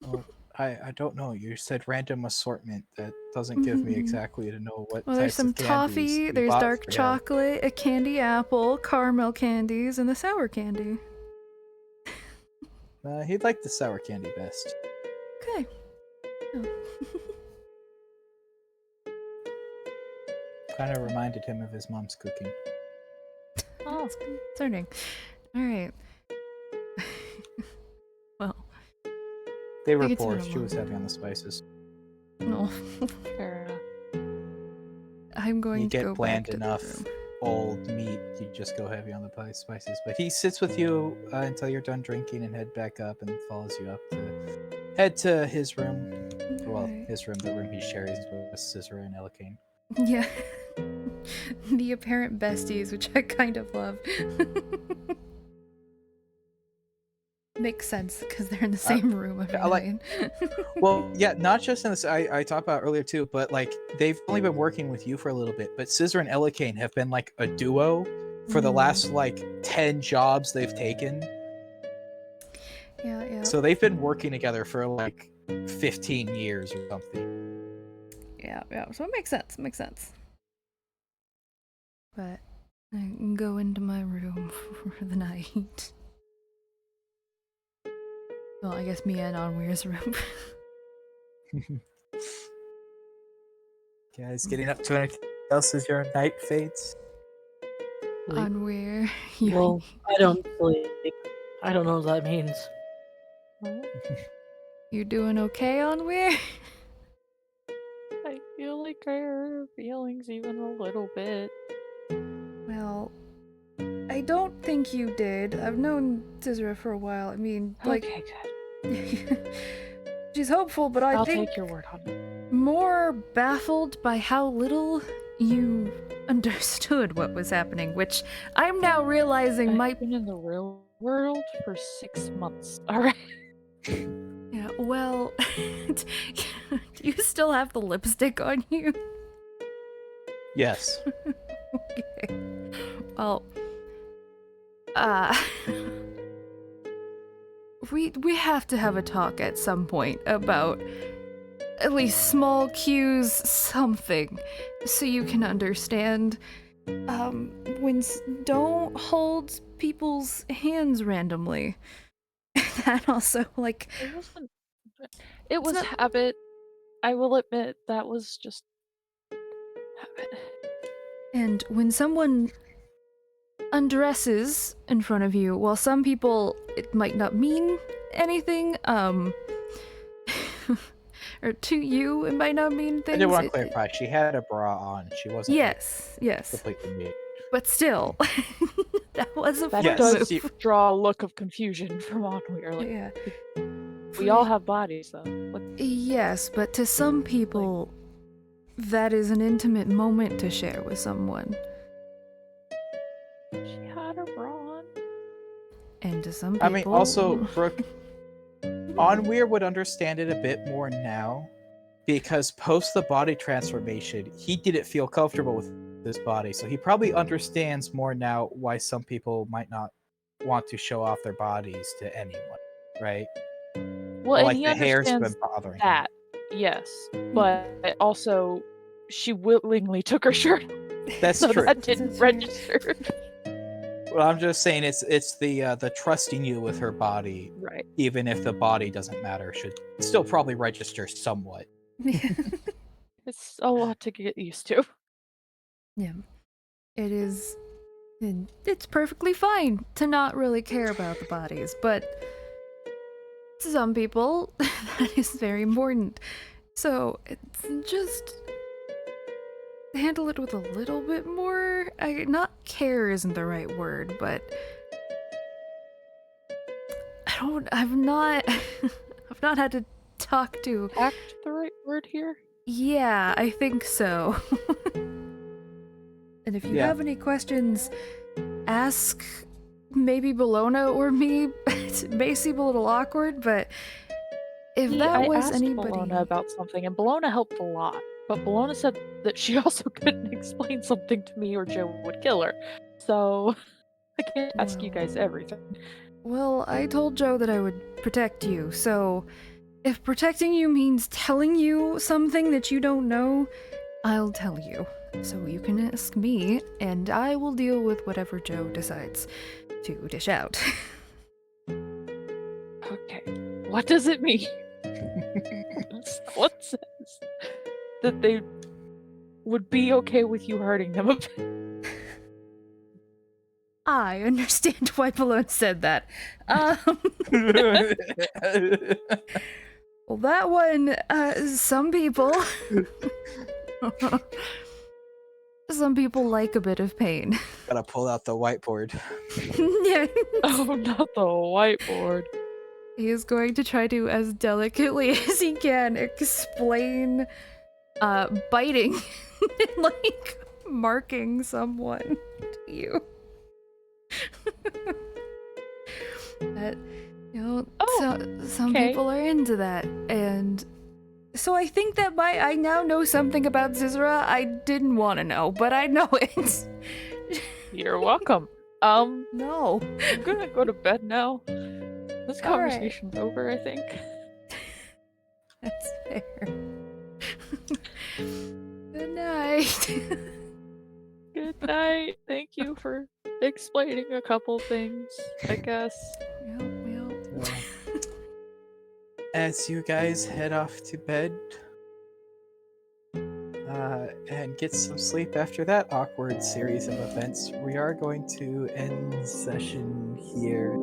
Well, I don't know. You said random assortment. That doesn't give me Mhm. exactly to know what Well, there's types some of candies toffee, he there's bought dark for him. chocolate, a candy apple, caramel candies, and the sour candy. He'd like the sour candy best. Okay. Oh. Kind of reminded him of his mom's cooking. Oh, That's concerning. Alright. Well, They were I get to poor. know She Mom. was heavy on the spices. no. fair enough. I'm going You to get go bland back to enough the room. old meat, you just go heavy on the spices. But he sits with you until you're done drinking and head back up and follows you up to head to his room. Well, Alright. his room, the room he shares with Scissor and Elikane. Yeah. The apparent besties, which I kind of love. Makes sense because they're in the same room every I like- night. Well, yeah, not just in this. I talked about earlier too, but like they've only been working with you for a little bit. But Scissor and Elikane have been like a duo for the last like 10 jobs they've taken. Yeah. So they've been working together for like 15 years or something. Yeah. So it makes sense. Makes sense. But I can go into my room for the night. Well, I guess Mia and Onweir's room. Guys, getting up to anything else as your night fades? Sleep. Onweir, you Well, I don't sleep. I don't know what that means. you doing okay, Onweir? I feel like I hurt her feelings even a little bit. Well, I don't think you did. I've known Tizra for a while. I mean, like, Okay, good. she's hopeful, but I I'll think take your word on it. more baffled by how little you understood what was happening, which I'm now realizing I've might. been in the real world for 6 months. All right. Yeah, well, do you still have the lipstick on you? Yes. Okay. Well, uh, we have to have a talk at some point about at least small cues, something, so you can understand. Don't hold people's hands randomly. That also, like, It wasn't. It was not- habit. I will admit that was just habit. and when someone undresses in front of you, while some people it might not mean anything, or to you it might not mean I things. did want to it- clarify. She had a bra on. She wasn't like, Yes, completely nude. but still, that was a That Yes, does you- draw a look of confusion from Onweir. Like, yeah. we all have bodies, though. What? Yes, but to some people, that is an intimate moment to share with someone. She had her bra on. And to some people... I mean, also, Brooke, Onweir would understand it a bit more now because post the body transformation, he didn't feel comfortable with this body. So he probably understands more now why some people might not want to show off their bodies to anyone, right? Well, Or, and like he the hair's been understands bothering him. that, yes. But also, she willingly took her shirt off, That's so true. that didn't That's right. register. Well, I'm just saying it's the trusting you with her body, Right. even if the body doesn't matter, should still probably register somewhat. It's a lot to get used to. Yeah. It is And it's perfectly fine to not really care about the bodies, but to some people, that is very important. So, it's just handle it with a little bit more. Not care isn't the right word, but I've not I've not had to talk to. Act the right word here? Yeah, I think so. And if you Yeah. have any questions, ask maybe Bologna or me. It may seem a little awkward, but if that I was asked anybody. Bologna about something, and Bologna helped a lot. But Bologna said that she also couldn't explain something to me or Joe would kill her. So I can't ask you guys everything. Well, I told Joe that I would protect you, so if protecting you means telling you something that you don't know, I'll tell you. So you can ask me, and I will deal with whatever Joe decides to dish out. Okay. What does it mean? What says that they would be okay with you hurting them a bit? I understand why Bologna said that. Well, that one, some people... some people like a bit of pain. Gotta pull out the whiteboard. Yeah. Oh, not the whiteboard. He is going to try to, as delicately as he can, explain biting and, like, marking someone to you. But, you know, some okay. people are into that, and so I think that I now know something about Zizra I didn't want to know, but I know it. You're welcome. No. I'm gonna go to bed now. This All right. conversation's over, I think. That's fair. Good night. Good night. Thank you for explaining a couple things, I guess. Yep. As you guys head off to bed and get some sleep after that awkward series of events, we are going to end session here.